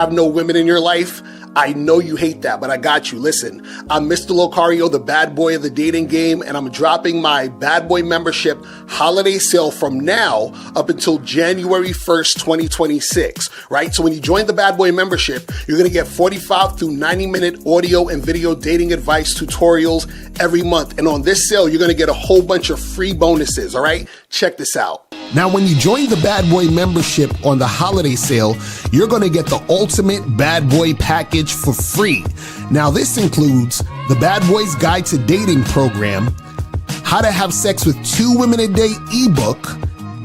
have no women in your life? I know you hate that, but I got you. Listen, I'm Mr. Locario, the bad boy of the dating game, and I'm dropping my bad boy membership holiday sale from now up until January 1st, 2026, right? So when you join the bad boy membership, you're going to get 45 through 90-minute audio and video dating advice tutorials every month. And on this sale, you're going to get a whole bunch of free bonuses, all right? Check this out. Now, when you join the Bad Boy membership on the holiday sale, you're going to get the ultimate Bad Boy package for free. Now, this includes the Bad Boys Guide to Dating program, How to Have Sex with 2 Women a Day ebook,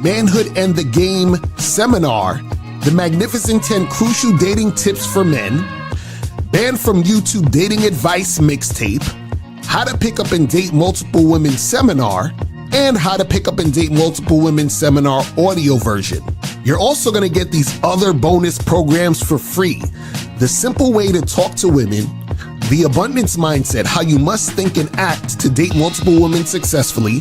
Manhood and the Game seminar, the Magnificent 10 Crucial Dating Tips for Men, Banned from YouTube Dating Advice mixtape, How to Pick Up and Date Multiple Women seminar, and How to Pick Up and Date Multiple Women seminar audio version. You're also going to get these other bonus programs for free. The Simple Way to Talk to Women, The Abundance Mindset, How You Must Think and Act to Date Multiple Women Successfully,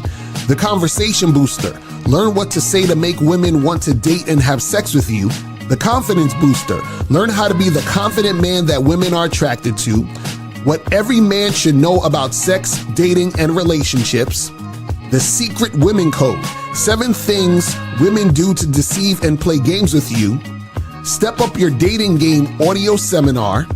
The Conversation Booster, Learn What to Say to Make Women Want to Date and Have Sex with You, The Confidence Booster, Learn How to Be the Confident Man That Women Are Attracted to, What Every Man Should Know About Sex, Dating, and Relationships, The Secret Women Code, 7 Things Women Do to Deceive and Play Games with You, Step Up Your Dating Game audio seminar,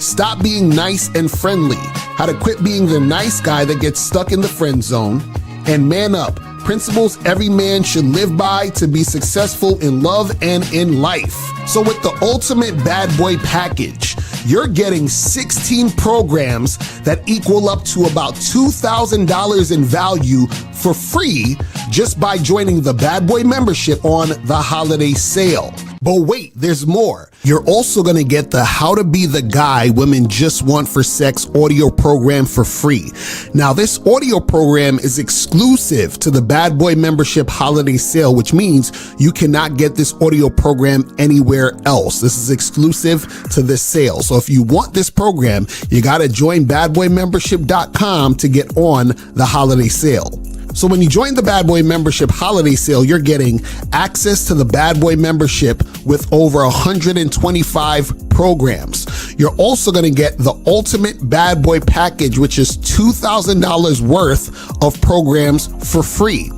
Stop Being Nice and Friendly, How to Quit Being the Nice Guy That Gets Stuck in the Friend Zone, and Man Up, Principles Every Man Should Live By to Be Successful in Love and in Life. So with the ultimate bad boy package, you're getting 16 programs that equal up to about $2,000 in value for free just by joining the Bad Boy membership on the holiday sale. But wait, there's more. You're also going to get the How to Be the Guy Women Just Want for Sex audio program for free. Now, this audio program is exclusive to the Bad Boy membership holiday sale, which means you cannot get this audio program anywhere else. This is exclusive to this sale. So if you want this program, you got to join badboymembership.com to get on the holiday sale. So when you join the Bad Boy membership holiday sale, you're getting access to the Bad Boy membership with over 125 programs. You're also going to get the ultimate Bad Boy package, which is $2,000 worth of programs for free.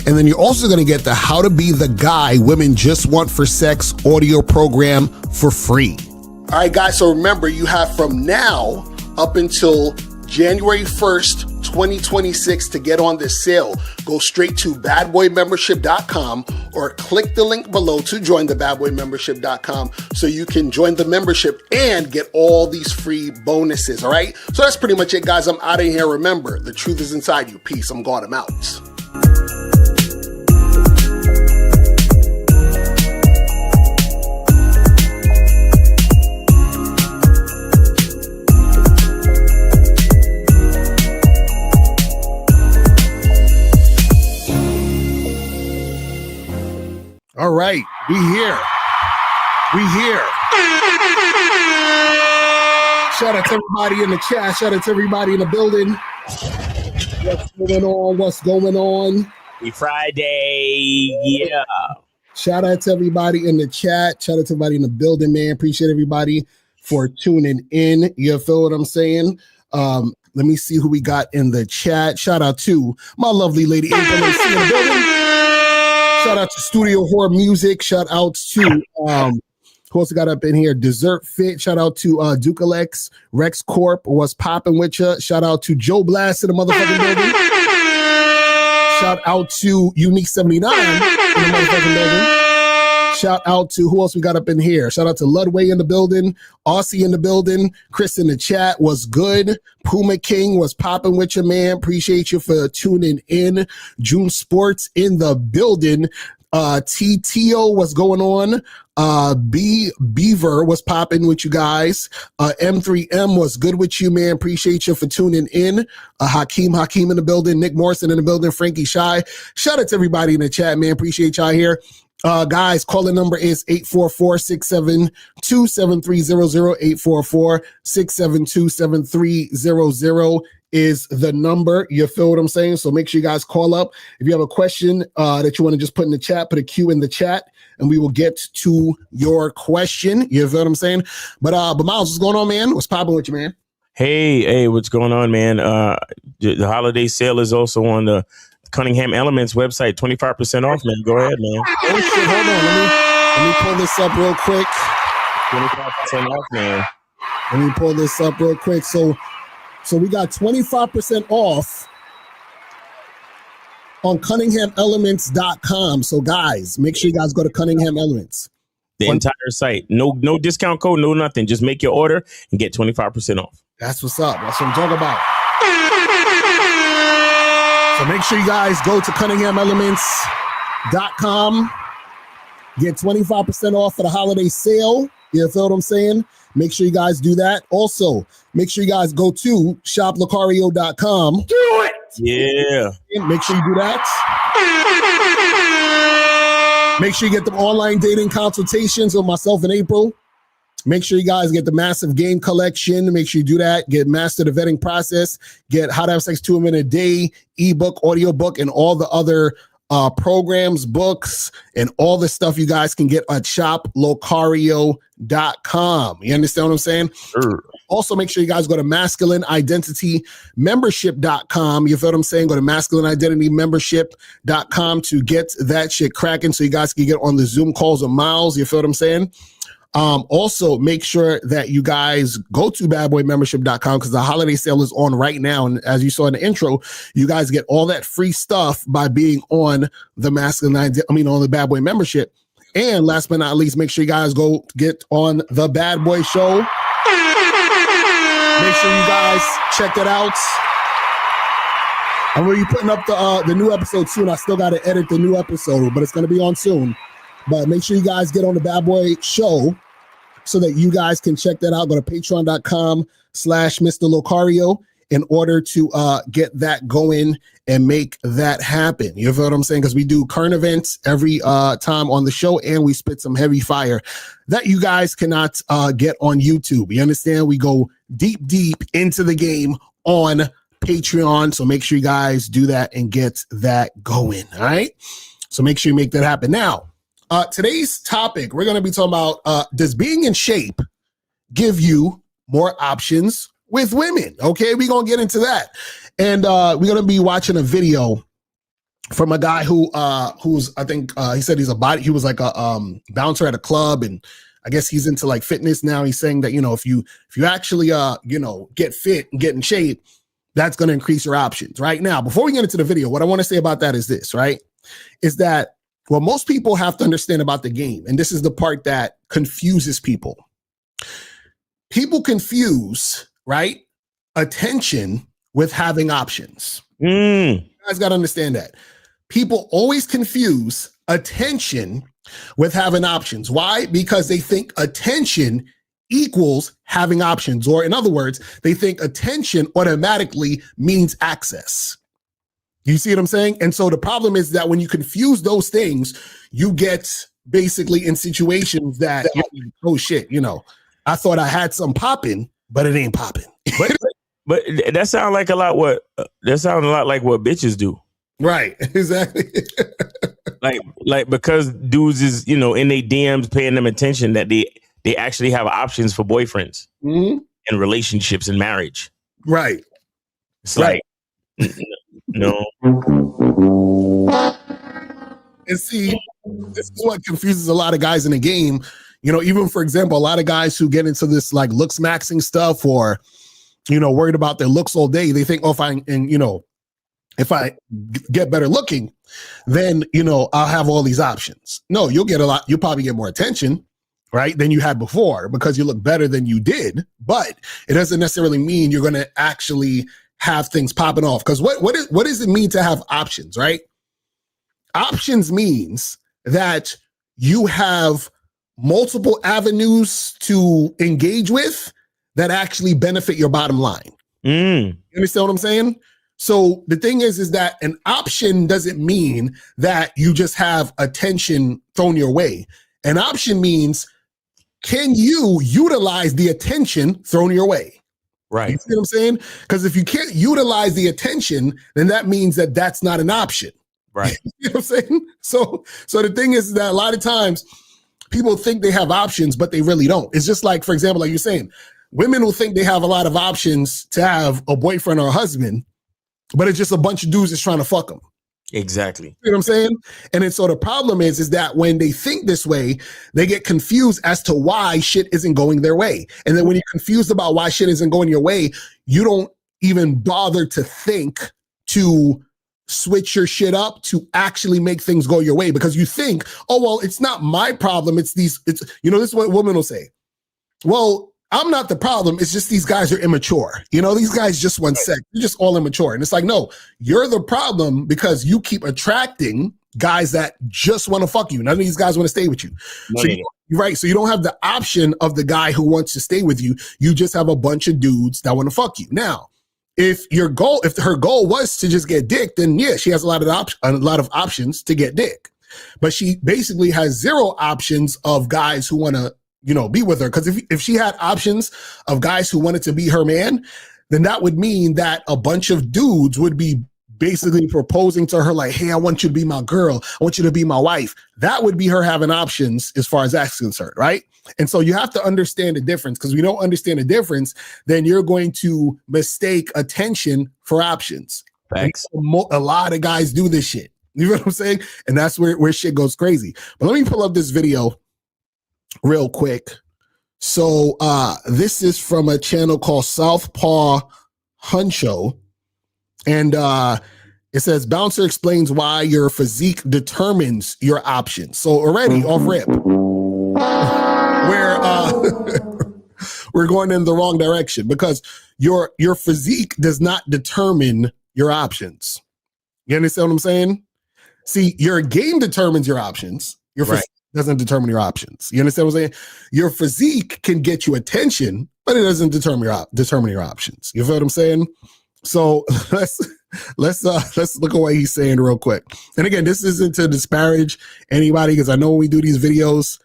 And then you're also going to get the How to Be the Guy Women Just Want for Sex audio program for free. All right, guys. So remember, you have from now up until January 1st, 2026 to get on this sale. Go straight to badboymembership.com or click the link below to join the badboymembership.com so you can join the membership and get all these free bonuses, all right? So that's pretty much it, guys. I'm out of here. Remember, the truth is inside you. Peace. I'm God. I'm out. All right, we here. Shout out to everybody in the chat. Shout out to everybody in the building. What's going on? Happy Friday. Yeah. Shout out to everybody in the chat. Shout out to everybody in the building, man. Appreciate everybody for tuning in. You feel what I'm saying? Let me see who we got in the chat. Shout out to my lovely lady April in the building. Shout out to Studio Horror Music. Shout out to who else got up in here? Dessert Fit. Shout out to Ducalex, Rex Corp. What's popping with you? Shout out to Joe Blast in the motherfucking building. Shout out to Unique 79 in the motherfucking building. Shout out to who else we got up in here? Shout out to Ludway in the building, Aussie in the building, Chris in the chat. Was good. Puma King was popping with you, man. Appreciate you for tuning in. June Sports in the building. TTO was going on. Beaver was popping with you guys. M3M was good with you, man. Appreciate you for tuning in. Hakeem in the building. Nick Morrison in the building. Frankie Shy. Shout out to everybody in the chat, man. Appreciate y'all here. Guys, calling number is 844-672-7300. 844-672-7300 is the number. You feel what I'm saying? So make sure you guys call up. If you have a question that you want to just put in the chat, put a Q in the chat, and we will get to your question. You feel what I'm saying? But Miles, what's going on, man? What's popping with you, man? Hey, what's going on, man? The holiday sale is also on the Cunningham Elements website, 25% off, man. Go ahead, man. Oh shit, hold on. Let me pull this up real quick. 25% off, man. Let me pull this up real quick. So we got 25% off on CunninghamElements.com. So guys, make sure you guys go to Cunningham Elements. The entire site. No discount code, no nothing. Just make your order and get 25% off. That's what's up. That's what I'm talking about. So make sure you guys go to CunninghamElements.com. Get 25% off for the holiday sale. You feel what I'm saying? Make sure you guys do that. Also, make sure you guys go to shoplocario.com. Do it! Yeah. Make sure you do that. Make sure you get the online dating consultations with myself in April. Make sure you guys get the massive game collection. Make sure you do that. Get Master the Vetting Process. Get How to Have Sex 2 Women a Day, ebook, audiobook, and all the other programs, books, and all the stuff you guys can get at shoplocario.com. You understand what I'm saying? Sure. Also, make sure you guys go to masculineidentitymembership.com. You feel what I'm saying? Go to masculineidentitymembership.com to get that shit cracking so you guys can get on the Zoom calls with Miles. You feel what I'm saying? Also, make sure that you guys go to badboymembership.com because the holiday sale is on right now. And as you saw in the intro, you guys get all that free stuff by being on the on the Bad Boy membership. And last but not least, make sure you guys go get on the Bad Boy Show. Make sure you guys check it out. I'm going to be putting up the new episode soon. I still got to edit the new episode, but it's going to be on soon. But make sure you guys get on the Bad Boy Show so that you guys can check that out. Go to patreon.com/Mr. Locario in order to get that going and make that happen. You feel what I'm saying? Because we do current events every time on the show, and we spit some heavy fire that you guys cannot get on YouTube. You understand? We go deep into the game on Patreon. So make sure you guys do that and get that going. All right? So make sure you make that happen. Now, today's topic, we're going to be talking about, does being in shape give you more options with women? Okay, we're going to get into that. And we're going to be watching a video from a guy who's, I think, he said he was like a bouncer at a club, and I guess he's into like fitness now. He's saying that, if you actually, get fit and get in shape, that's going to increase your options. Right now, before we get into the video, what I want to say about that is this, right? Is that what most people have to understand about the game, and this is the part that confuses people. People confuse, right, attention with having options. You guys got to understand that. People always confuse attention with having options. Why? Because they think attention equals having options, or in other words, they think attention automatically means access. You see what I'm saying? And so the problem is that when you confuse those things, you get basically in situations that, oh shit, I thought I had some popping, but it ain't popping. But that sounds like a lot like what bitches do. Right. Exactly. like because dudes is, in their DMs paying them attention that they actually have options for boyfriends and relationships and marriage. Right. It's right. No. And see, this is what confuses a lot of guys in the game. Even for example, a lot of guys who get into this like looks maxing stuff, or worried about their looks all day, they think, if I get better looking, then I'll have all these options. No, you'll probably get more attention, right, than you had before because you look better than you did. But it doesn't necessarily mean you're going to actually have things popping off. Because what does it mean to have options, right? Options means that you have multiple avenues to engage with that actually benefit your bottom line. You understand what I'm saying? So the thing is that an option doesn't mean that you just have attention thrown your way. An option means, can you utilize the attention thrown your way? Right. You see what I'm saying? Because if you can't utilize the attention, then that means that that's not an option. Right. You know what I'm saying? So the thing is that a lot of times people think they have options, but they really don't. It's just like, for example, like you're saying, women will think they have a lot of options to have a boyfriend or a husband, but it's just a bunch of dudes that's trying to fuck them. Exactly. You know what I'm saying? And then so the problem is that when they think this way, they get confused as to why shit isn't going their way. And then when you're confused about why shit isn't going your way, you don't even bother to think to switch your shit up to actually make things go your way, because you think, oh, well, it's not my problem. This is what women will say. Well, I'm not the problem. It's just these guys are immature. These guys just want sex. They're just all immature. And it's like, no, you're the problem because you keep attracting guys that just want to fuck you. None of these guys want to stay with you. So you don't have the option of the guy who wants to stay with you. You just have a bunch of dudes that want to fuck you. Now, if her goal was to just get dick, then yeah, she has a lot of options to get dick. But she basically has zero options of guys who want to be with her. Because if she had options of guys who wanted to be her man, then that would mean that a bunch of dudes would be basically proposing to her like, hey, I want you to be my girl. I want you to be my wife. That would be her having options as far as that's concerned, right? And so you have to understand the difference, because if you don't understand the difference, then you're going to mistake attention for options. Thanks. A lot of guys do this shit. You know what I'm saying? And that's where shit goes crazy. But let me pull up this video real quick. So this is from a channel called Southpaw Huncho. And it says, Bouncer explains why your physique determines your options. So already off rip, we're going in the wrong direction, because your physique does not determine your options. You understand what I'm saying? See, your game determines your options. Your physique doesn't determine your options. You understand what I'm saying? Your physique can get you attention, but it doesn't determine your options. You feel what I'm saying? So let's look at what he's saying real quick. And again, this isn't to disparage anybody, because I know when we do these videos,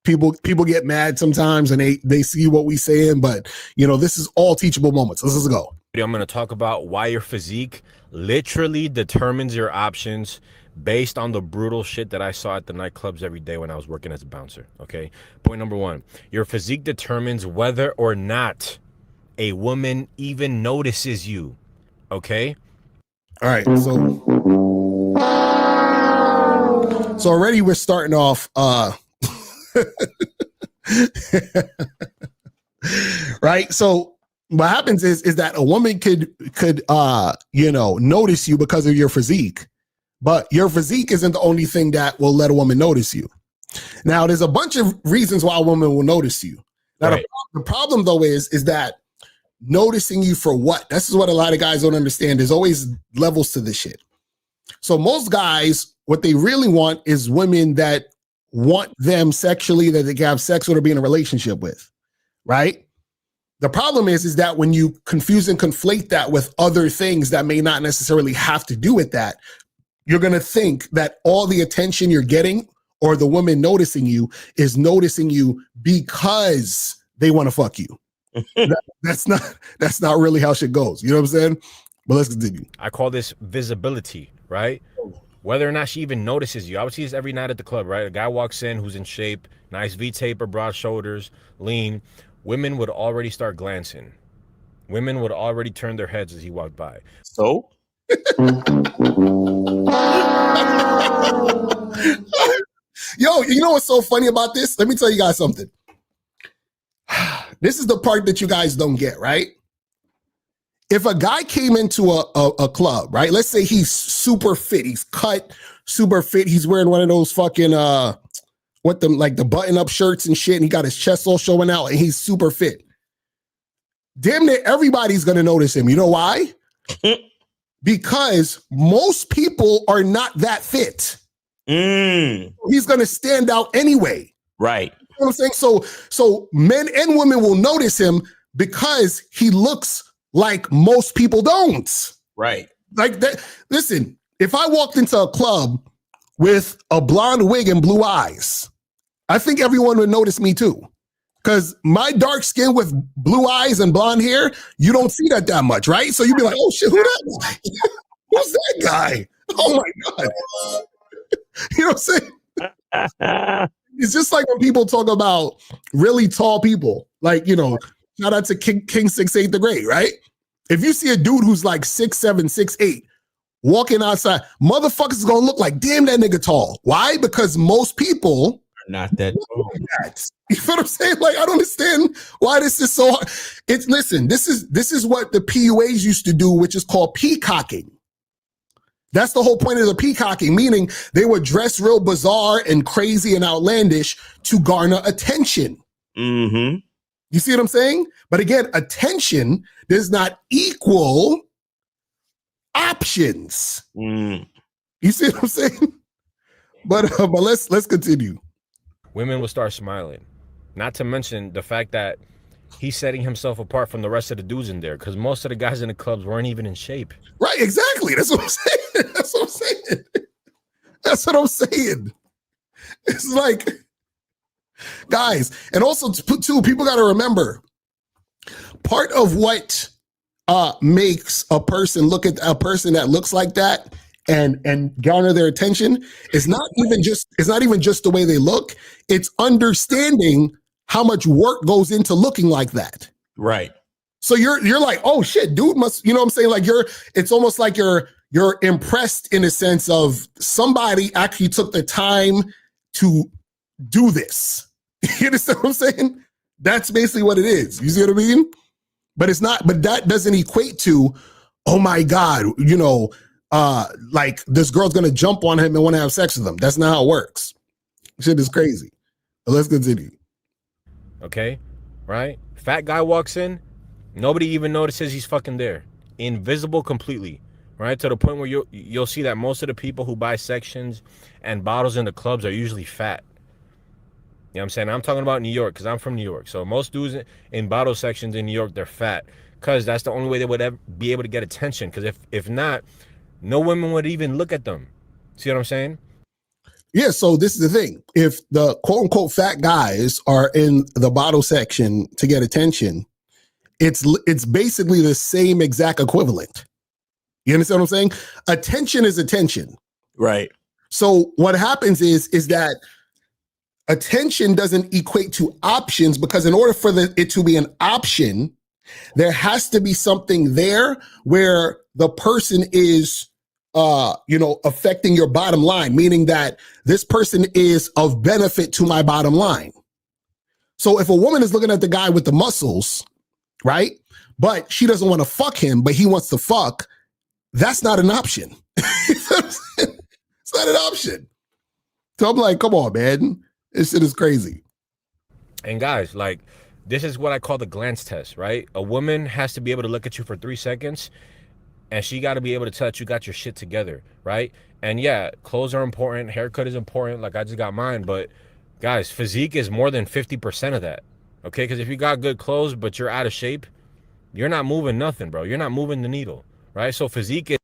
people get mad sometimes and they see what we saying, but this is all teachable moments. Let's go. I'm going to talk about why your physique literally determines your options based on the brutal shit that I saw at the nightclubs every day when I was working as a bouncer. Okay. Point number one, your physique determines whether or not a woman even notices you. Okay. All right. So already we're starting off, right. So what happens is that a woman could notice you because of your physique, but your physique isn't the only thing that will let a woman notice you. Now, there's a bunch of reasons why a woman will notice you. Now, the problem though is that noticing you for what? This is what a lot of guys don't understand. There's always levels to this shit. So most guys, what they really want is women that want them sexually, that they can have sex with or be in a relationship with, right? The problem is that when you confuse and conflate that with other things that may not necessarily have to do with that, you're going to think that all the attention you're getting or the woman noticing you is noticing you because they want to fuck you. That's not really how shit goes. You know what I'm saying? But let's continue. I call this visibility, right? Whether or not she even notices you. I would see this every night at the club, right? A guy walks in who's in shape, nice V-taper, broad shoulders, lean. Women would already start glancing. Women would already turn their heads as he walked by. So? Yo, you know what's so funny about this? Let me tell you guys something. This is the part that you guys don't get, right? If a guy came into a club, right? Let's say he's super fit. He's cut, super fit. He's wearing one of those fucking, the button-up shirts and shit, and he got his chest all showing out, and he's super fit. Damn near everybody's going to notice him. You know why? Because most people are not that fit. He's going to stand out anyway. Right. You know what I'm saying? So men and women will notice him because he looks like most people don't. Right. Like that. Listen, if I walked into a club with a blonde wig and blue eyes, I think everyone would notice me too. Because my dark skin with blue eyes and blonde hair, you don't see that much, right? So you'd be like, oh shit, who that guy? Who's that guy? Oh my God. You know what I'm saying? It's just like when people talk about really tall people, like, you know, shout out to King 6'8" the Great, right? If you see a dude who's like 6'7", 6'8", walking outside, motherfuckers is gonna look like, damn, that nigga tall. Why? Because most people are not that tall. You know what I'm saying? Like, I don't understand why this is so hard. Listen, this is what the PUAs used to do, which is called peacocking. That's the whole point of the peacocking, meaning they would dress real bizarre and crazy and outlandish to garner attention. Mm-hmm. You see what I'm saying? But again, attention does not equal options. You see what I'm saying? But let's continue. Women will start smiling. Not to mention the fact that he's setting himself apart from the rest of the dudes in there, because most of the guys in the clubs weren't even in shape. Right, exactly. That's what I'm saying. That's what I'm saying. That's what I'm saying. It's like, guys, and also too, people got to remember, part of what makes a person look at a person that looks like that and garner their attention is not even just the way they look. It's understanding how much work goes into looking like that. Right. So you're like, oh shit, dude must, you know what I'm saying? Like it's almost like you're impressed in a sense of somebody actually took the time to do this. You understand what I'm saying? That's basically what it is. You see what I mean? But that doesn't equate to, oh my God, you know, like this girl's gonna jump on him and want to have sex with him. That's not how it works. Shit is crazy. But let's continue. Okay, right? Fat guy walks in, nobody even notices he's fucking there. Invisible completely, right? To the point where you'll see that most of the people who buy sections and bottles in the clubs are usually fat. You know what I'm saying? I'm talking about New York because I'm from New York. So most dudes in bottle sections in New York, they're fat because that's the only way they would ever be able to get attention. Because if not, no women would even look at them. See what I'm saying? Yeah, so this is the thing. If the quote unquote fat guys are in the bottle section to get attention, it's basically the same exact equivalent. You understand what I'm saying? Attention is attention. Right. So what happens is that attention doesn't equate to options, because in order for it to be an option, there has to be something there where the person is affecting your bottom line, meaning that this person is of benefit to my bottom line. So if a woman is looking at the guy with the muscles, right, but she doesn't want to fuck him, but he wants to fuck, that's not an option. It's not an option. So I'm like, come on, man. This shit is crazy. And guys, like, this is what I call the glance test, right? A woman has to be able to look at you for 3 seconds, and she got to be able to tell that you got your shit together, right? And yeah, clothes are important, haircut is important, like I just got mine, but guys, physique is more than 50% of that, okay? Because if you got good clothes, but you're out of shape, you're not moving nothing, bro. You're not moving the needle, right? So physique is...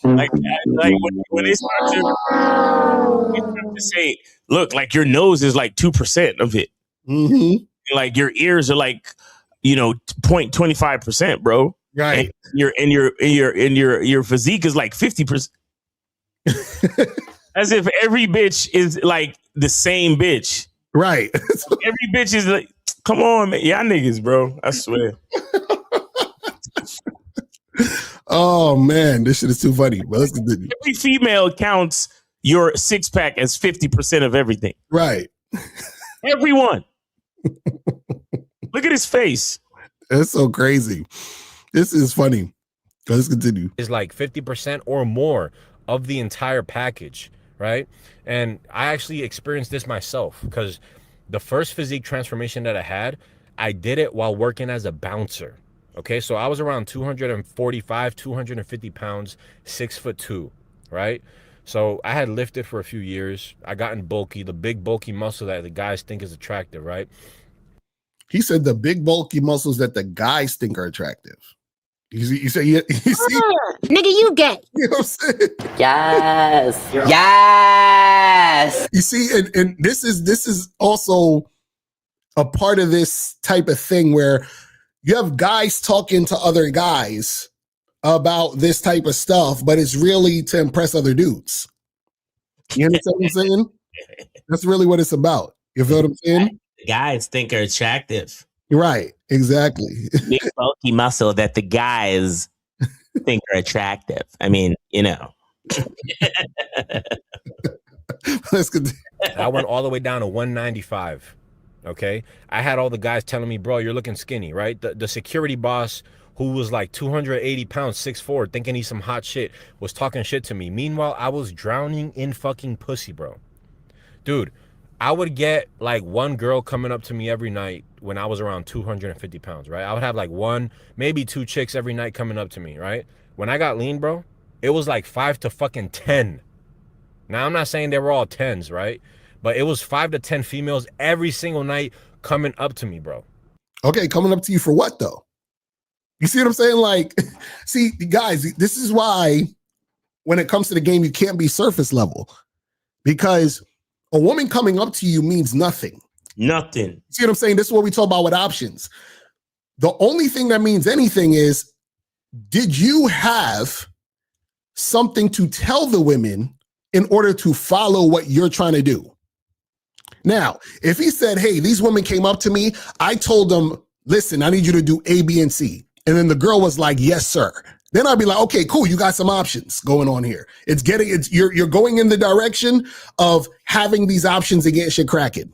Like when they start to say, look, like your nose is like 2% of it. Mm-hmm. Like your ears are like, 0.25%, bro. Right. And your physique is like 50%. As if every bitch is like the same bitch. Right. Every bitch is like, come on, man. Y'all niggas, bro. I swear. Oh man, this shit is too funny. But let's continue. Every female counts your 6-pack as 50% of everything. Right. Everyone. Look at his face. That's so crazy. This is funny. Let's continue. Is like 50% or more of the entire package, right? And I actually experienced this myself, because the first physique transformation that I did it while working as a bouncer. Okay, so I was around 245, 250 pounds, 6'2", right? So I had lifted for a few years. I gotten bulky, the big bulky muscle that the guys think is attractive, right? He said the big bulky muscles that the guys think are attractive. You say, nigga, you gay. You know what I'm saying? Yes. Yes. You see, and this is also a part of this type of thing where you have guys talking to other guys about this type of stuff, but it's really to impress other dudes. You understand what I'm saying? That's really what it's about. You feel what I'm saying? Guys think are attractive. Right, exactly. Big bulky muscle that the guys think are attractive. I mean, you know. Let's continue. I went all the way down to 195. Okay. I had all the guys telling me, bro, you're looking skinny, right? The security boss who was like 280 pounds, 6'4", thinking he's some hot shit, was talking shit to me. Meanwhile, I was drowning in fucking pussy, bro. Dude, I would get like one girl coming up to me every night when I was around 250 pounds, right? I would have like one, maybe two chicks every night coming up to me, right? When I got lean, bro, it was like 5 to fucking 10. Now, I'm not saying they were all 10s, right? But it was 5 to 10 females every single night coming up to me, bro. Okay, coming up to you for what, though? You see what I'm saying? Like, see, guys, this is why when it comes to the game, you can't be surface level. Because a woman coming up to you means nothing. Nothing. See what I'm saying? This is what we talk about with options. The only thing that means anything is, did you have something to tell the women in order to follow what you're trying to do? Now, if he said, hey, these women came up to me, I told them, listen, I need you to do A, B, and C. And then the girl was like, yes, sir. Then I'd be like, okay, cool. You got some options going on here. You're going in the direction of having these options to get shit cracking.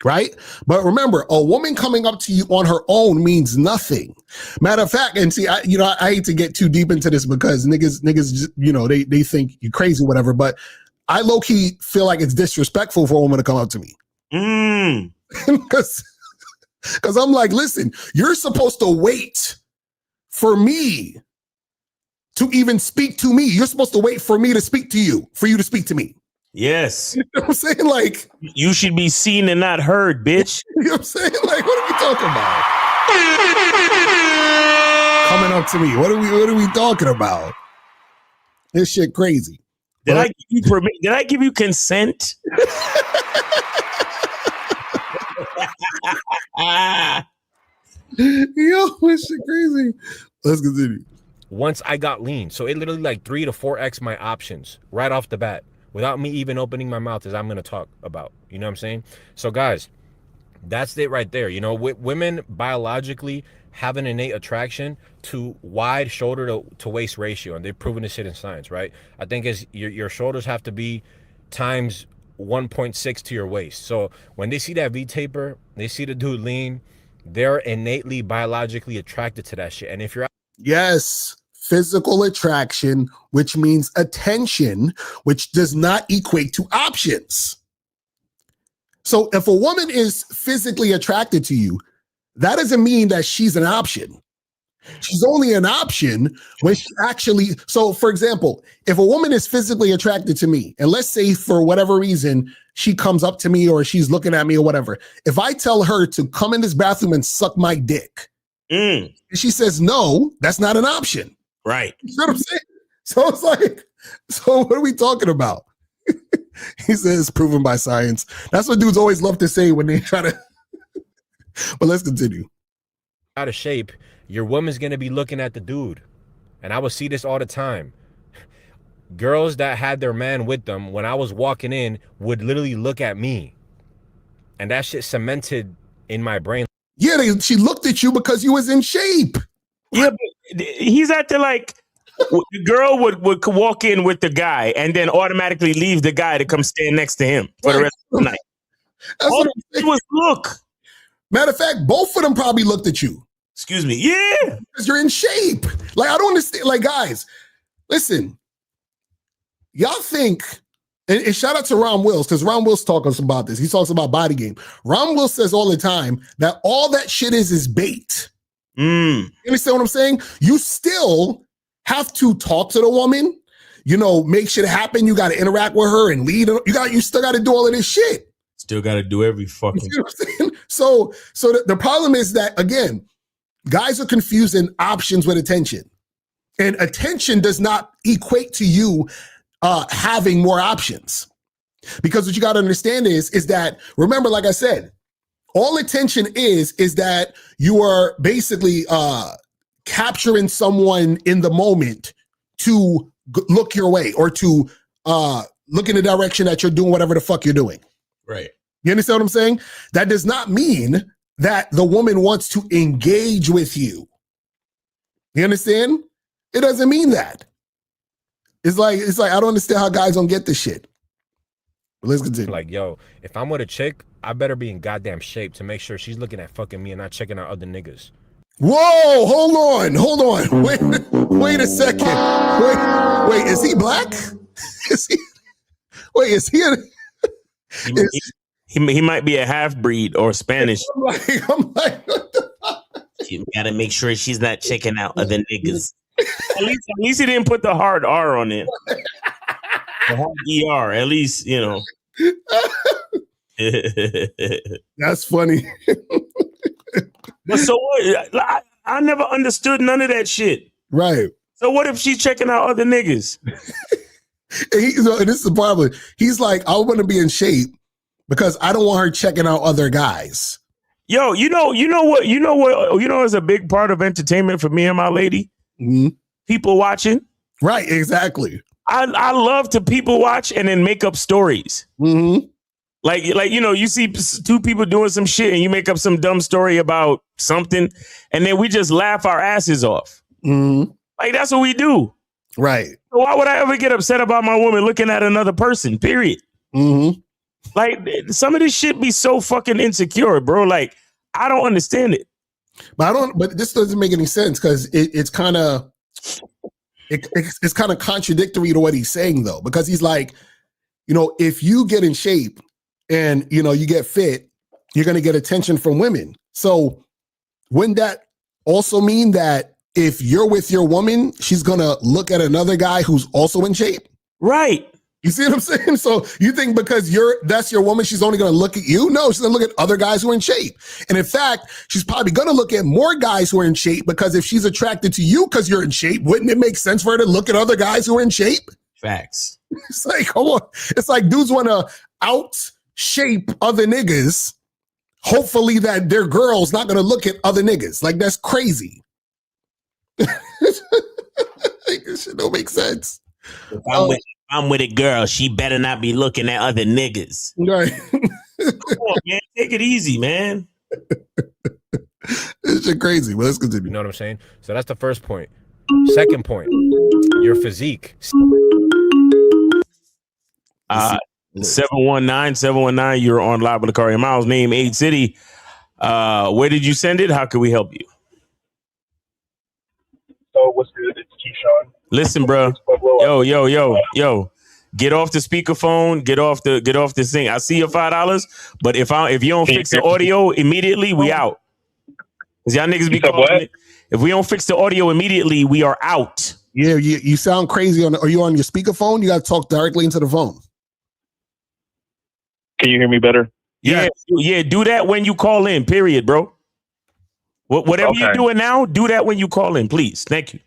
Right? But remember, a woman coming up to you on her own means nothing. Matter of fact, and see, I hate to get too deep into this because niggas, you know, they think you're crazy, whatever, but I low-key feel like it's disrespectful for a woman to come up to me. Because I'm like, listen, you're supposed to wait for me to even speak to me. You're supposed to wait for me to speak to you, for you to speak to me. Yes. You know what I'm saying? Like, you should be seen and not heard, bitch. You know what I'm saying? Like, what are we talking about? Coming up to me. What are we talking about? This shit crazy. Did I give you permit? Did I give you consent? Yo, this shit crazy. Let's continue. Once I got lean, so it literally like 3 to 4x my options right off the bat without me even opening my mouth, as I'm going to talk about. You know what I'm saying? So guys, that's it right there. You know, women biologically have an innate attraction to wide shoulder to waist ratio, and they've proven this shit in science, right? I think is your shoulders have to be times 1.6 to your waist. So when they see that V-taper, they see the dude lean, they're innately biologically attracted to that shit. And if you're yes, physical attraction, which means attention, which does not equate to options. So if a woman is physically attracted to you, that doesn't mean that she's an option. She's only an option when she actually, so for example, if a woman is physically attracted to me, and let's say for whatever reason, she comes up to me or she's looking at me or whatever, if I tell her to come in this bathroom and suck my dick, and she says no, that's not an option. Right. You know what I'm saying? So it's like, so what are we talking about? He says proven by science. That's what dudes always love to say when they try to, but let's continue. Out of shape, your woman's going to be looking at the dude. And I would see this all the time. Girls that had their man with them, when I was walking in, would literally look at me. And that shit cemented in my brain. Yeah, she looked at you because you was in shape. Yeah, but he's acting like the girl would walk in with the guy and then automatically leave the guy to come stand next to him for the rest of the night. That's all what it was look. Matter of fact, both of them probably looked at you. Excuse me. Yeah. Because you're in shape. Like, I don't understand. Like, guys, listen. Y'all think, and shout out to Ron Wills, because Ron Wills talks about this. He talks about body game. Ron Wills says all the time that all that shit is bait. You understand what I'm saying? You still have to talk to the woman, you know, make shit happen. You got to interact with her and lead. You still got to do all of this shit. Still got to do every fucking. You know what I'm saying? So the problem is that, again, guys are confusing options with attention. And attention does not equate to you having more options. Because what you got to understand is that, remember, like I said, all attention is that you are basically capturing someone in the moment to look your way or to look in the direction that you're doing whatever the fuck you're doing. Right. You understand what I'm saying? That does not mean that the woman wants to engage with you. You understand? It doesn't mean that. It's like I don't understand how guys don't get this shit. But let's continue. Like, yo, if I'm with a chick, I better be in goddamn shape to make sure she's looking at fucking me and not checking out other niggas. Whoa, hold on. Wait a second. Wait, is he black? Is he? Wait, is he? He might be a half breed or Spanish. I'm like, what the fuck? You gotta make sure she's not checking out other niggas. At least he didn't put the hard R on it. The hard ER, at least, you know. That's funny. But so what? I never understood none of that shit. Right. So what if she's checking out other niggas? And this is the problem. He's like, I want to be in shape because I don't want her checking out other guys. Yo, you know what is a big part of entertainment for me and my lady? Mm-hmm. People watching. Right, exactly. I love to people watch and then make up stories. Mm-hmm. Like you see two people doing some shit and you make up some dumb story about something and then we just laugh our asses off. Mm-hmm. Like that's what we do. Right. So why would I ever get upset about my woman looking at another person? Period. Mm-hmm. Like some of this shit be so fucking insecure, bro. Like I don't understand it. But this doesn't make any sense because it's kind of it's kind of contradictory to what he's saying though, because he's like, if you get in shape and you get fit, you're going to get attention from women. So wouldn't that also mean that if you're with your woman, she's going to look at another guy who's also in shape? Right. You see what I'm saying? So you think because that's your woman, she's only going to look at you? No, she's going to look at other guys who are in shape. And in fact, she's probably going to look at more guys who are in shape because if she's attracted to you because you're in shape, wouldn't it make sense for her to look at other guys who are in shape? Facts. It's like, come on. It's like dudes want to out-shape other niggas. Hopefully that their girl's not going to look at other niggas. Like, that's crazy. This shit don't make sense. If I'm with a girl, she better not be looking at other niggas. Right. Come on, man. Take it easy, man. This shit crazy, but let's continue. You know what I'm saying? So that's the first point. Second point, your physique. 719, you're on live with Locario Miles, name Aid City. Where did you send it? How can we help you? So what's good? It's Keyshawn. Listen, bro. Yo. Get off the speakerphone. Get off the thing. I see your $5, but if you don't fix the audio immediately, we out. Cause y'all niggas be calling it. If we don't fix the audio immediately, we are out. Yeah, you sound crazy. Are you on your speakerphone? You got to talk directly into the phone. Can you hear me better? Yeah. Do that when you call in. Period, bro. Whatever you're doing now, do that when you call in, please. Thank you.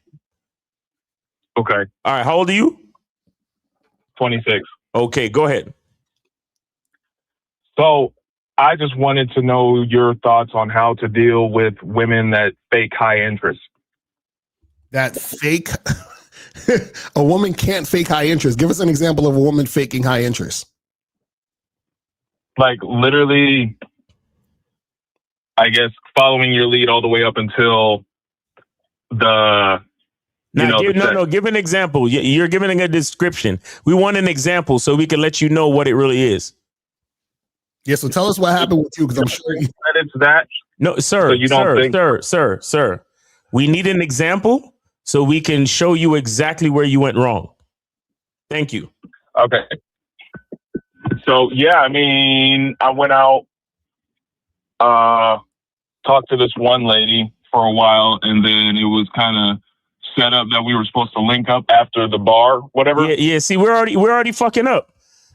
Okay. All right. How old are you? 26. Okay, go ahead. So I just wanted to know your thoughts on how to deal with women that fake high interest. That fake? A woman can't fake high interest. Give us an example of a woman faking high interest. Like literally, I guess, following your lead all the way up until give an example. You're giving a description. We want an example so we can let you know what it really is. Yeah, so tell us what happened with you, because I'm sure it's that. No, sir, so you don't think... sir. We need an example so we can show you exactly where you went wrong. Thank you. Okay. So yeah, I mean, I went out, talked to this one lady for a while, and then it was kind of set up that we were supposed to link up after the bar, whatever. Yeah. See, we're already fucking up,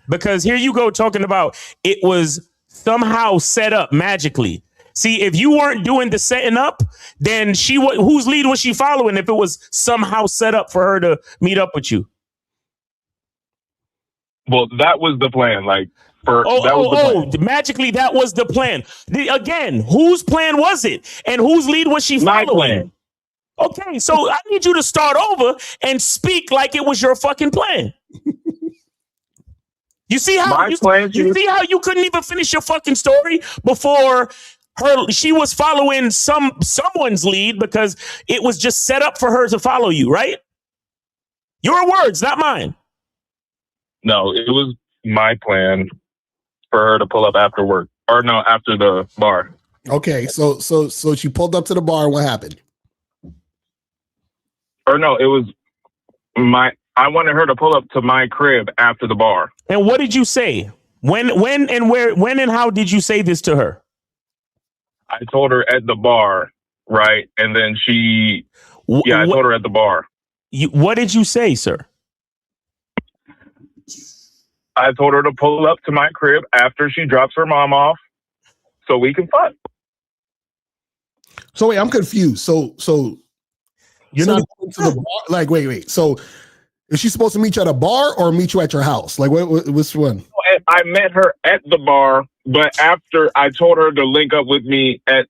because here you go talking about it was somehow set up magically. See, if you weren't doing the setting up, then whose lead was she following if it was somehow set up for her to meet up with you? Well, that was the plan. Magically, that was the plan. Again, whose plan was it? And whose lead was she following? My plan. Okay, so I need you to start over and speak like it was your fucking plan. You see how you see how you couldn't even finish your fucking story before she was following someone's lead because it was just set up for her to follow you, right? Your words, not mine. No, it was my plan for her to pull up after work, or no, after the bar. Okay, so she pulled up to the bar. What happened? Or no, it was I wanted her to pull up to my crib after the bar. And what did you say? When and how did you say this to her? I told her at the bar, right? And then I told her at the bar. What did you say, sir? I told her to pull up to my crib after she drops her mom off so we can fuck. So wait, I'm confused. So you're not going to the bar? Like, wait. So is she supposed to meet you at a bar or meet you at your house? Like, which one? I met her at the bar, but after I told her to link up with me at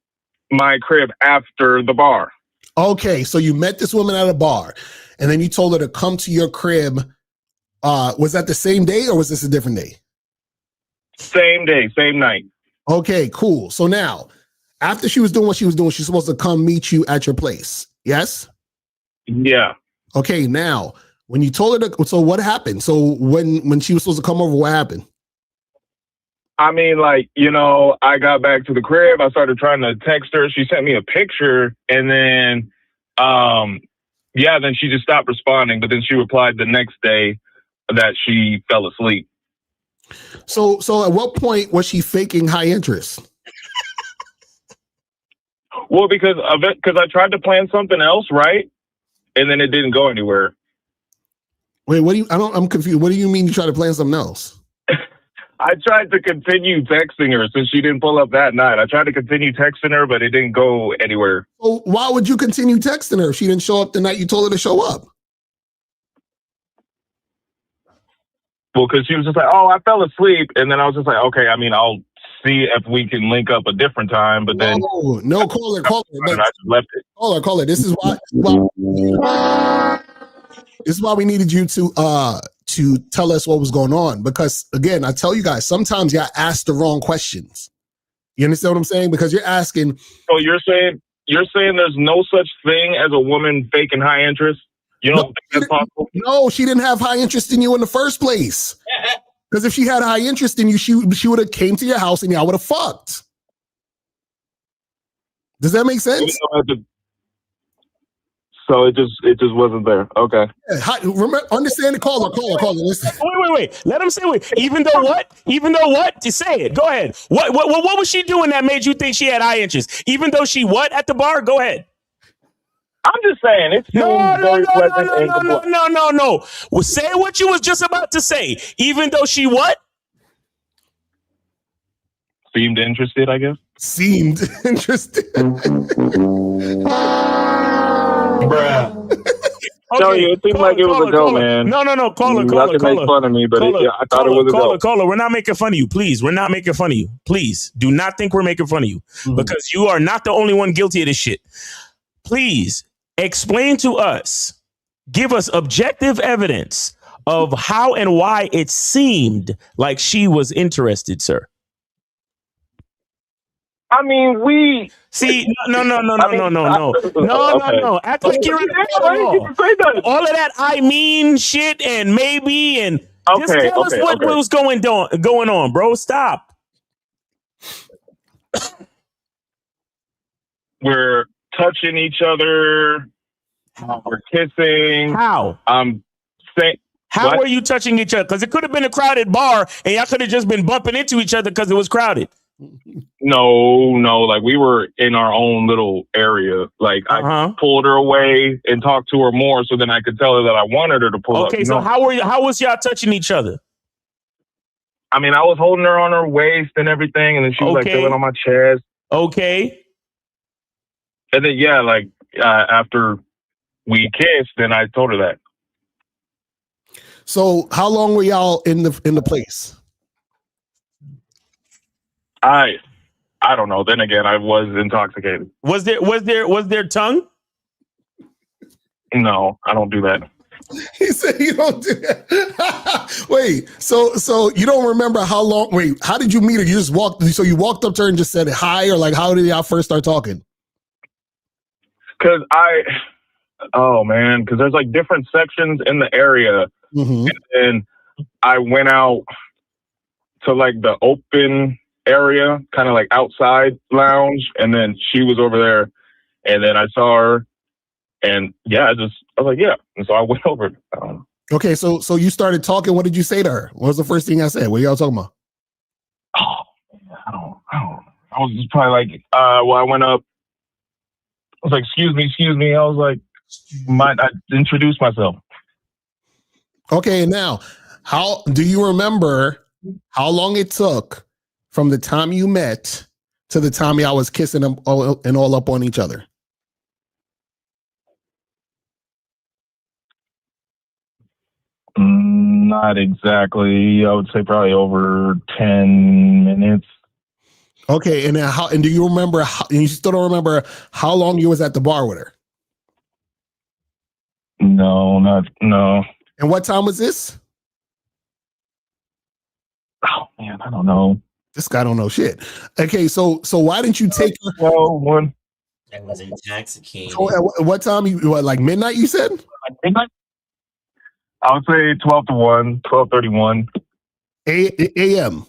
my crib after the bar. Okay, so you met this woman at a bar, and then you told her to come to your crib. Was that the same day or was this a different day? Same day, same night. Okay, cool. So now, after she was doing what she was doing, she's supposed to come meet you at your place. Yes? Yeah. Okay, now, when you told her to, so what happened? So when she was supposed to come over, what happened? I mean, like, I got back to the crib. I started trying to text her. She sent me a picture, and then, then she just stopped responding. But then she replied the next day that she fell asleep. So at what point was she faking high interest? Well, because of it, because I tried to plan something else, right? And then it didn't go anywhere. Wait, I'm confused. What do you mean you tried to plan something else? I tried to continue texting her since she didn't pull up that night. I tried to continue texting her, but it didn't go anywhere. So why would you continue texting her if she didn't show up the night you told her to show up? Well, because she was just like, oh, I fell asleep. And then I was just like, okay, I mean, I'll see if we can link up a different time. But then... No, call her. I just left it. Call her. This is why we needed you to tell us what was going on. Because, again, I tell you guys, sometimes you ask the wrong questions. You understand what I'm saying? Because you're asking... So you're saying there's no such thing as a woman faking high interest? You don't think that's possible? No, she didn't have high interest in you in the first place. Because if she had high interest in you, she would have came to your house and y'all would have fucked. Does that make sense? So it just wasn't there. Okay. Yeah, remember, understand the caller. Listen. Wait. Let him say wait. Even though what? To say it. Go ahead. What was she doing that made you think she had high interest? Even though she what at the bar? Go ahead. I'm just saying it seems very pleasant. No. Well, say what you was just about to say. Even though she what? Seemed interested, I guess. Seemed interested. Bruh. Okay, it seemed like it was a go, man. No. Caller. Make fun of me, but I thought it was a go. Caller, we're not making fun of you. Please, we're not making fun of you. Please, do not think we're making fun of you because you are not the only one guilty of this shit. Please explain to us, give us objective evidence of how and why it seemed like she was interested, sir. I mean, we see. No. Act like you're in all of that. I mean, shit, and maybe, and just tell us what was going on, bro. Stop. We're touching each other. We're kissing. How? How what? were you touching each other? Because it could have been a crowded bar, and y'all could have just been bumping into each other because it was crowded. No. Like we were in our own little area. Like I pulled her away and talked to her more, so then I could tell her that I wanted her to pull up. Okay, so how was y'all touching each other? I mean, I was holding her on her waist and everything, and then she was like feeling on my chest. Okay. And then after we kissed, then I told her that. So how long were y'all in the place? I don't know. Then again, I was intoxicated. Was there tongue? No, I don't do that. He said you don't do that. Wait, so you don't remember how long? Wait, how did you meet her? You just walked. So you walked up to her and just said hi, or like how did y'all first start talking? Because there's like different sections in the area, and then I went out to like the open area, kind of like outside lounge, and then she was over there, and then I saw her, and I was like, yeah, and so I went over. Okay, so you started talking. What did you say to her? What was the first thing I said? What are y'all talking about? Oh, I don't. I was just probably like, I went up. I was like, excuse me. I was like, I introduced myself. Okay, now, how do you remember how long it took from the time you met to the time y'all was kissing them all up on each other? Not exactly. I would say probably over 10 minutes. Okay, and do you remember? And you still don't remember how long you was at the bar with her? No. And what time was this? Oh man, I don't know. This guy don't know shit. Okay, so why didn't you take her? Well, one. I was intoxicated. So at what time? Like midnight? You said? I would say 12 to 1, 12:31 a.m.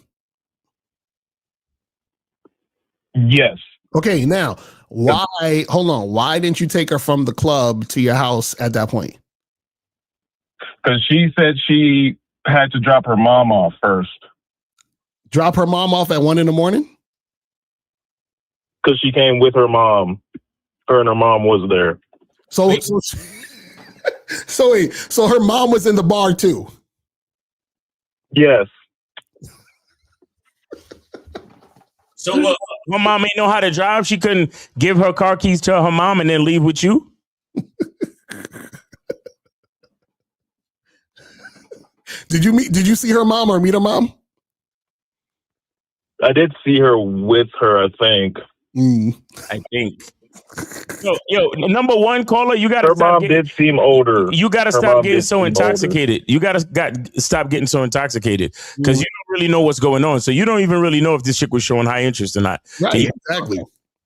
Yes. Okay, now why? Hold on. Why didn't you take her from the club to your house at that point? Because she said she had to drop her mom off first. Drop her mom off at 1 a.m? Because she came with her mom. Her and her mom was there. So her mom was in the bar too. Yes. So her mom ain't know how to drive. She couldn't give her car keys to her mom and then leave with you. Did you see her mom or meet her mom? I did see her with her, I think. I think. Yo, number one caller, you gotta. Her mom did seem older. You gotta stop getting so intoxicated. You gotta stop getting so intoxicated because you don't really know what's going on. So you don't even really know if this chick was showing high interest or not. Right, exactly.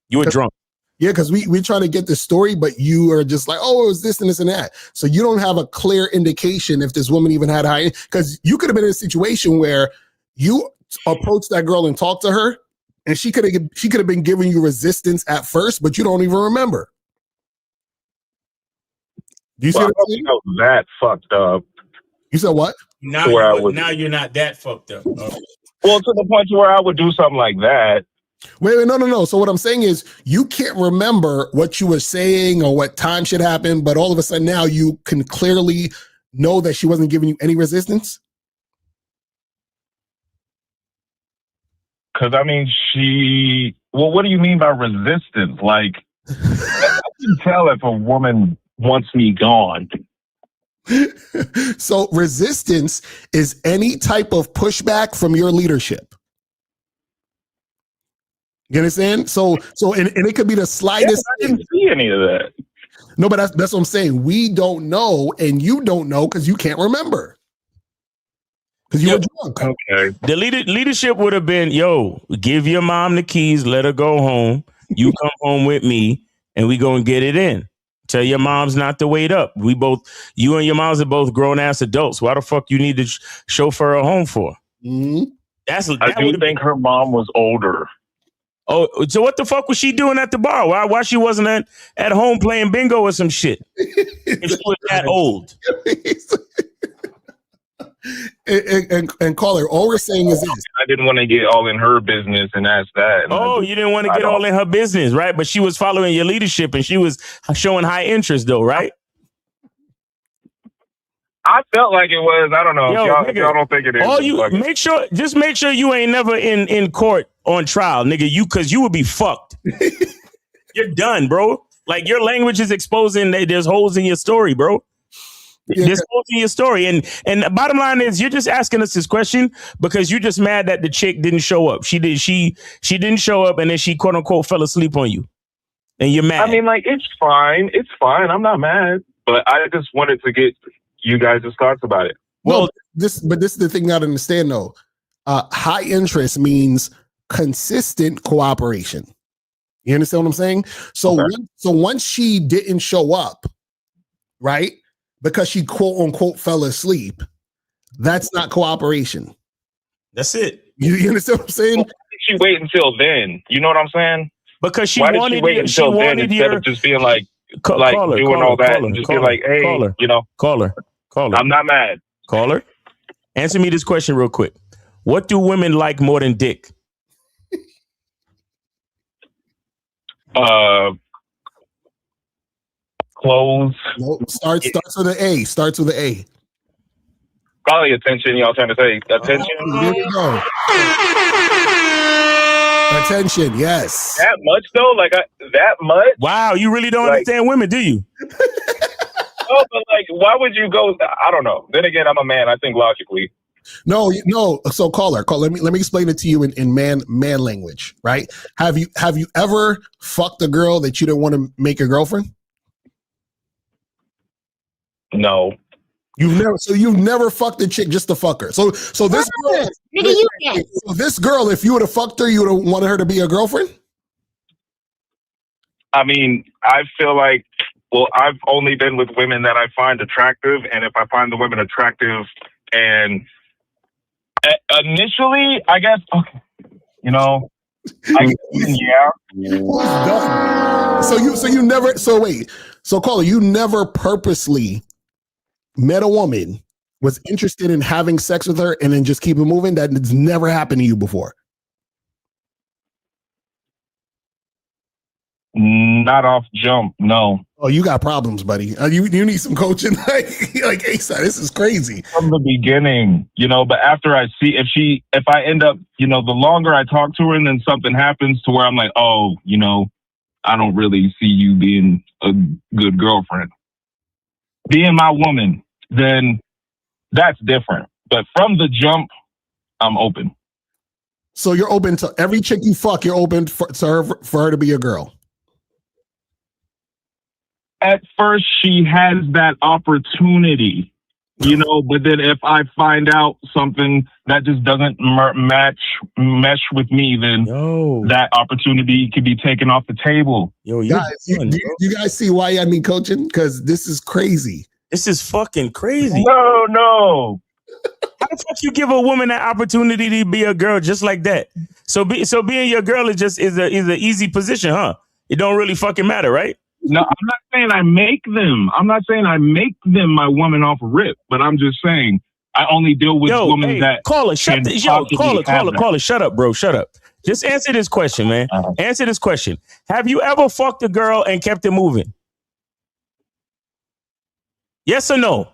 You were drunk. Yeah, because we're trying to get the story, but you are just like, oh, it was this and this and that. So you don't have a clear indication if this woman even had high, because you could have been in a situation where you approached that girl and talked to her, and she could have been giving you resistance at first, but you don't even remember. Do you see what I'm saying? That fucked up. You said what? Now you're not that fucked up. Well, to the point where I would do something like that. Wait, no. So what I'm saying is you can't remember what you were saying or what time shit happened, but all of a sudden now you can clearly know that she wasn't giving you any resistance? Because, I mean, what do you mean by resistance? Like, I can tell if a woman wants me gone. So resistance is any type of pushback from your leadership. You understand? So and it could be the slightest. I didn't see any of that. No, but that's what I'm saying. We don't know, and you don't know because you can't remember. Because you were drunk. Okay. The leadership would have been, give your mom the keys, let her go home. You come home with me, and we go and get it in. Tell your moms not to wait up. You and your moms are both grown ass adults. Why the fuck you need to chauffeur her home for? Mm-hmm. I do think her mom was older. Oh, so what the fuck was she doing at the bar? Why she wasn't at home playing bingo or some shit? If she was that old. and caller, all we're saying is this. I didn't want to get all in her business and ask that. You didn't want to get all in her business, right? But she was following your leadership and she was showing high interest though, right? I felt like it was. I don't know. If y'all don't think it is. Make sure you ain't never in court on trial, nigga. Because you would be fucked. You're done, bro. Like your language is exposing that there's holes in your story, bro. Yeah. There's holes in your story, and the bottom line is you're just asking us this question because you're just mad that the chick didn't show up. She didn't show up, and then she quote unquote fell asleep on you, and you're mad. I mean, like it's fine. I'm not mad. But I just wanted to get you guys' thoughts about it. Well, this is the thing you gotta understand though. High interest means consistent cooperation. You understand what I'm saying? So, once she didn't show up, right, because she quote unquote fell asleep, that's not cooperation. That's it. You understand what I'm saying? Why did she wait until then? You know what I'm saying? Because she Why wanted did she wait until then instead of just being like doing all that and just be like, hey, you know, caller. I'm not mad. Caller, answer me this question real quick. What do women like more than dick? Clothes. Nope. Starts with an A. Starts with an A. Probably attention. Y'all trying to say attention? There we go. Attention. Yes. That much though? Like that much? Wow, you really don't understand women, do you? Oh, but like, why would you go? I don't know. Then again, I'm a man. I think logically. No. So caller, let me explain it to you in man language, right? Have you ever fucked a girl that you didn't want to make your girlfriend? No. You've never fucked a chick just to fuck her. So this girl, this girl, if you would have fucked her, you would have wanted her to be your girlfriend? I mean, I feel like, well, I've only been with women that I find attractive, and if I find the women attractive, and initially, I guess, okay, you know, yeah. So caller, you never purposely met a woman, was interested in having sex with her, and then just keep it moving? That's never happened to you before? Not off jump, no. Oh, you got problems, buddy. You need some coaching. like ASAP, this is crazy. From the beginning, you know, but after I see, if I end up, you know, the longer I talk to her and then something happens to where I'm like, oh, you know, I don't really see you being a good girlfriend, being my woman, then that's different. But from the jump, I'm open. So you're open to every chick you fuck, you're open for her to be your girl? At first, she has that opportunity, you know, but then if I find out something that just doesn't mesh with me, then that opportunity could be taken off the table. Yo, guys, you guys see why I need coaching? Because this is crazy. This is fucking crazy. No. How the fuck you give a woman that opportunity to be a girl just like that? So being your girl is an easy position, huh? It don't really fucking matter, right? No, I'm not saying I make them. I'm not saying I make them my woman off a rip, but I'm just saying I only deal with women that caller, shut up, bro. Shut up. Just answer this question, man. Answer this question. Have you ever fucked a girl and kept it moving? Yes or no?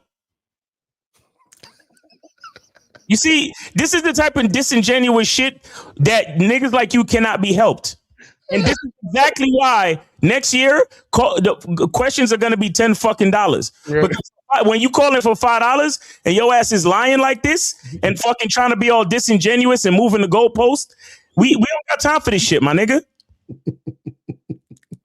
You see, this is the type of disingenuous shit that niggas like you cannot be helped. And this is exactly why next year the questions are going to be $10 fucking. Because when you call in for $5 and your ass is lying like this and fucking trying to be all disingenuous and moving the goalpost, we don't got time for this shit, my nigga.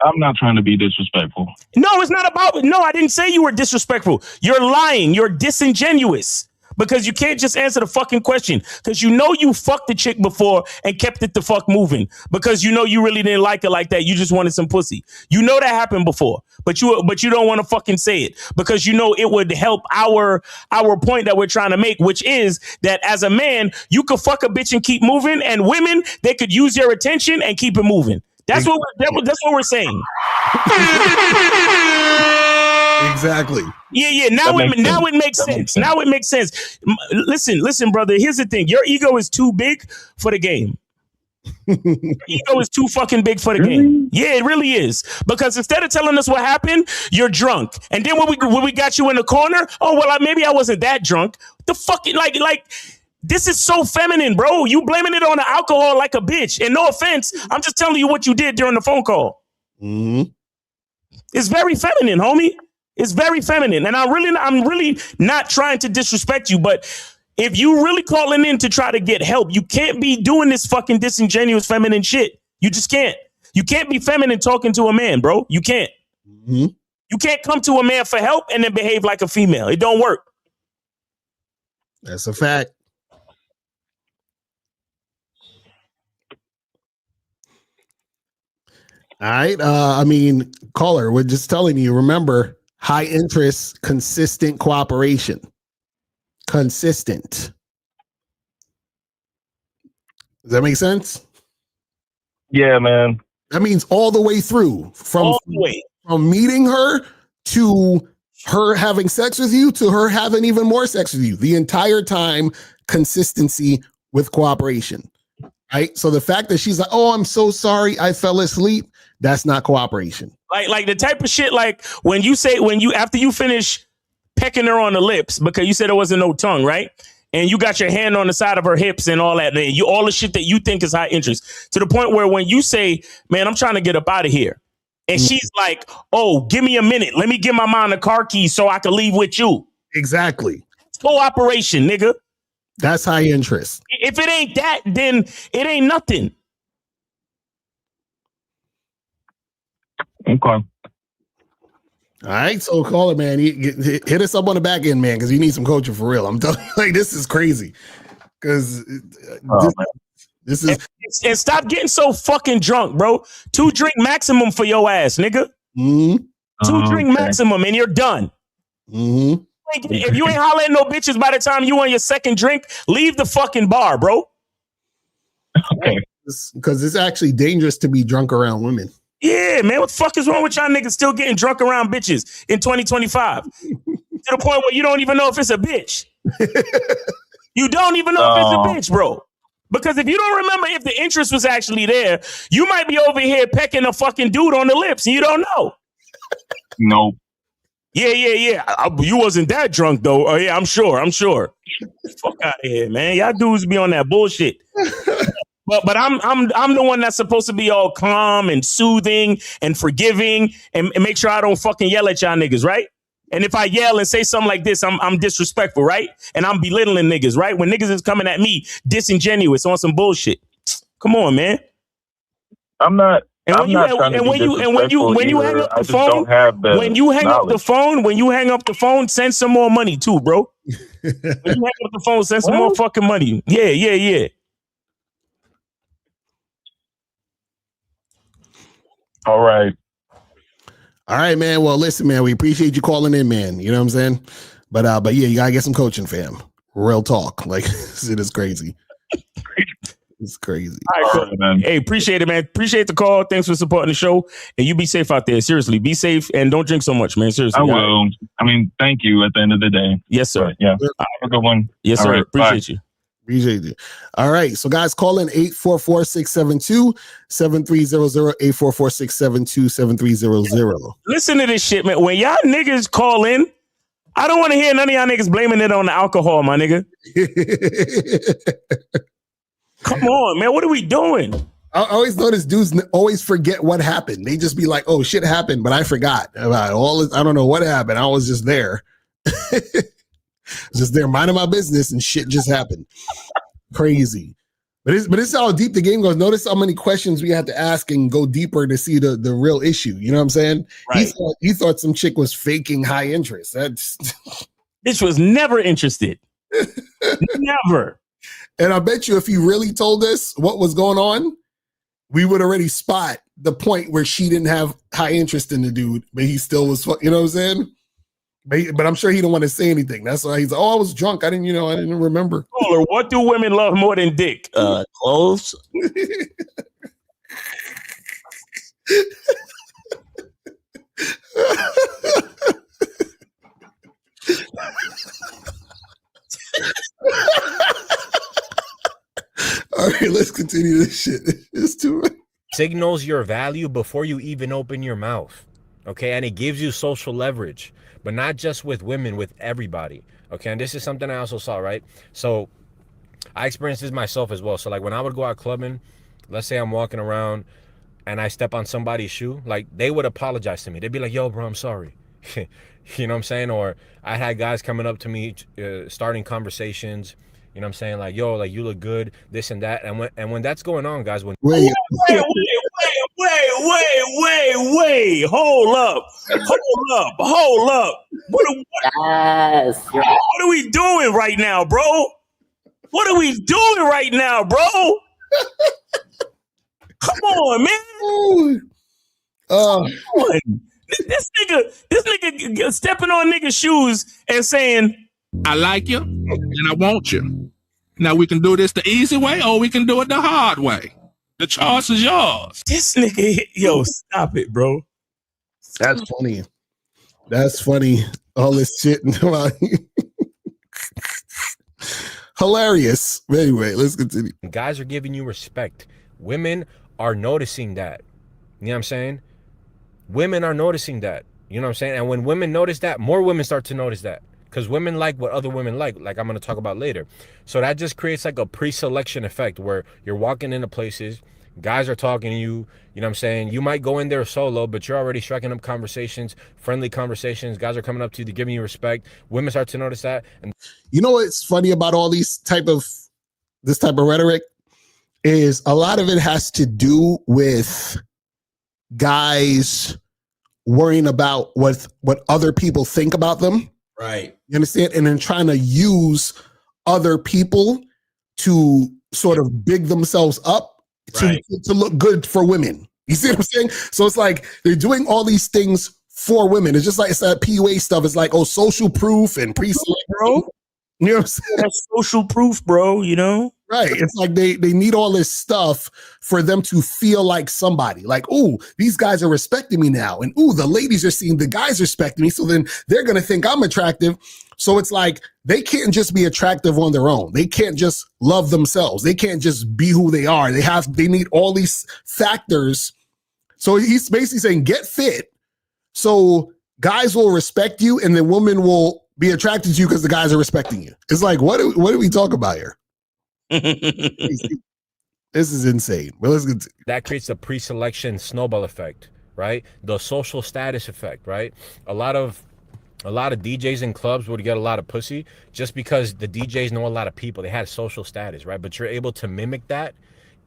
I'm not trying to be disrespectful. No, it's not about. No, I didn't say you were disrespectful. You're lying. You're disingenuous. Because you can't just answer the fucking question. Because you know you fucked the chick before and kept it the fuck moving. Because you know you really didn't like her like that. You just wanted some pussy. You know that happened before. But you don't want to fucking say it. Because you know it would help our point that we're trying to make. Which is that as a man, you could fuck a bitch and keep moving. And women, they could use your attention and keep it moving. That's what we're saying. Exactly. Yeah. Now it makes sense. Now it makes sense. Listen, brother. Here's the thing. Your ego is too big for the game. Ego is too fucking big for the game. Yeah, it really is. Because instead of telling us what happened, you're drunk. And then when we got you in the corner, oh well, maybe I wasn't that drunk. The fucking like. This is so feminine, bro. You blaming it on the alcohol like a bitch. And no offense, I'm just telling you what you did during the phone call. Mm-hmm. It's very feminine, homie. It's very feminine. And I'm really not trying to disrespect you, but if you really calling in to try to get help, you can't be doing this fucking disingenuous feminine shit. You just can't. You can't be feminine talking to a man, bro. You can't. Mm-hmm. You can't come to a man for help and then behave like a female. It don't work. That's a fact. All right. I mean, caller, we're just telling you, remember, high interest, consistent cooperation. Consistent. Does that make sense? Yeah, man. That means all the way through, from meeting her to her having sex with you to her having even more sex with you. The entire time, consistency with cooperation. Right? So the fact that she's like, oh, I'm so sorry, I fell asleep, that's not cooperation. Like the type of shit, like when you after you finish pecking her on the lips, because you said there wasn't no tongue, right? And you got your hand on the side of her hips and all that, and all the shit that you think is high interest, to the point where when you say, man, I'm trying to get up out of here, and she's like, oh, give me a minute, let me give my mom the car keys so I can leave with you. Exactly. It's cooperation, nigga. That's high interest. If it ain't that, then it ain't nothing. Okay. All right, so caller, man, hit us up on the back end, man, because you need some coaching for real. I'm telling you, like, this is crazy. Because this is and stop getting so fucking drunk, bro. 2 drink maximum for your ass, nigga. 2 drink maximum, and you're done. If you ain't hollering no bitches by the time you on your second drink, leave the fucking bar, bro. Okay. Because it's actually dangerous to be drunk around women. Yeah, man, what the fuck is wrong with y'all niggas still getting drunk around bitches in 2025? To the point where you don't even know if it's a bitch. You don't even know if it's a bitch, bro. Because if you don't remember if the interest was actually there, you might be over here pecking a fucking dude on the lips and you don't know. Nope. Yeah. You wasn't that drunk though. Oh yeah, I'm sure. Fuck out of here, man. Y'all dudes be on that bullshit. But I'm the one that's supposed to be all calm and soothing and forgiving and make sure I don't fucking yell at y'all niggas, right? And if I yell and say something like this, I'm disrespectful, right? And I'm belittling niggas, right? When niggas is coming at me disingenuous on some bullshit. Come on, man. I'm not. And when you hang up the phone, send some more money too, bro. When you hang up the phone, send some more fucking money. Yeah. All right, man. Well, listen, man, we appreciate you calling in, man. You know what I'm saying? But yeah, you gotta get some coaching, fam. Real talk. Like, it is crazy. It's crazy. All right, cool. Man. Hey, appreciate it, man. Appreciate the call. Thanks for supporting the show. And you be safe out there. Seriously, be safe and don't drink so much, man. Seriously. I will. I mean, thank you at the end of the day. Yes, sir. But, yeah. Have a good one. Yes, sir. Right, appreciate you. Appreciate you. All right. So, guys, call in 844-672-7300, 844-672-7300. Listen to this shit, man. When y'all niggas call in, I don't want to hear none of y'all niggas blaming it on the alcohol, my nigga. Come on, man. What are we doing? I always notice dudes always forget what happened. They just be like, oh, shit happened, but I forgot about all this. I don't know what happened. I was just there. Just there minding my business and shit just happened. Crazy. But it's how deep the game goes. Notice how many questions we had to ask and go deeper to see the real issue. You know what I'm saying? Right. He thought some chick was faking high interest. Bitch was never interested. Never. And I bet you if he really told us what was going on, we would already spot the point where she didn't have high interest in the dude, but he still was, you know what I'm saying? But I'm sure he didn't want to say anything. That's why he's like, oh, I was drunk. I didn't remember. Or what do women love more than dick? Clothes. All right, let's continue this shit. It's too much. Signals your value before you even open your mouth. Okay, and it gives you social leverage, but not just with women, with everybody. Okay, and this is something I also saw, right? So I experienced this myself as well. So like when I would go out clubbing, let's say I'm walking around and I step on somebody's shoe, like they would apologize to me. They'd be like, yo, bro, I'm sorry. You know what I'm saying? Or I had guys coming up to me, starting conversations, you know what I'm saying? Like, yo, like you look good, this and that. And when that's going on, guys, when wait, Wait. Hold up. Yes. What are we doing right now, bro? Come on, man. Come on. This nigga stepping on niggas' shoes and saying, I like you and I want you. Now we can do this the easy way or we can do it the hard way. The choice is yours. This nigga, yo, stop it, bro. That's funny. All this shit. Hilarious. Anyway, let's continue. Guys are giving you respect. Women are noticing that. You know what I'm saying? Women are noticing that. You know what I'm saying? And when women notice that, more women start to notice that. Because women like what other women like I'm going to talk about later. So that just creates like a pre-selection effect where you're walking into places, guys are talking to you, you know what I'm saying? You might go in there solo, but you're already striking up conversations, friendly conversations. Guys are coming up to you, they're giving you respect. Women start to notice that. And you know what's funny about all this type of rhetoric is a lot of it has to do with guys worrying about what other people think about them. Right. You understand? And then trying to use other people to sort of big themselves up to look good for women. You see what I'm saying? So it's like they're doing all these things for women. It's just like it's that PUA stuff. It's like, oh, social proof and pre-select, bro. You know what I'm saying? That's social proof, bro, you know? Right. It's like they need all this stuff for them to feel like somebody. Like, oh, these guys are respecting me now. And oh, the ladies are seeing the guys respecting me. So then they're going to think I'm attractive. So it's like they can't just be attractive on their own. They can't just love themselves. They can't just be who they are. They need all these factors. So he's basically saying, get fit so guys will respect you and the woman will be attracted to you because the guys are respecting you. It's like, what do we talk about here? This is insane. But let's get that creates a pre-selection snowball effect, right? The social status effect, right? A lot of DJs in clubs would get a lot of pussy just because the DJs know a lot of people. They had social status, right? But you're able to mimic that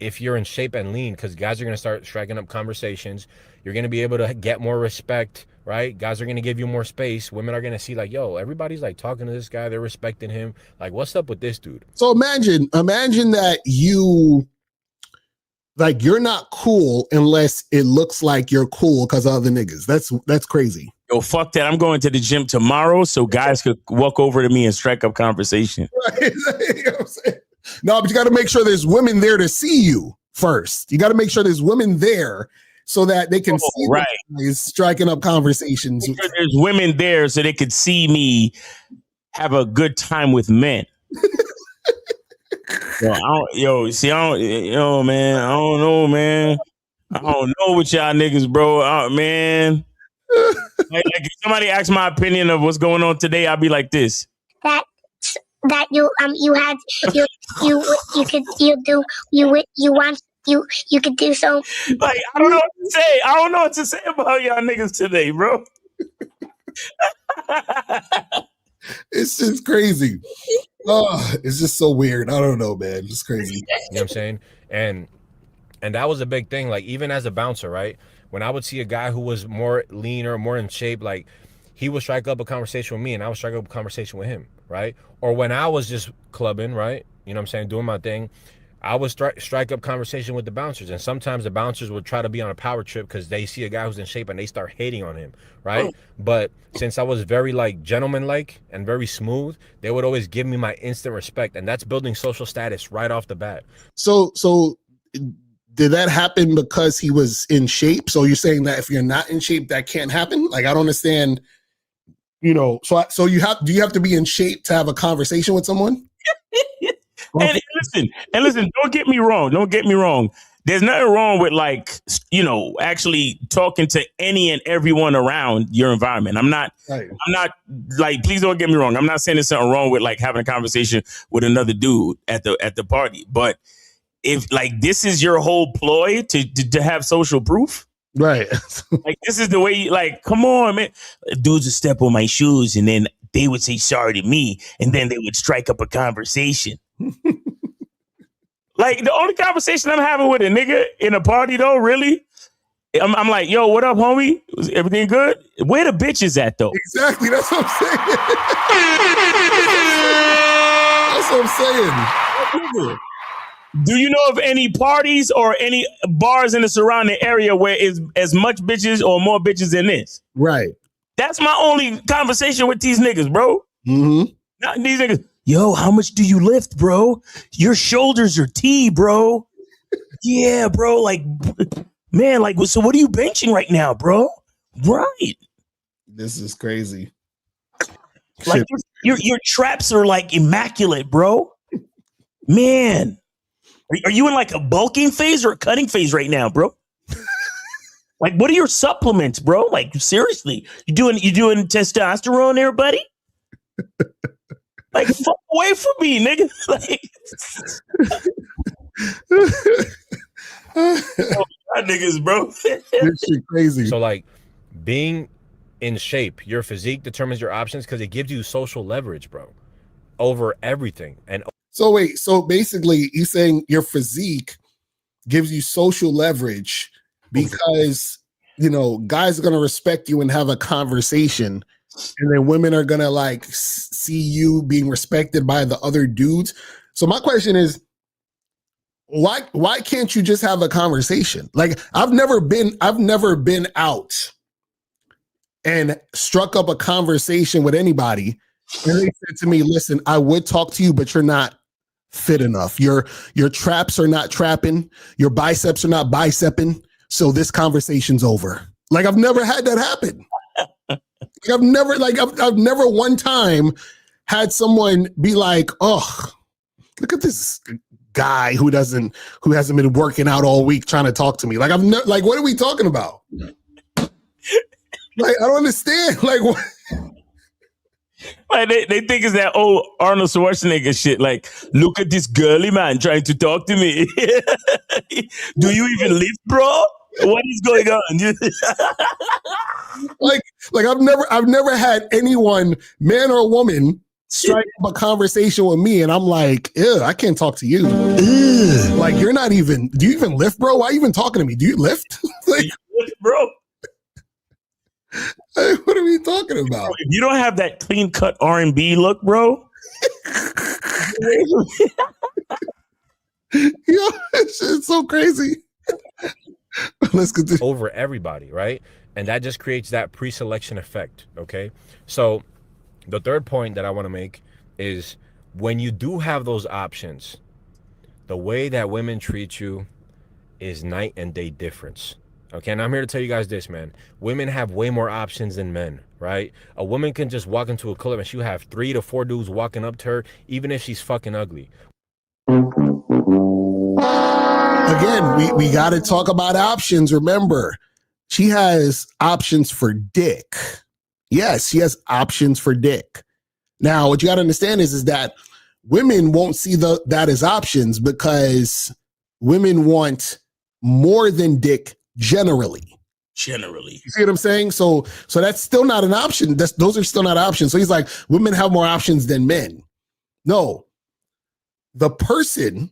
if you're in shape and lean, because guys are going to start striking up conversations. You're going to be able to get more respect, right? Guys are going to give you more space. Women are going to see like, yo, everybody's like talking to this guy. They're respecting him. Like, what's up with this dude? So imagine that you're not cool unless it looks like you're cool because of other niggas. That's crazy. Yo, fuck that. I'm going to the gym tomorrow so guys could walk over to me and strike up conversation. Right. You know what I'm saying? No, but you got to make sure there's women there to see you first. You got to make sure there's women there so that they can see guys striking up conversations. Make sure there's women there so they could see me have a good time with men. Man. I don't know, man. I don't know with y'all niggas, bro. Man. Like if somebody asks my opinion of what's going on today, I'll be like this. That you could do so. Like I don't know what to say. I don't know what to say about y'all niggas today, bro. It's just crazy. Oh, it's just so weird. I don't know, man. It's crazy. You know what I'm saying? And that was a big thing. Like even as a bouncer, right? When I would see a guy who was more leaner, more in shape, like he would strike up a conversation with me and I would strike up a conversation with him, right? Or when I was just clubbing, right? You know what I'm saying? Doing my thing, I would strike up conversation with the bouncers. And sometimes the bouncers would try to be on a power trip because they see a guy who's in shape and they start hating on him, right? But since I was very like gentleman-like and very smooth, they would always give me my instant respect. And that's building social status right off the bat. So did that happen because he was in shape? So you're saying that if you're not in shape, that can't happen? Like, I don't understand, you know, so do you have to be in shape to have a conversation with someone? And listen, don't get me wrong. There's nothing wrong with like, you know, actually talking to any and everyone around your environment. I'm not like, please don't get me wrong. I'm not saying there's something wrong with like having a conversation with another dude at the party, but if like this is your whole ploy to have social proof, right? Like this is the way you like. Come on, man. Dudes would step on my shoes, and then they would say sorry to me, and then they would strike up a conversation. Like the only conversation I'm having with a nigga in a party though, really, I'm like, yo, what up, homie? Was everything good? Where the bitches at though? Exactly. That's what I'm saying. That's what I'm saying. Do you know of any parties or any bars in the surrounding area where is as much bitches or more bitches than this? Right. That's my only conversation with these niggas, bro. Mm-hmm. Not these niggas. Yo, how much do you lift, bro? Your shoulders are T, bro. Yeah, bro. Like, man, like, so what are you benching right now, bro? Right. This is crazy. Like your traps are like immaculate, bro. Man, are you in like a bulking phase or a cutting phase right now, bro? Like, what are your supplements, bro? Like, seriously, you doing testosterone there, buddy? Like, fuck away from me, nigga. Like, oh, niggas, bro. This shit crazy. So, like, being in shape, your physique determines your options because it gives you social leverage, bro, over everything. And so wait, so basically, you're saying your physique gives you social leverage because guys are gonna respect you and have a conversation. And then women are gonna like see you being respected by the other dudes. So my question is, why can't you just have a conversation? Like I've never been out and struck up a conversation with anybody, and they said to me, "Listen, I would talk to you, but you're not fit enough. Your traps are not trapping. Your biceps are not bicepping. So this conversation's over." Like I've never had that happen. I've never one time had someone be like, "Oh, look at this guy who hasn't been working out all week trying to talk to me." Like like, what are we talking about? Like, I don't understand. Like, what? Like they think it's that old Arnold Schwarzenegger shit. Like, look at this girly man trying to talk to me. Do you even live, bro? What is going on? like I've never had anyone, man or woman, strike up a conversation with me, and I'm like, ew, I can't talk to you. Ew. Like, you're not even. Do you even lift, bro? Why are you even talking to me? Do you lift? Like, bro. What are we talking about? If you don't have that clean cut R&B look, bro. Yo, it's so crazy. Let's continue. Over everybody, right? And that just creates that pre-selection effect, okay? So the third point that I want to make is when you do have those options, the way that women treat you is night and day difference. Okay, and I'm here to tell you guys this, man. Women have way more options than men, right? A woman can just walk into a club and she'll have 3 to 4 dudes walking up to her, even if she's fucking ugly. Again, we got to talk about options. Remember, she has options for dick. Yes, she has options for dick. Now, what you got to understand is that women won't see that as options because women want more than dick generally. You see what I'm saying? So that's still not an option. Those are still not options. So he's like, women have more options than men. No, the person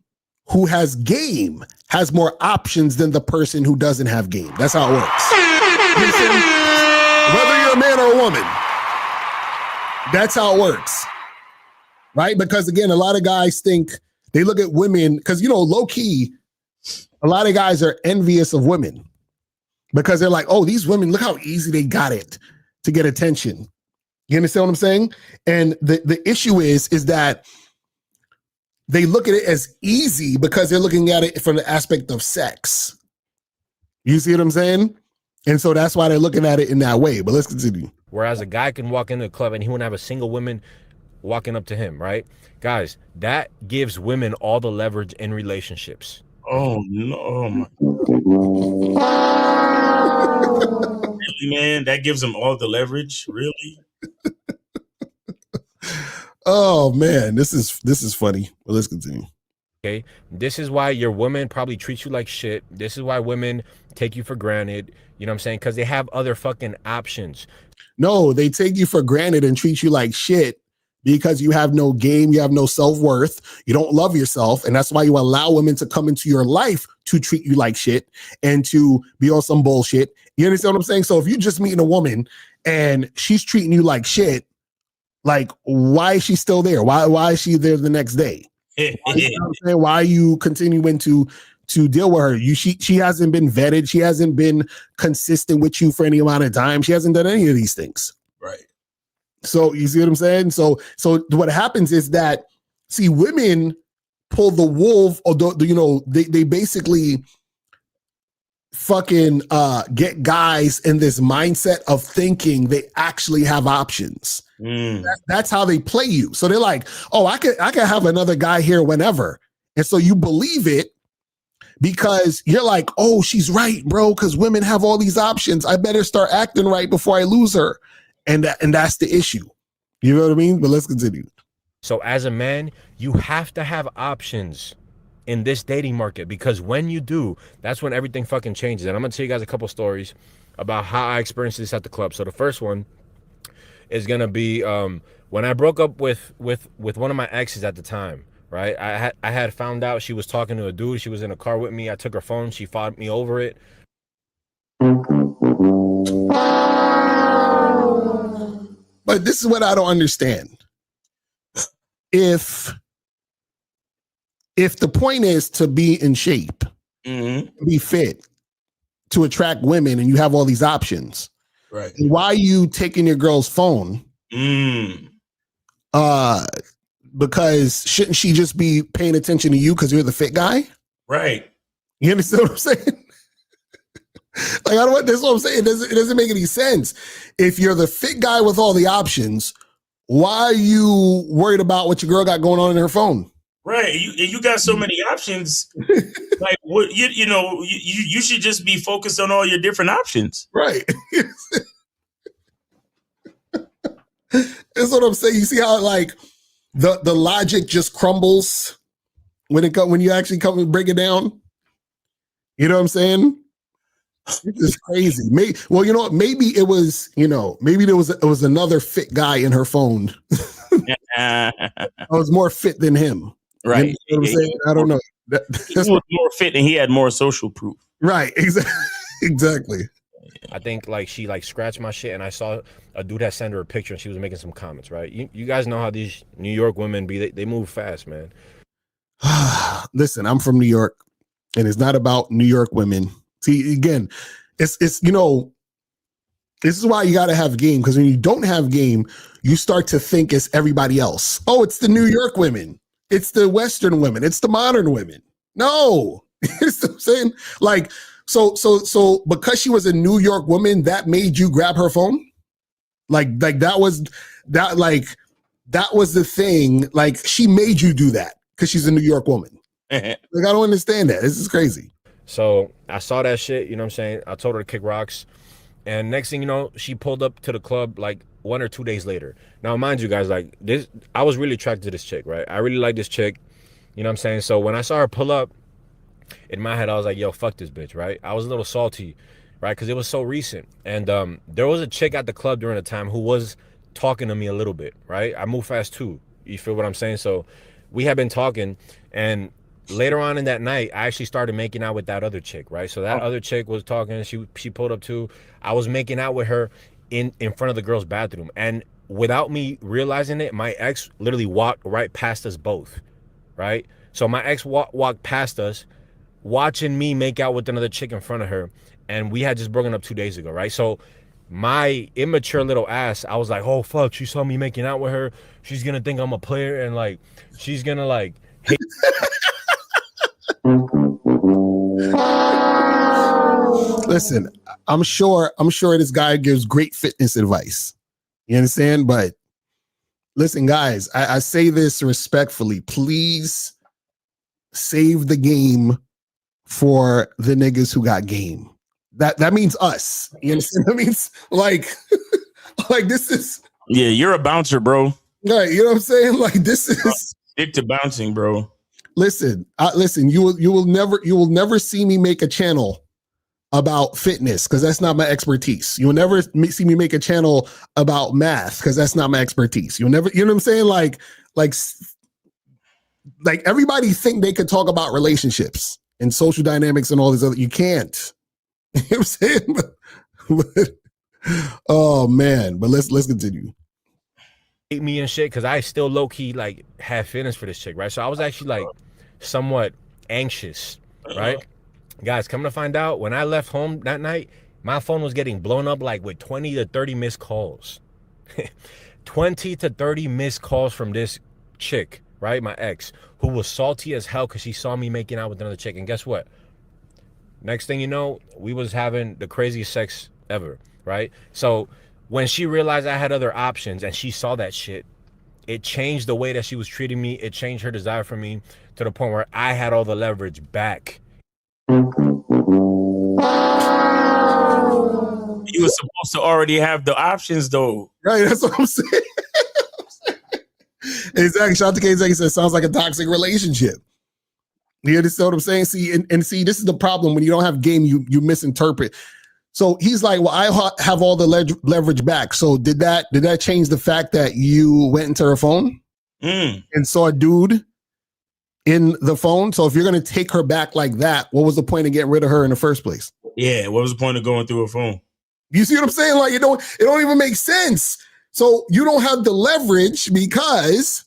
who has game has more options than the person who doesn't have game. That's how it works. You understand? Whether you're a man or a woman, that's how it works. Right? Because again, a lot of guys think they look at women because, low key, a lot of guys are envious of women because they're like, oh, these women, look how easy they got it to get attention. You understand what I'm saying? And the issue is that they look at it as easy because they're looking at it from the aspect of sex. You see what I'm saying? And so that's why they're looking at it in that way. But let's continue. Whereas a guy can walk into a club and he won't have a single woman walking up to him, right? Guys, that gives women all the leverage in relationships. Oh, no. Oh, my. Really, man? That gives them all the leverage? Really? Oh, man. This is funny. Well, let's continue. Okay? This is why your woman probably treats you like shit. This is why women take you for granted. You know what I'm saying? Because they have other fucking options. No, they take you for granted and treat you like shit because you have no game, you have no self-worth, you don't love yourself, and that's why you allow women to come into your life to treat you like shit and to be on some bullshit. You understand what I'm saying? So if you just meeting a woman and she's treating you like shit, like, why is she still there? Why is she there the next day? Why are you continuing to deal with her? She hasn't been vetted. She hasn't been consistent with you for any amount of time. She hasn't done any of these things. Right. So you see what I'm saying? So what happens is that, see, women pull the wolf, or they basically fucking get guys in this mindset of thinking they actually have options. That's how they play you. So they're like, oh, I could have another guy here whenever. And so you believe it because you're like, oh, she's right, bro, because women have all these options. I better start acting right before I lose her. And that's the issue. You know what I mean? But let's continue. So as a man, you have to have options in this dating market, because when you do, that's when everything fucking changes. And I'm gonna tell you guys a couple stories about how I experienced this at the club. So the first one is gonna be when I broke up with one of my exes at the time. Right, I had found out she was talking to a dude. She was in a car with me. I took her phone. She fought me over it. But this is what I don't understand. If the point is to be in shape, be fit, to attract women, and you have all these options, right? Why are you taking your girl's phone? Because shouldn't she just be paying attention to you because you're the fit guy? Right. You understand what I'm saying? Like, that's what I'm saying. It doesn't make any sense. If you're the fit guy with all the options, why are you worried about what your girl got going on in her phone? Right. You got so many options. Like, what you should just be focused on all your different options. Right. That's what I'm saying. You see how, like, the logic just crumbles when you actually come and break it down. You know what I'm saying? It's crazy. Maybe it was, maybe it was another fit guy in her phone. I was more fit than him. Right. You know what I'm saying? I don't know. He was more fit and he had more social proof. Right. Exactly. I think like she like scratched my shit, and I saw a dude that sent her a picture and she was making some comments, right? You guys know how these New York women be. They move fast, man. Listen, I'm from New York, and it's not about New York women. See, again, it's this is why you got to have game, because when you don't have game, you start to think it's everybody else. Oh, it's the New York women. It's the Western women. It's the modern women. No. You know what I'm saying? Like, so because she was a New York woman, that made you grab her phone? Like that was the thing. Like, she made you do that because she's a New York woman. Like, I don't understand that. This is crazy. So I saw that shit, you know what I'm saying? I told her to kick rocks. And next thing you know, she pulled up to the club like 1 or 2 days later. Now, mind you guys, like this, I was really attracted to this chick, right? I really like this chick, you know what I'm saying? So when I saw her pull up, in my head, I was like, yo, fuck this bitch, right? I was a little salty, right? Because it was so recent. And there was a chick at the club during the time who was talking to me a little bit, right? I move fast too. You feel what I'm saying? So we had been talking, and later on in that night, I actually started making out with that other chick, right? So that other chick was talking, she pulled up too. I was making out with her in front of the girl's bathroom. And without me realizing it, my ex literally walked right past us both, right? So my ex walked past us, watching me make out with another chick in front of her, and we had just broken up 2 days ago, right? So my immature little ass, I was like, oh fuck, she saw me making out with her, she's gonna think I'm a player, and like she's gonna like hate. Listen, I'm sure this guy gives great fitness advice. You understand? But listen, guys, I say this respectfully. Please save the game for the niggas who got game. That means us. You understand? That means like this is. Yeah, you're a bouncer, bro. Right. You know what I'm saying? Like, this is. Stick to bouncing, bro. Listen. You will never see me make a channel about fitness because that's not my expertise. You'll never see me make a channel about math because that's not my expertise. You'll never, you know what I'm saying? Like everybody think they could talk about relationships and social dynamics and all these other. You can't. You know what I'm saying? Oh man, but let's continue. Me and shit, because I still low key like had feelings for this chick, right? So I was actually like somewhat anxious, right? Guys, come to find out, when I left home that night, my phone was getting blown up like with 20 to 30 missed calls. 20 to 30 missed calls from this chick, right? My ex, who was salty as hell because she saw me making out with another chick. And guess what? Next thing you know, we was having the craziest sex ever, right? So when she realized I had other options and she saw that shit, it changed the way that she was treating me. It changed her desire for me to the point where I had all the leverage back. You were supposed to already have the options, though. Right, that's what I'm saying. Exactly. Shout out to KZ. He says, sounds like a toxic relationship. You understand what I'm saying? See, and see, this is the problem. When you don't have game, you misinterpret. So he's like, well, I have all the leverage back. So did that change the fact that you went into her phone and saw a dude in the phone? So if you're going to take her back like that, what was the point of getting rid of her in the first place? Yeah, what was the point of going through her phone? You see what I'm saying? Like, it don't even make sense. So you don't have the leverage because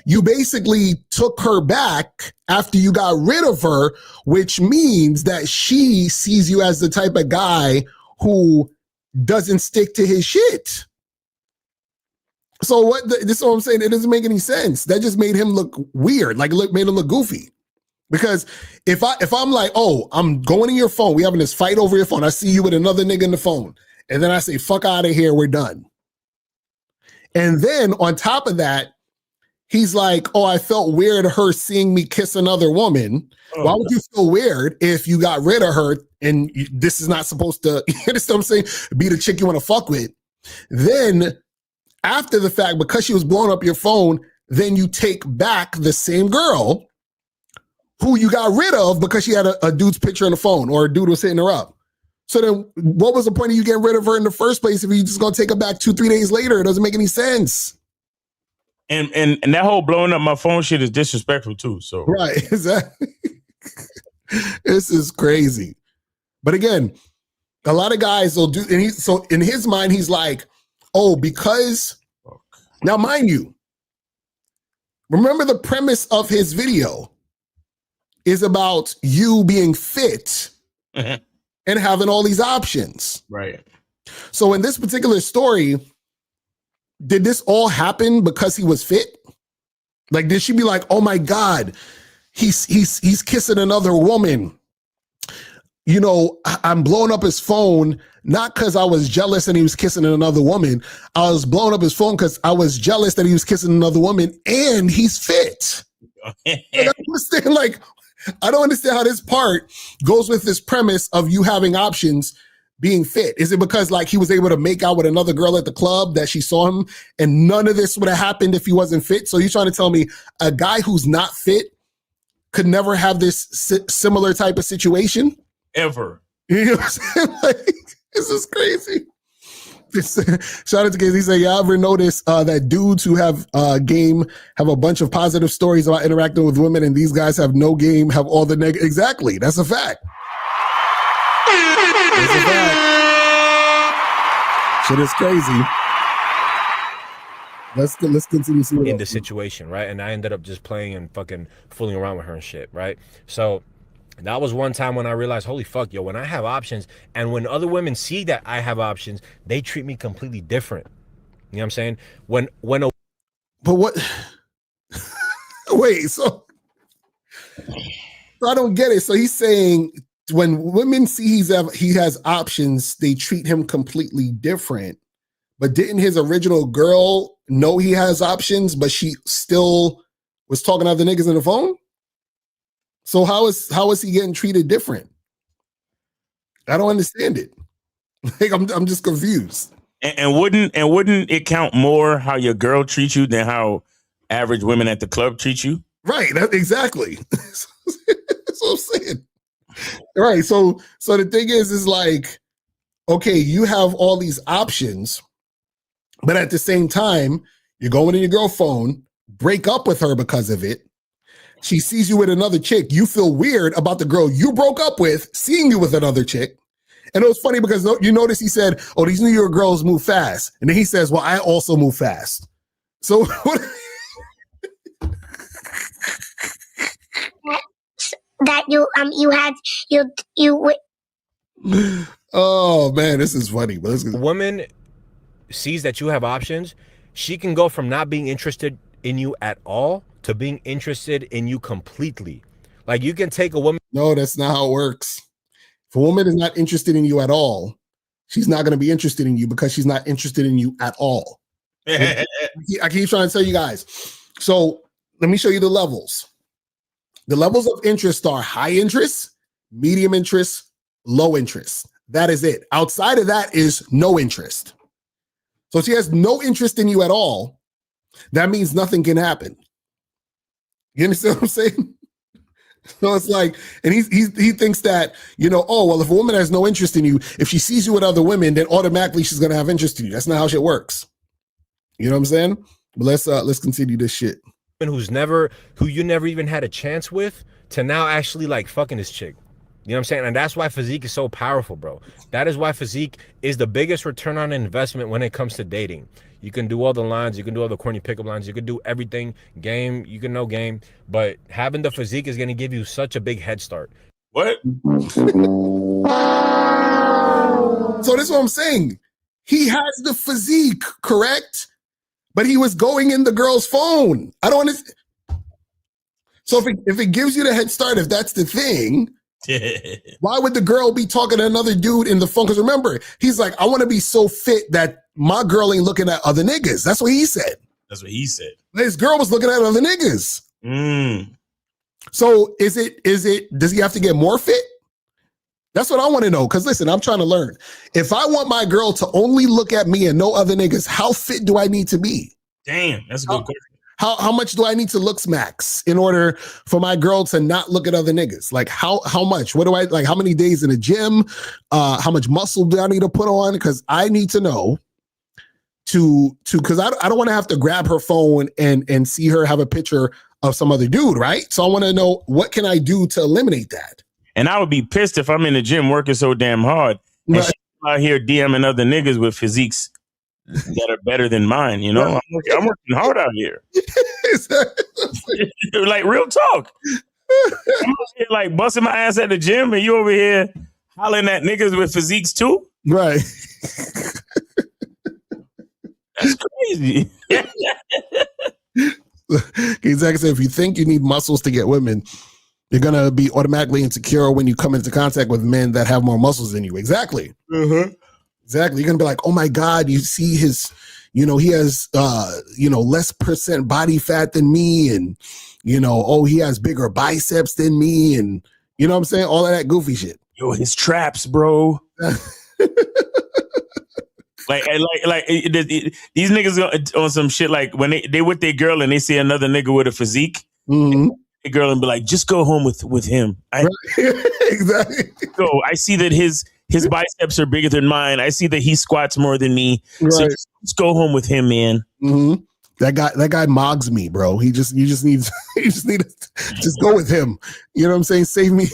you basically took her back after you got rid of her, which means that she sees you as the type of guy who doesn't stick to his shit. So this is what I'm saying. It doesn't make any sense. That just made him look weird. Like made him look goofy. Because if I'm like, oh, I'm going in your phone, we having this fight over your phone. I see you with another nigga in the phone. And then I say, fuck out of here, we're done. And then on top of that, he's like, oh, I felt weird her seeing me kiss another woman. Oh. Why would you feel weird if you got rid of her and this is not supposed to, you understand what I'm saying, be the chick you want to fuck with? Then after the fact, because she was blowing up your phone, then you take back the same girl who you got rid of because she had a dude's picture on the phone or a dude was hitting her up. So then what was the point of you getting rid of her in the first place if you just going to take her back 2-3 days later? It doesn't make any sense. And that whole blowing up my phone shit is disrespectful too. So right, exactly. This is crazy. But again, a lot of guys will do, and so in his mind, he's like, oh, because now mind you, remember the premise of his video is about you being fit and having all these options. Right. So in this particular story, did this all happen because he was fit? Like, did she be like, oh my God, he's kissing another woman? You know, I'm blowing up his phone, not because I was jealous and he was kissing another woman. I was blowing up his phone because I was jealous that he was kissing another woman and he's fit. I don't understand how this part goes with this premise of you having options being fit. Is it because like he was able to make out with another girl at the club that she saw him and none of this would have happened if he wasn't fit? So you're trying to tell me a guy who's not fit could never have this similar type of situation? Ever. You know what I'm saying? Like, this is crazy. Shout out to Casey. He said, y'all ever notice that dudes who have game have a bunch of positive stories about interacting with women and these guys have no game, have all the negative? Exactly. That's a fact. That's a fact. Shit is crazy. Let's continue to in the situation, right? And I ended up just playing and fucking fooling around with her and shit, right? So that was one time when I realized, holy fuck, yo, when I have options and when other women see that I have options, they treat me completely different. You know what I'm saying? But what? Wait, so I don't get it. So he's saying when women see he has options, they treat him completely different. But didn't his original girl know he has options, but she still was talking to other niggas on the phone? So how is he getting treated different? I don't understand it. Like I'm just confused. And wouldn't it count more how your girl treats you than how average women at the club treat you? Right. Exactly. That's what I'm saying. Right. So the thing is like, okay, you have all these options, but at the same time, you're going in your girl phone, break up with her because of it. She sees you with another chick. You feel weird about the girl you broke up with seeing you with another chick. And it was funny because you notice he said, oh, these New York girls move fast. And then he says, well, I also move fast. So that you had you oh man, this is funny. But a woman sees that you have options, she can go from not being interested in you at all to being interested in you completely. Like you can take a woman. No, that's not how it works. If a woman is not interested in you at all, she's not going to be interested in you because she's not interested in you at all. I keep trying to tell you guys. So let me show you the levels. The levels of interest are high interest, medium interest, low interest. That is it. Outside of that is no interest. So if she has no interest in you at all, that means nothing can happen. You understand what I'm saying? So it's like, and he thinks that, oh, well, if a woman has no interest in you, if she sees you with other women, then automatically she's going to have interest in you. That's not how shit works. You know what I'm saying? But let's continue this shit. Who you never even had a chance with to now actually like fucking this chick. You know what I'm saying? And that's why physique is so powerful, bro. That is why physique is the biggest return on investment when it comes to dating. You can do all the lines, you can do all the corny pickup lines, you can do everything, game, you can know game, but having the physique is going to give you such a big head start. What? So this is what I'm saying. He has the physique, correct? But he was going in the girl's phone. I don't understand. So if it gives you the head start, if that's the thing, why would the girl be talking to another dude in the phone? Because remember, he's like, I want to be so fit that my girl ain't looking at other niggas. That's what he said. That's what he said. His girl was looking at other niggas. So does he have to get more fit? That's what I want to know. Because listen, I'm trying to learn. If I want my girl to only look at me and no other niggas, how fit do I need to be? Damn, that's a good question. How much do I need to looks max in order for my girl to not look at other niggas? Like how much? What do I like? How many days in the gym? How much muscle do I need to put on? Because I need to know because I don't want to have to grab her phone and see her have a picture of some other dude, right? So I want to know what can I do to eliminate that. And I would be pissed if I'm in the gym working so damn hard and she's out here DMing other niggas with physiques that are better than mine, you know? Right. I'm working hard out here. Like real talk. I'm out here like busting my ass at the gym and you over here hollering at niggas with physiques too? Right. That's crazy. Exactly. So if you think you need muscles to get women, you're going to be automatically insecure when you come into contact with men that have more muscles than you. Exactly. Mm-hmm. Exactly. You're going to be like, oh my God, you see his, he has, less percent body fat than me. And, he has bigger biceps than me. And you know what I'm saying? All of that goofy shit. Yo, his traps, bro. Like these niggas on some shit like when they with their girl and they see another nigga with a physique, the girl and be like, just go home with him. Exactly. So I see that his biceps are bigger than mine. I see that he squats more than me. Right. So just go home with him, man. Mm-hmm. That guy mogs me, bro. You just need to just go with him. You know what I'm saying? Save me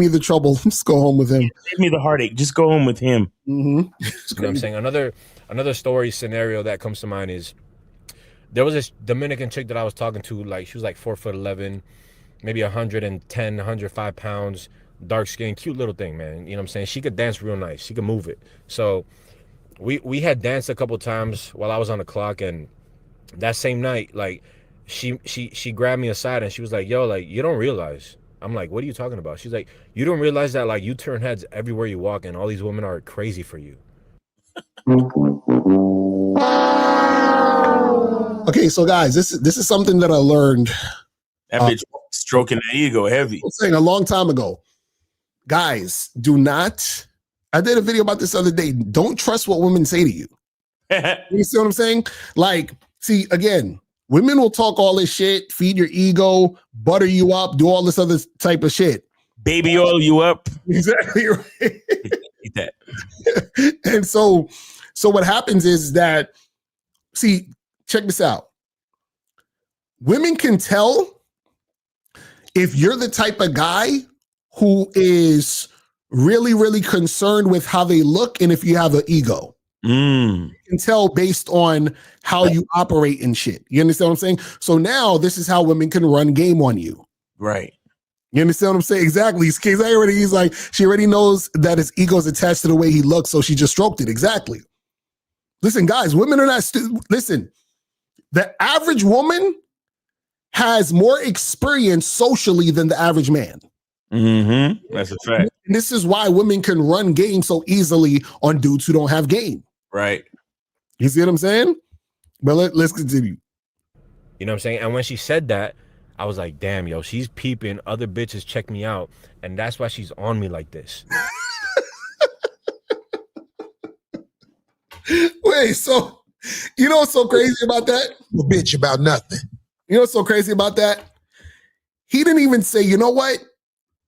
the trouble. Just go home with him. Save me the heartache. Just go home with him. Mm-hmm. You know what I'm saying? Another story scenario that comes to mind is there was this Dominican chick that I was talking to, like she was like 4'11", maybe 110, 105 pounds, dark skin, cute little thing, man. You know what I'm saying? She could dance real nice. She could move it. So we had danced a couple times while I was on the clock, and that same night, like she grabbed me aside and she was like, yo, like you don't realize. I'm like, what are you talking about? She's like, you don't realize that like you turn heads everywhere you walk and all these women are crazy for you. Okay, so guys, this is something that I learned. That bitch stroking the ego heavy. I'm saying a long time ago. Guys, do not. I did a video about this the other day. Don't trust what women say to you. You see what I'm saying? Like, see, again, women will talk all this shit, feed your ego, butter you up, do all this other type of shit. baby oil you up. Exactly right. Eat that. And so what happens is that, see, check this out. Women can tell if you're the type of guy who is really, really concerned with how they look and if you have an ego. You can tell based on how you operate and shit. You understand what I'm saying? So now this is how women can run game on you. Right. You understand what I'm saying? Exactly. He's like, she already knows that his ego is attached to the way he looks, so she just stroked it. Exactly. Listen, guys, women are not listen, the average woman has more experience socially than the average man. That's a fact. And this is why women can run game so easily on dudes who don't have game. Right. You see what I'm saying? But let's continue. You know what I'm saying? And when she said that, I was like, damn, yo, she's peeping. Other bitches check me out. And that's why she's on me like this. Wait, so you know what's so crazy about that? A bitch about nothing. You know what's so crazy about that? He didn't even say, you know what?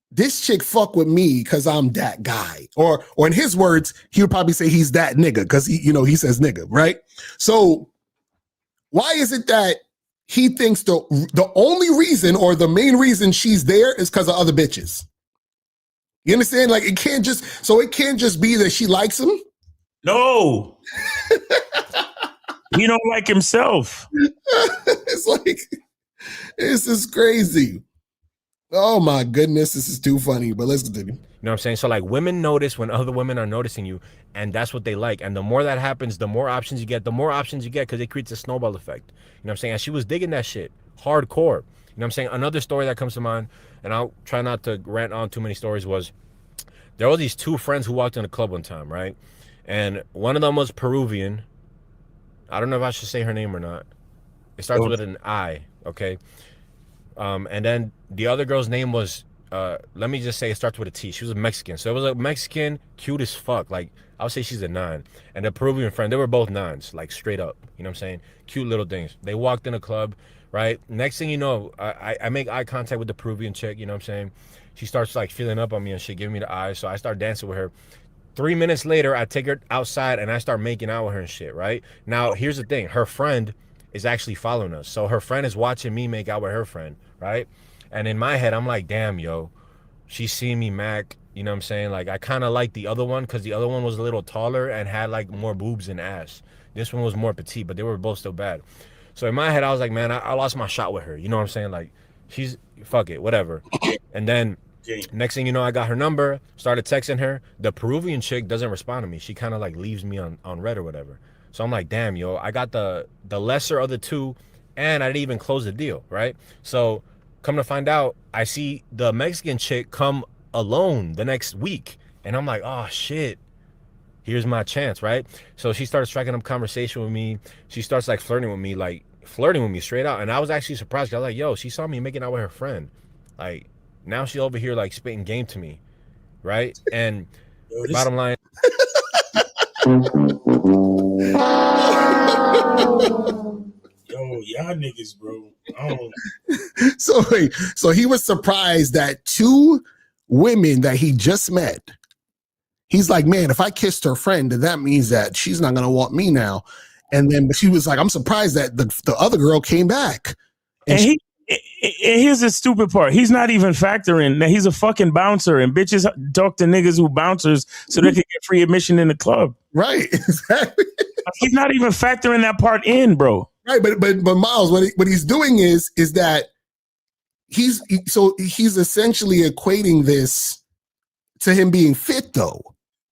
This chick fuck with me because I'm that guy. Or in his words, he would probably say he's that nigga because he says nigga, right? So why is it that he thinks the only reason or the main reason she's there is because of other bitches? You understand? Like it can't just be that she likes him. No. He don't like himself. It's like, this is crazy. Oh my goodness, this is too funny, but let's continue. You know what I'm saying? So like women notice when other women are noticing you, and that's what they like. And the more that happens, the more options you get, because it creates a snowball effect. You know what I'm saying? And she was digging that shit hardcore. You know what I'm saying? Another story that comes to mind, and I'll try not to rant on too many stories, was there were these two friends who walked in a club one time, right? And one of them was Peruvian. I don't know if I should say her name or not. It starts with an I, okay? And then the other girl's name was, let me just say it starts with a T. She was a Mexican. So it was a Mexican, cute as fuck. Like, I would say she's a 9. And the Peruvian friend, they were both 9s, like straight up. You know what I'm saying? Cute little things. They walked in a club, right? Next thing you know, I make eye contact with the Peruvian chick, you know what I'm saying? She starts like feeling up on me and shit, giving me the eyes. So I start dancing with her. 3 minutes later, I take her outside and I start making out with her and shit, right? Now, here's the thing. Her friend is actually following us. So her friend is watching me make out with her friend, right? And in my head, I'm like, damn, yo, she's seeing me mac. You know what I'm saying? Like, I kind of like the other one because the other one was a little taller and had like more boobs and ass. This one was more petite, but they were both still bad. So in my head, I was like, man, I lost my shot with her. You know what I'm saying? Like, she's, fuck it, whatever. And then next thing you know, I got her number, started texting her. The Peruvian chick doesn't respond to me. She kind of like leaves me on red or whatever. So I'm like, damn, yo, I got the lesser of the two, and I didn't even close the deal, right? So come to find out, I see the Mexican chick come alone the next week, and I'm like, oh shit, here's my chance, right? So she started striking up conversation with me. She starts like flirting with me straight out, and I was actually surprised. I was like, yo, she saw me making out with her friend. Like, now she over here like spitting game to me, right? And bottom line. Yo, y'all niggas, bro. So he was surprised that two women that he just met, he's like, man, if I kissed her friend, then that means that she's not gonna want me now. And then she was like, I'm surprised that the other girl came back. And here's the stupid part. He's not even factoring that he's a fucking bouncer, and bitches talk to niggas who bouncers so they can get free admission in the club. Right, exactly. He's not even factoring that part in, bro. Right, but Miles, what he's doing is that he's essentially equating this to him being fit, though.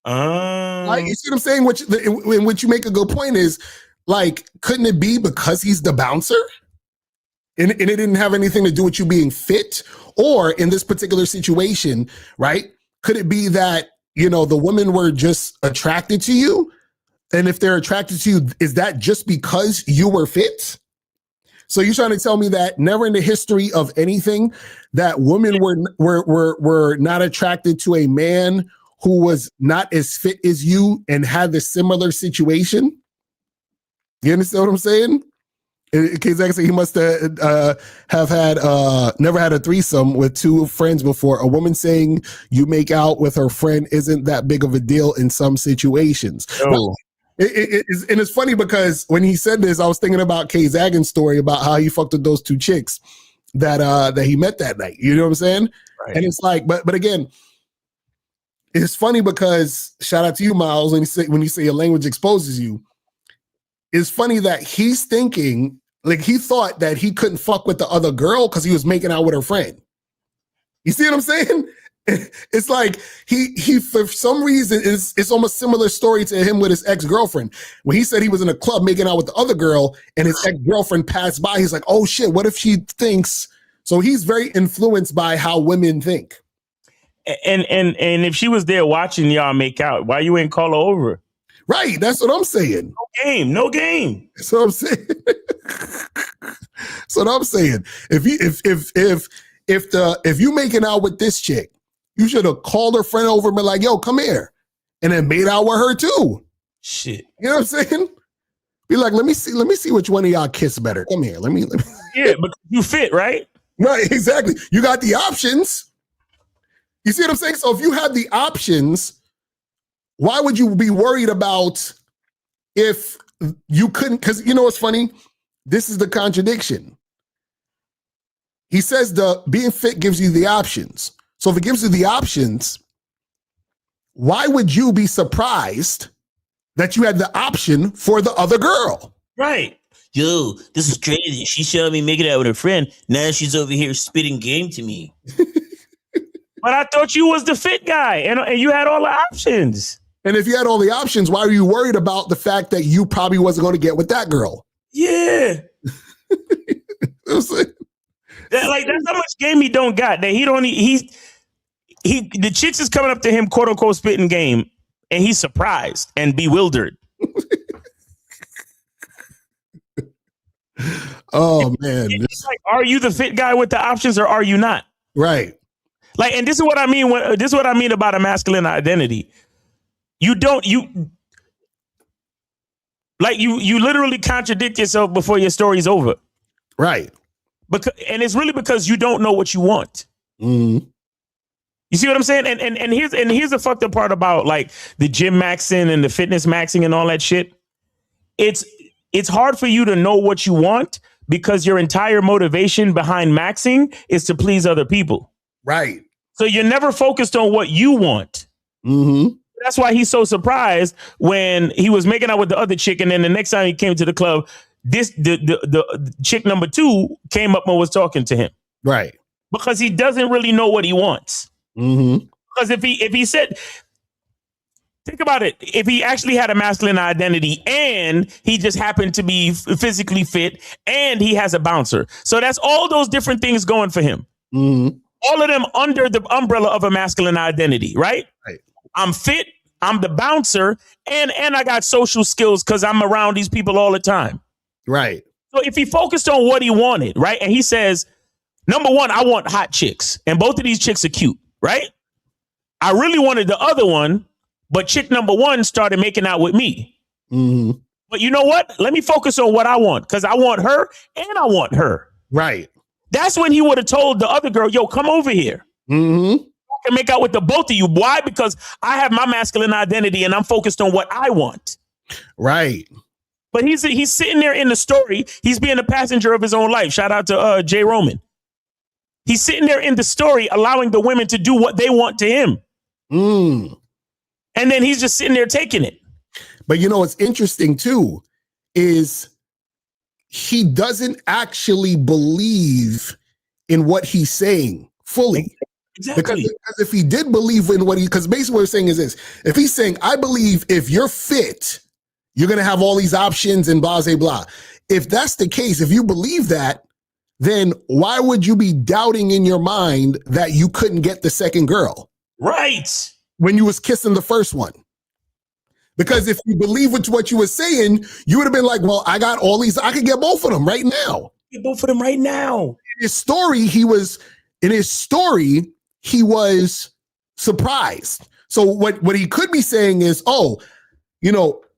Like, you see what I'm saying? In which you make a good point is, like, couldn't it be because he's the bouncer? And it didn't have anything to do with you being fit? Or in this particular situation, right? Could it be that, you know, the women were just attracted to you? And if they're attracted to you, is that just because you were fit? So you're trying to tell me that never in the history of anything that women were not attracted to a man who was not as fit as you and had the similar situation? You understand what I'm saying? K-Zach said he must have had never had a threesome with two friends before. A woman saying you make out with her friend isn't that big of a deal in some situations. Oh. And it's funny because when he said this, I was thinking about K-Zagin's story about how he fucked with those two chicks that he met that night. You know what I'm saying? Right. And it's like, but again, it's funny because shout out to you, Miles, when you say your language exposes you. It's funny that he's thinking, like he thought that he couldn't fuck with the other girl because he was making out with her friend. You see what I'm saying? It's like he for some reason it's almost similar story to him with his ex-girlfriend. When he said he was in a club making out with the other girl and his ex-girlfriend passed by, he's like, oh shit, what if she thinks? So he's very influenced by how women think. And if she was there watching y'all make out, why you ain't call her over? Right, that's what I'm saying. No game. That's what I'm saying. That's what I'm saying. If you making out with this chick, you should have called her friend over and been like, yo, come here. And then made out with her too. Shit. You know what I'm saying? Be like, let me see which one of y'all kiss better. Come here. Let me. Yeah, but you fit, right? Right, exactly. You got the options. You see what I'm saying? So if you have the options, why would you be worried about if you couldn't? Because you know what's funny? This is the contradiction. He says the being fit gives you the options. So if it gives you the options, why would you be surprised that you had the option for the other girl? Right. Yo, this is crazy. She showed me making out with her friend. Now she's over here spitting game to me. But I thought you was the fit guy and you had all the options. And if you had all the options, why were you worried about the fact that you probably wasn't going to get with that girl? Yeah. That's how much game he don't got that the chicks is coming up to him, quote unquote, spitting game, and he's surprised and bewildered. Oh man. It's like, are you the fit guy with the options or are you not? Right. Like, and this is what I mean this is what I mean about a masculine identity. You literally contradict yourself before your story's over. Right. And it's really because you don't know what you want. Mm-hmm. You see what I'm saying? And here's the fucked up part about like the gym maxing and the fitness maxing and all that shit. It's hard for you to know what you want because your entire motivation behind maxing is to please other people. Right. So you're never focused on what you want. Mm-hmm. That's why he's so surprised when he was making out with the other chick, and then the next time he came to the club, the chick number 2 came up and was talking to him. Right. Because he doesn't really know what he wants. Mm-hmm. Because if he said, think about it, if he actually had a masculine identity and he just happened to be physically fit and he has a bouncer, so that's all those different things going for him. Mm-hmm. All of them under the umbrella of a masculine identity, right? Right. I'm fit, I'm the bouncer, and I got social skills because I'm around these people all the time. Right. So if he focused on what he wanted, right? And he says, number one, I want hot chicks. And both of these chicks are cute, right? I really wanted the other one, but chick number 1 started making out with me. Mm-hmm. But you know what? Let me focus on what I want because I want her and I want her. Right. That's when he would have told the other girl, yo, come over here. Mm-hmm. I can make out with the both of you. Why? Because I have my masculine identity and I'm focused on what I want. Right. But he's sitting there in the story. He's being a passenger of his own life. Shout out to Jay Roman. He's sitting there in the story, allowing the women to do what they want to him. Mm. And then he's just sitting there taking it. But you know what's interesting too is he doesn't actually believe in what he's saying fully. Exactly. Because if he did believe in because basically what he's saying is this: if he's saying, I believe if you're fit, you're going to have all these options and blah, blah, blah. If that's the case, if you believe that, then why would you be doubting in your mind that you couldn't get the second girl? Right. When you was kissing the first one. Because if you believe what you were saying, you would have been like, well, I got all these. I could get both of them right now. Get both of them right now. In his story, he was surprised. So what he could be saying is, oh,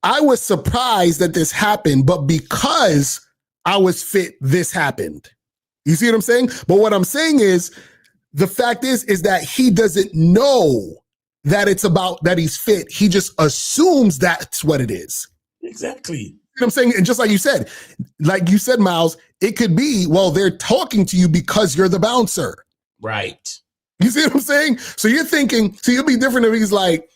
I was surprised that this happened, but because I was fit, this happened. You see what I'm saying? But what I'm saying is, the fact is that he doesn't know that it's about that he's fit. He just assumes that's what it is. Exactly. You know what I'm saying? And just like you said, Miles, it could be, well, they're talking to you because you're the bouncer. Right. You see what I'm saying? So you're thinking, so you'll be different if he's like,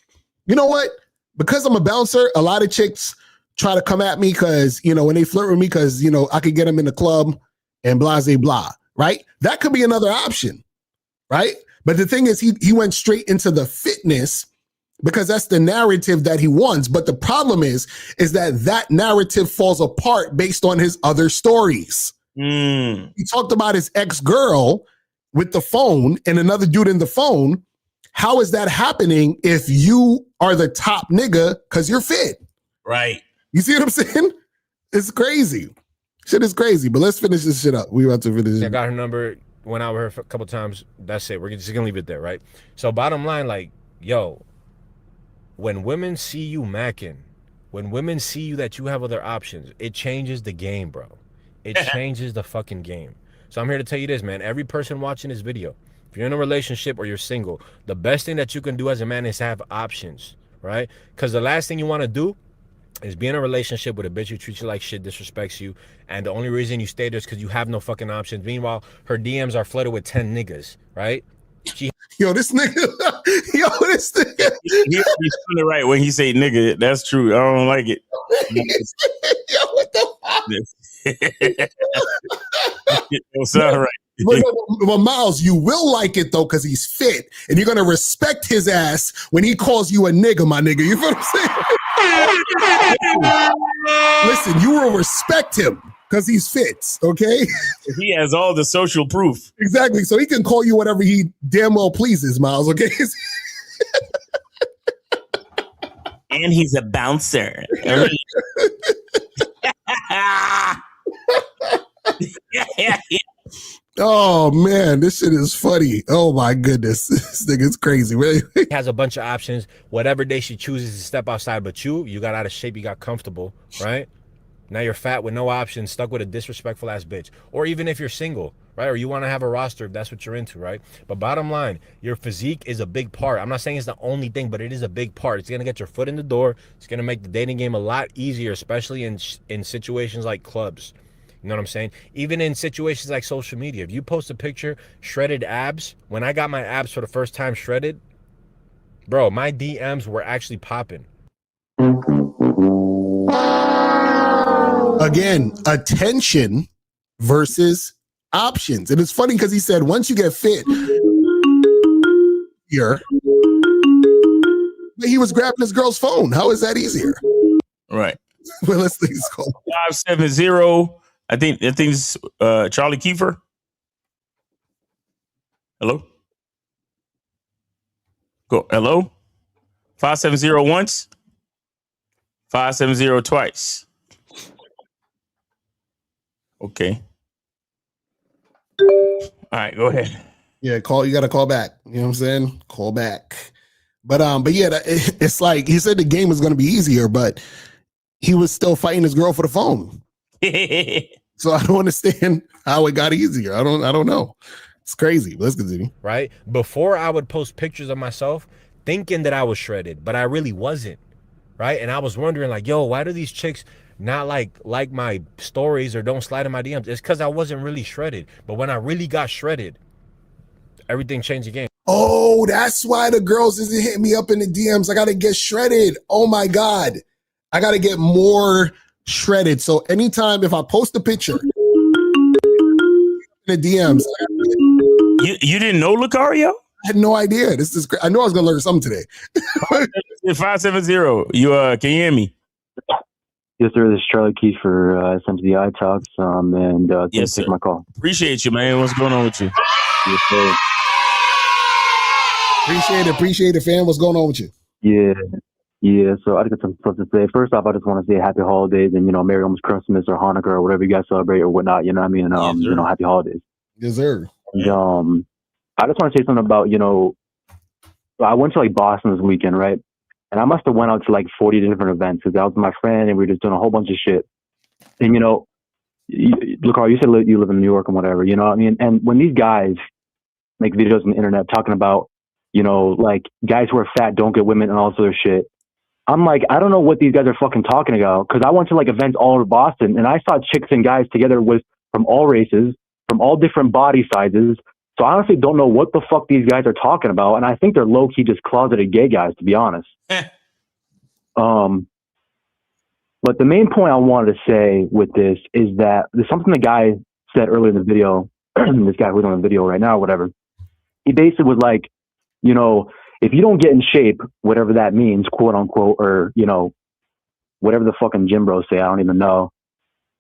you know what? Because I'm a bouncer, a lot of chicks try to come at me because, you know, when they flirt with me because, you know, I could get them in the club and blah, blah, blah, right? That could be another option, right? But the thing is, he went straight into the fitness because that's the narrative that he wants. But the problem is that narrative falls apart based on his other stories. He talked about his ex-girl with the phone and another dude in the phone. How is that happening if you are the top nigga because you're fit? Right. You see what I'm saying? It's crazy. Shit is crazy. But let's finish this shit up. We about to finish. I got her number, went out with her a couple times. That's it. We're just gonna leave it there, right? So bottom line, like, yo, when women see you macking, when women see you that you have other options, it changes the game, bro. It changes the fucking game. So I'm here to tell you this, man. Every person watching this video, if you're in a relationship or you're single, the best thing that you can do as a man is have options, right? Because the last thing you want to do is be in a relationship with a bitch who treats you like shit, disrespects you, and the only reason you stay there is because you have no fucking options. Meanwhile, her DMs are flooded with 10 niggas, right? This nigga. This nigga. He's feeling right when he say nigga. That's true. I don't like it. What the fuck? Don't sound right. But Miles, you will like it though, because he's fit, and you're gonna respect his ass when he calls you a nigga, my nigga. You feel what I'm saying? Listen, you will respect him because he's fit, okay? He has all the social proof. Exactly. So he can call you whatever he damn well pleases, Miles, okay? And he's a bouncer. Oh man, this shit is funny. Oh my goodness, this nigga's crazy. Really, has a bunch of options. Whatever day she chooses to step outside, but you got out of shape, you got comfortable, right? Now you're fat with no options, stuck with a disrespectful ass bitch. Or even if you're single, right? Or you want to have a roster if that's what you're into, right? But bottom line, your physique is a big part. I'm not saying it's the only thing, but it is a big part. It's gonna get your foot in the door. It's gonna make the dating game a lot easier, especially in situations like clubs. You know what I'm saying? Even in situations like social media, if you post a picture, shredded abs, when I got my abs for the first time shredded, bro, my DMs were actually popping. Again, attention versus options. And it's funny because he said, once you get fit, he was grabbing his girl's phone. How is that easier? Right. Well, let's think it's called 570. I think it's Charlie Kiefer. Hello? Go. Hello? 570 once. 570 twice. Okay. All right, go ahead. Yeah, you got to call back. You know what I'm saying? Call back. But yeah, it's like he said the game was going to be easier, but he was still fighting his girl for the phone. So I don't understand how it got easier. I don't know. It's crazy. Let's continue. Right? Before I would post pictures of myself thinking that I was shredded, but I really wasn't. Right? And I was wondering like, yo, why do these chicks not like my stories or don't slide in my DMs? It's because I wasn't really shredded. But when I really got shredded, everything changed again. Oh, that's why the girls isn't hitting me up in the DMs. I got to get shredded. Oh my God. I got to get more shredded. So anytime if I post a picture in the DMs, you didn't know Locario? I had no idea. This is great. I know I was gonna learn something today. 570. You can you hear me? Yes, sir. This is Charlie Kiefer, SMCI Talks, and yes, take my call. Appreciate you, man. What's going on with you? Yes, sir. Appreciate it, fam. What's going on with you? Yeah. So I got some stuff to say. First off, I just want to say happy holidays and Merry almost Christmas or Hanukkah or whatever you guys celebrate or whatnot. You know what I mean? And happy holidays. Yes, sir. And, I just want to say something about I went to like Boston this weekend, right? And I must have went out to like 40 different events because I was with my friend and we were just doing a whole bunch of shit. And Locario, you said you live in New York and whatever, you know what I mean? And when these guys make videos on the internet talking about, you know, like guys who are fat don't get women and all this other shit, I'm like, I don't know what these guys are fucking talking about, because I went to like events all over Boston and I saw chicks and guys together with from all races, from all different body sizes. So I honestly don't know what the fuck these guys are talking about, and I think they're low key just closeted gay guys, to be honest. But the main point I wanted to say with this is that there's something the guy said earlier in the video. This guy who's on the video right now, or whatever. He basically was like, you know, if you don't get in shape, whatever that means, quote unquote, or, you know, whatever the fucking gym bros say, I don't even know.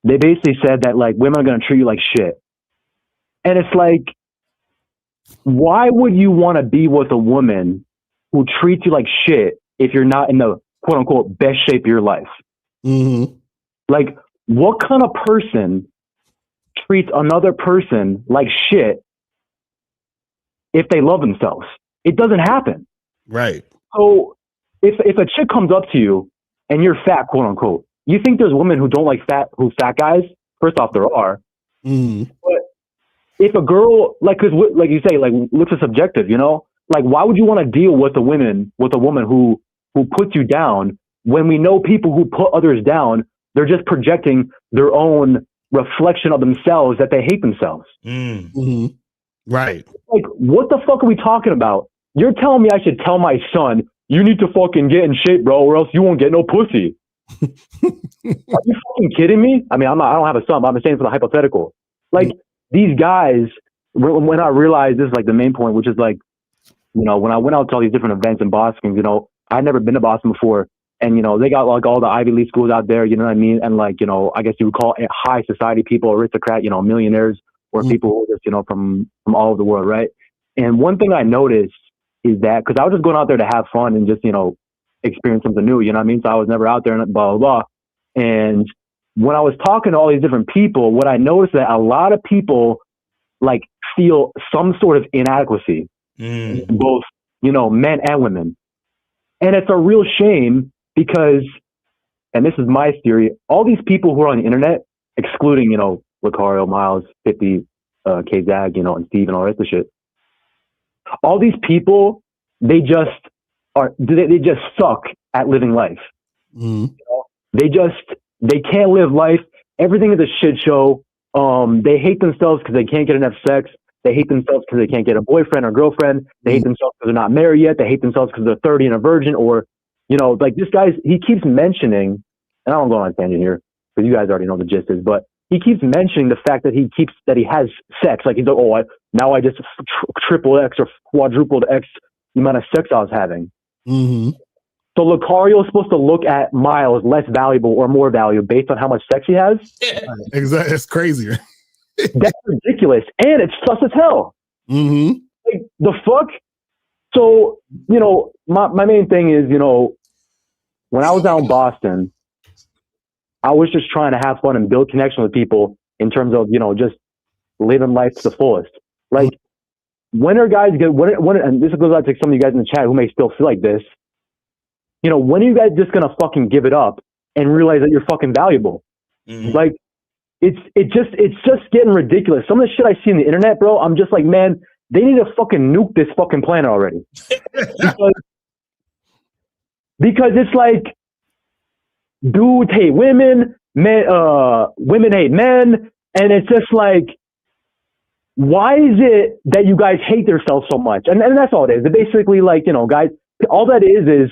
They basically said that like women are going to treat you like shit. And it's like, why would you want to be with a woman who treats you like shit if you're not in the quote unquote best shape of your life? Mm-hmm. Like, what kind of person treats another person like shit if they love themselves? It doesn't happen. Right. So if a chick comes up to you and you're fat, quote unquote, you think there's women who don't like fat guys? First off, there are. Mm-hmm. But if a girl, like, cause like you say, like, looks is subjective, you know? Like, why would you want to deal with a woman who puts you down, when we know people who put others down, they're just projecting their own reflection of themselves, that they hate themselves. Mm-hmm. Right. Like, what the fuck are we talking about? You're telling me I should tell my son, you need to fucking get in shape, bro, or else you won't get no pussy. Are you fucking kidding me? I mean, I don't have a son, but I'm saying for the hypothetical. Like, these guys, when I realized this is like the main point, which is like, you know, when I went out to all these different events in Boston, you know, I'd never been to Boston before. And, you know, they got like all the Ivy League schools out there, you know what I mean? And like, you know, I guess you would call it high society people, aristocrat, you know, millionaires, or people who are just, you know, from all over the world, right? And one thing I noticed is that, because I was just going out there to have fun and just, you know, experience something new, you know what I mean? So I was never out there and blah, blah, blah. And when I was talking to all these different people, what I noticed that a lot of people like feel some sort of inadequacy, both, you know, men and women. And it's a real shame because, and this is my theory, all these people who are on the internet, excluding, you know, Locario, Miles, 50, K-Zag, you know, and Steve and all that shit, all these people, they just suck at living life. Mm-hmm. You know? They can't live life. Everything is a shit show. They hate themselves because they can't get enough sex. They hate themselves because they can't get a boyfriend or girlfriend. They hate themselves because they're not married yet. They hate themselves because they're 30 and a virgin, or, you know, like this guy, he keeps mentioning, and I don't go on a tangent here because you guys already know the gist is, but he keeps mentioning the fact that he has sex. Like he's like, now I just triple X or quadrupled X the amount of sex I was having. Mm-hmm. So Locario is supposed to look at Miles less valuable or more valuable based on how much sex he has? Exactly. It's crazy. That's ridiculous. And it's sus as hell. Mm-hmm. Like, the fuck? So, you know, my main thing is, you know, when I was out in Boston, I was just trying to have fun and build connection with people in terms of, you know, just living life to the fullest. Like, when are guys and this goes out to some of you guys in the chat who may still feel like this, you know, when are you guys just gonna fucking give it up and realize that you're fucking valuable? Mm-hmm. Like, it's just getting ridiculous. Some of the shit I see on the internet, bro, I'm just like, man, they need to fucking nuke this fucking planet already. because it's like, dudes hate women, women hate men, and it's just like, why is it that you guys hate yourselves so much? And that's all it is. It basically, like, you know, guys, all that is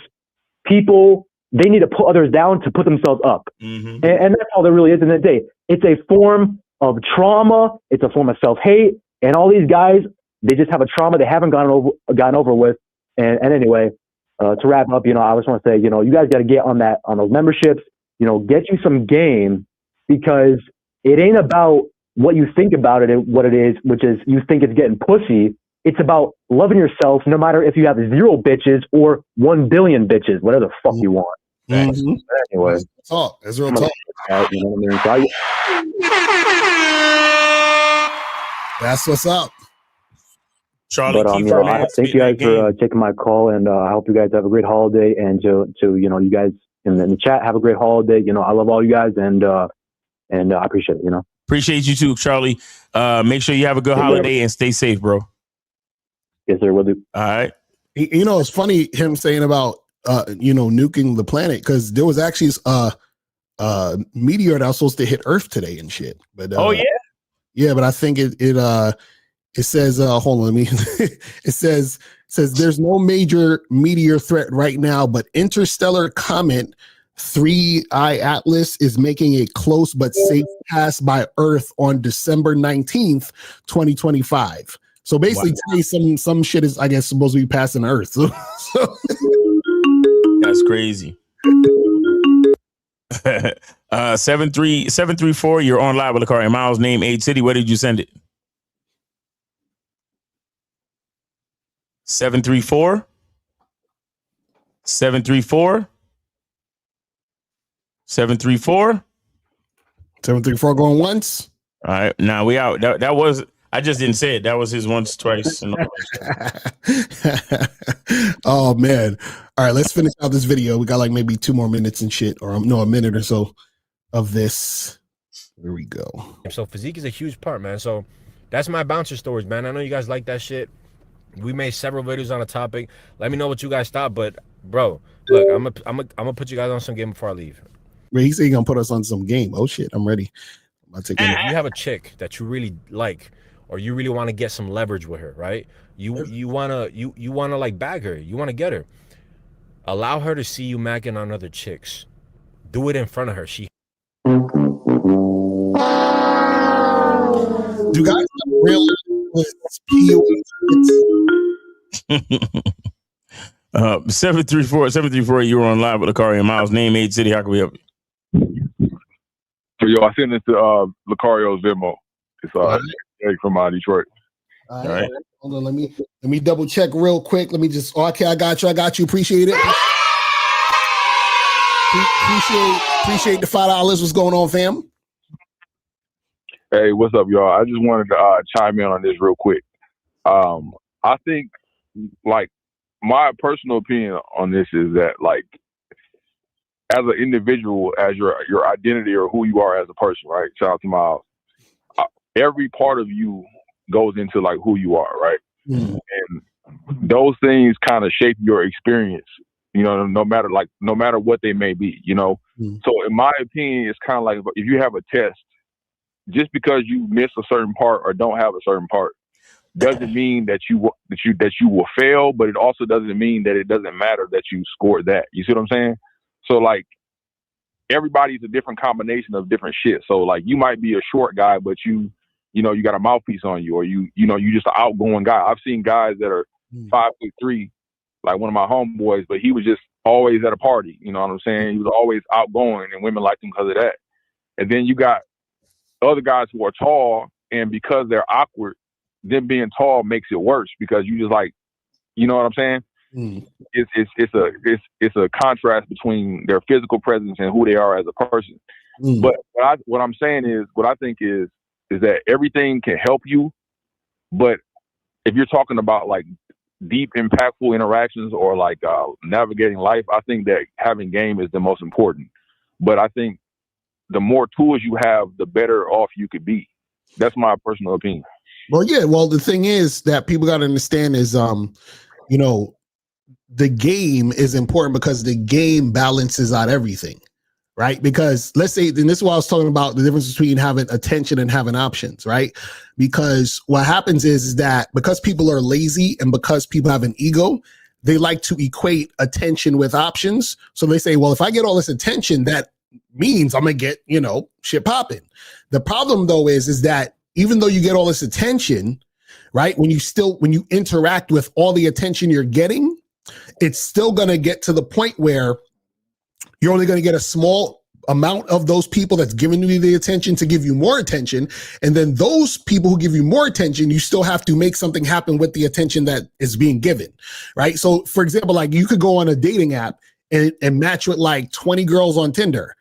people, they need to put others down to put themselves up. Mm-hmm. And that's all there really is in the day. It's a form of trauma. It's a form of self-hate. And all these guys, they just have a trauma they haven't gotten over with. And anyway, to wrap up, you know, I just want to say, you know, you guys got to get on those memberships, you know, get you some game, because it ain't about what you think about it and what it is, which is you think it's getting pussy. It's about loving yourself, no matter if you have 0 bitches or 1 billion bitches, whatever the fuck you want. Mm-hmm. Anyway, that's real talk. You know what I mean? That's what's up. Charlie, but you know, I thank you guys for taking my call, and I hope you guys have a great holiday. And to you know, you guys in the chat, have a great holiday. You know, I love all you guys, and I appreciate it. You know. Appreciate you too, Charlie. Make sure you have a good holiday and stay safe, bro. Yes, sir. Will do. All right. You know, it's funny him saying about nuking the planet, because there was actually a meteor that was supposed to hit Earth today and shit. But yeah, but I think it says hold on, let me it says there's no major meteor threat right now, but interstellar comet 3I Atlas is making a close but safe pass by Earth on December 19th, 2025. So basically, today some shit is, I guess, supposed to be passing Earth. So that's crazy. 734, you're on live with Locario. Miles, name, age, city. Where did you send it? 734. 734. 734. 734 going once. All right, now we out. That was, I just didn't say it. That was his once, twice. Oh man! All right, let's finish out this video. We got like maybe 2 more minutes and shit, or no, a minute or so of this. Here we go. So physique is a huge part, man. So that's my bouncer stories, man. I know you guys like that shit. We made several videos on the topic. Let me know what you guys thought. But bro, look, I'm gonna put you guys on some game before I leave. Wait, he said he's gonna put us on some game. Oh shit, I'm ready. If you have a chick that you really like, or you really want to get some leverage with her, right? You wanna like bag her, you wanna get her. Allow her to see you macking on other chicks. Do it in front of her. Do guys really POA? 734, you were on live with Locario. Miles, name, age, city. How can we help you? So yo, I sent this to Locario's Venmo. It's from Detroit. All right. Hold on, let me double check real quick. Let me just okay, I got you. Appreciate it. Appreciate the $5. What's going on, fam? Hey, what's up, y'all? I just wanted to chime in on this real quick. I think, like, my personal opinion on this is that, like, as an individual, as your identity or who you are as a person, right? Shout out to Miles. Every part of you goes into like who you are, right? And those things kind of shape your experience, you know, no matter what they may be, you know. So in my opinion, it's kind of like if you have a test, just because you miss a certain part or don't have a certain part doesn't mean that you will fail, but it also doesn't mean that it doesn't matter that you scored that. You see what I'm saying? So like everybody's a different combination of different shit. So like you might be a short guy, but you got a mouthpiece on you, or you just an outgoing guy. I've seen guys that are 5'3", like one of my homeboys, but he was just always at a party. You know what I'm saying? He was always outgoing, and women liked him because of that. And then you got other guys who are tall, and because they're awkward, them being tall makes it worse because you just like, you know what I'm saying? It's a contrast between their physical presence and who they are as a person. But what I'm saying is, what I think is that everything can help you, but if you're talking about like deep, impactful interactions or like navigating life, I think that having game is the most important. But I think the more tools you have, the better off you could be. That's my personal opinion. Well, yeah. Well, the thing is that people got to understand is, the game is important because the game balances out everything, right? Because let's say, and this is what I was talking about, the difference between having attention and having options, right? Because what happens is that because people are lazy and because people have an ego, they like to equate attention with options. So they say, well, if I get all this attention, that means I'm going to get, shit popping. The problem though is that even though you get all this attention, right? When you interact with all the attention you're getting, it's still going to get to the point where you're only going to get a small amount of those people that's giving you the attention to give you more attention. And then those people who give you more attention, you still have to make something happen with the attention that is being given, right? So for example, like you could go on a dating app and match with like 20 girls on Tinder.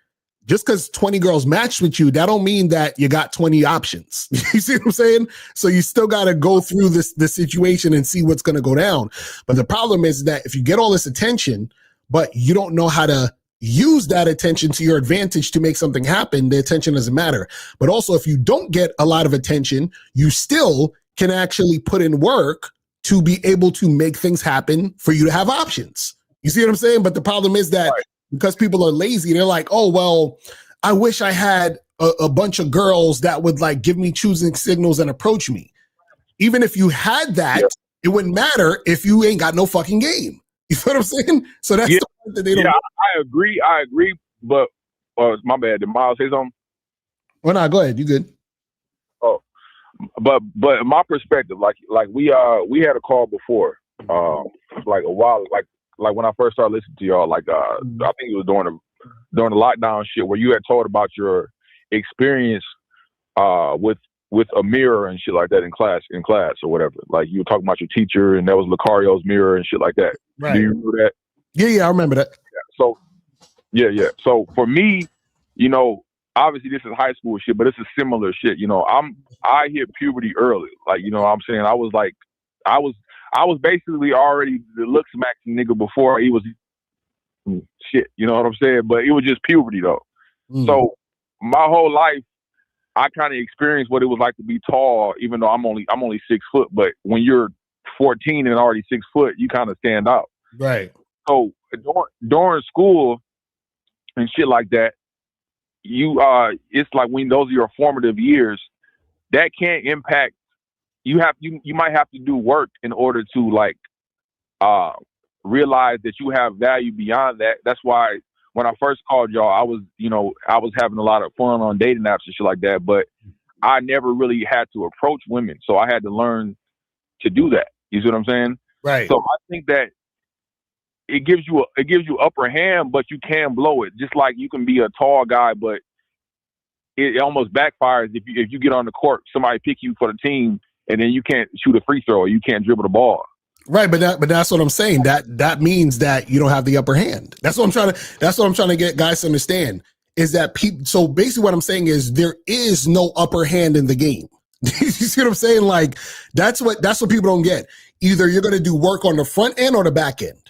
Just because 20 girls matched with you, that don't mean that you got 20 options. You see what I'm saying? So you still got to go through this situation and see what's going to go down. But the problem is that if you get all this attention, but you don't know how to use that attention to your advantage to make something happen, the attention doesn't matter. But also, if you don't get a lot of attention, you still can actually put in work to be able to make things happen for you to have options. You see what I'm saying? But the problem is that because people are lazy, they're like, oh, well, I wish I had a bunch of girls that would like give me choosing signals and approach me. Even if you had that, it wouldn't matter if you ain't got no fucking game. You feel what I'm saying? So that's the point that they don't. Yeah, I agree. But my bad. Did Miles say something? Well, no, go ahead. You good? Oh, but my perspective, like we had a call before, like a while, like when I first started listening to y'all, like I think it was during the lockdown shit where you had told about your experience with a mirror and shit like that in class or whatever. Like you were talking about your teacher and that was Locario's mirror and shit like that. Right. Do you remember that? Yeah, I remember that. Yeah, so So for me, obviously this is high school shit, but it's a similar shit. I hit puberty early. Like, what I'm saying? I was basically already the look smacking nigga before he was shit. You know what I'm saying? But it was just puberty though. So my whole life, I kind of experienced what it was like to be tall, even though I'm only 6 foot. But when you're 14 and already 6 foot, you kind of stand out. Right. So during school and shit like that, it's like when those are your formative years, that can't impact. You might have to do work in order to like realize that you have value beyond that. That's why when I first called y'all, I was having a lot of fun on dating apps and shit like that, but I never really had to approach women. So I had to learn to do that. You see what I'm saying? Right. So I think that it gives you upper hand, but you can blow it. Just like you can be a tall guy, but it almost backfires if you get on the court, somebody pick you for the team, and then you can't shoot a free throw or you can't dribble the ball. Right, but that's what I'm saying. That means that you don't have the upper hand. That's what I'm trying to get guys to understand is that people. So basically, what I'm saying is there is no upper hand in the game. You see what I'm saying? Like that's what people don't get. Either you're going to do work on the front end or the back end.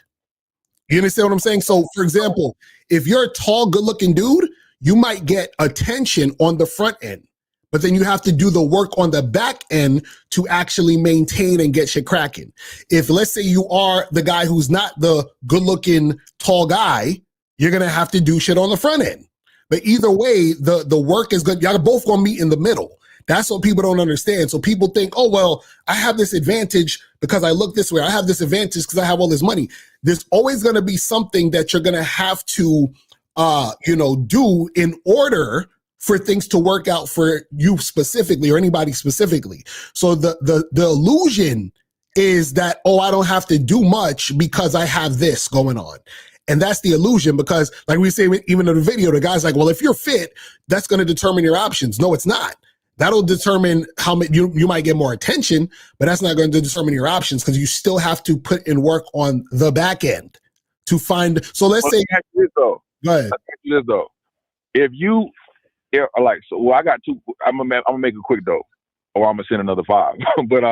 You understand what I'm saying? So, for example, if you're a tall, good-looking dude, you might get attention on the front end, but then you have to do the work on the back end to actually maintain and get shit cracking. If let's say you are the guy who's not the good-looking tall guy, you're gonna have to do shit on the front end. But either way, the work is good. Y'all both gonna meet in the middle. That's what people don't understand. So people think, oh, well, I have this advantage because I look this way. I have this advantage because I have all this money. There's always going to be something that you're going to have to, do in order for things to work out for you specifically or anybody specifically. So the illusion is that, oh, I don't have to do much because I have this going on. And that's the illusion because like we say, even in the video, the guy's like, well, if you're fit, that's going to determine your options. No, it's not. That'll determine how much you might get more attention, but that's not going to determine your options because you still have to put in work on the back end to find. So let's say. Go ahead. I got two. I'm gonna make it quick though, or I'm gonna send another 5. But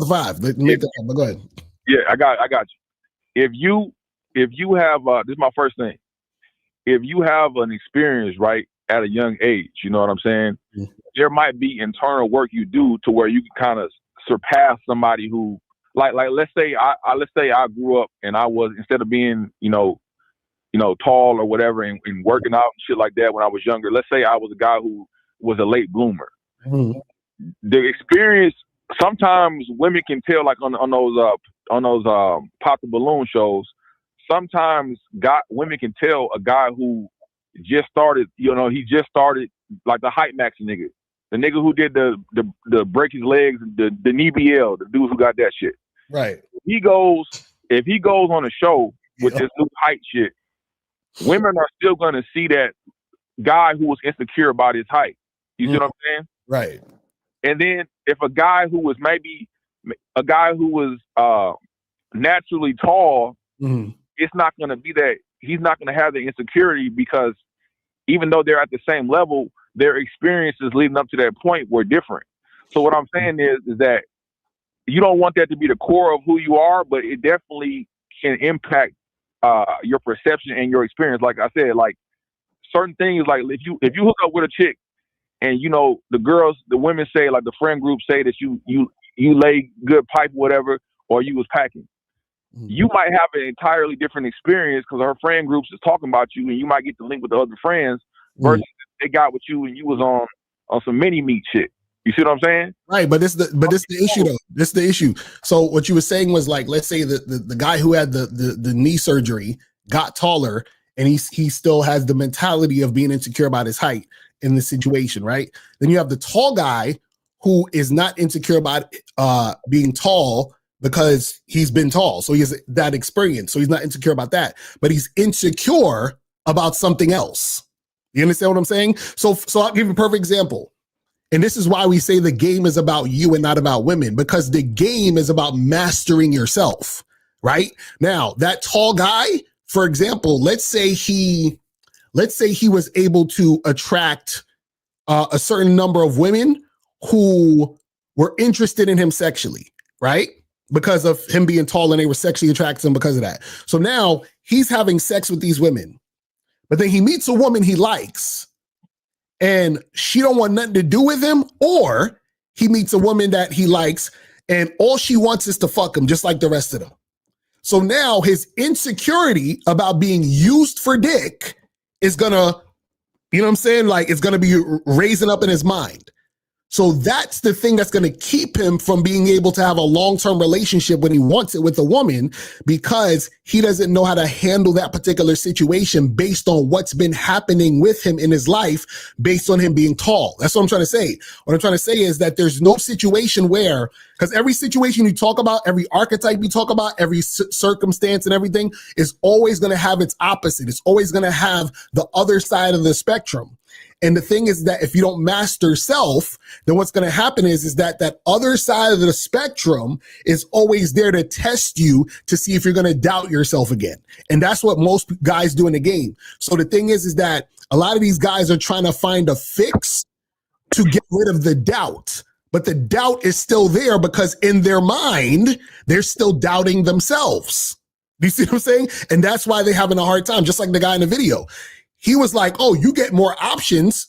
five. Make that. But go ahead. Yeah, I got you. If you have this is my first thing. If you have an experience right at a young age, you know what I'm saying? Mm-hmm. There might be internal work you do to where you can kind of surpass somebody who, like let's say I grew up and I was, instead of being tall or whatever and working out and shit like that when I was younger. Let's say I was a guy who was a late bloomer. Mm-hmm. The experience, sometimes women can tell, like on those pop the balloon shows. Sometimes women can tell a guy who just started, he just started like the hype max nigga. The nigga who did the break his legs, the knee BL, the dude who got that shit. Right. If he goes on a show with this new height shit, women are still gonna see that guy who was insecure about his height. You see what I'm saying? Right. And then if a guy who was naturally tall, it's not gonna be that. He's not gonna have the insecurity because even though they're at the same level, their experiences leading up to that point were different. So what I'm saying is that you don't want that to be the core of who you are, but it definitely can impact your perception and your experience. Like I said, like certain things, like if you hook up with a chick and you know the women say, like the friend group say that you lay good pipe, whatever, or you was packing. You might have an entirely different experience because her friend groups is talking about you, and you might get to link with the other friends versus they got with you and you was on some mini meat shit. You see what I'm saying? Right, but this the issue though. This is the issue. So what you were saying was, like, let's say the guy who had the knee surgery got taller, and he still has the mentality of being insecure about his height in this situation, right? Then you have the tall guy who is not insecure about being tall because he's been tall, so he has that experience, so he's not insecure about that, but he's insecure about something else. You understand what I'm saying? So I'll give you a perfect example. And this is why we say the game is about you and not about women, because the game is about mastering yourself, right? Now, that tall guy, for example, let's say he was able to attract a certain number of women who were interested in him sexually, right? Because of him being tall, and they were sexually attracted to him because of that. So now he's having sex with these women, but then he meets a woman he likes, and she don't want nothing to do with him, or he meets a woman that he likes and all she wants is to fuck him just like the rest of them. So now his insecurity about being used for dick is gonna, you know what I'm saying? Like, it's gonna be raising up in his mind. So that's the thing that's going to keep him from being able to have a long-term relationship when he wants it with a woman, because he doesn't know how to handle that particular situation based on what's been happening with him in his life, based on him being tall. That's what I'm trying to say. What I'm trying to say is that there's no situation where, because every situation you talk about, every archetype you talk about, every circumstance and everything is always going to have its opposite. It's always going to have the other side of the spectrum. And the thing is that if you don't master self, then what's going to happen is that other side of the spectrum is always there to test you to see if you're going to doubt yourself again. And that's what most guys do in the game. So the thing is that a lot of these guys are trying to find a fix to get rid of the doubt. But the doubt is still there because in their mind, they're still doubting themselves. Do you see what I'm saying? And that's why they're having a hard time, just like the guy in the video. He was like, oh, you get more options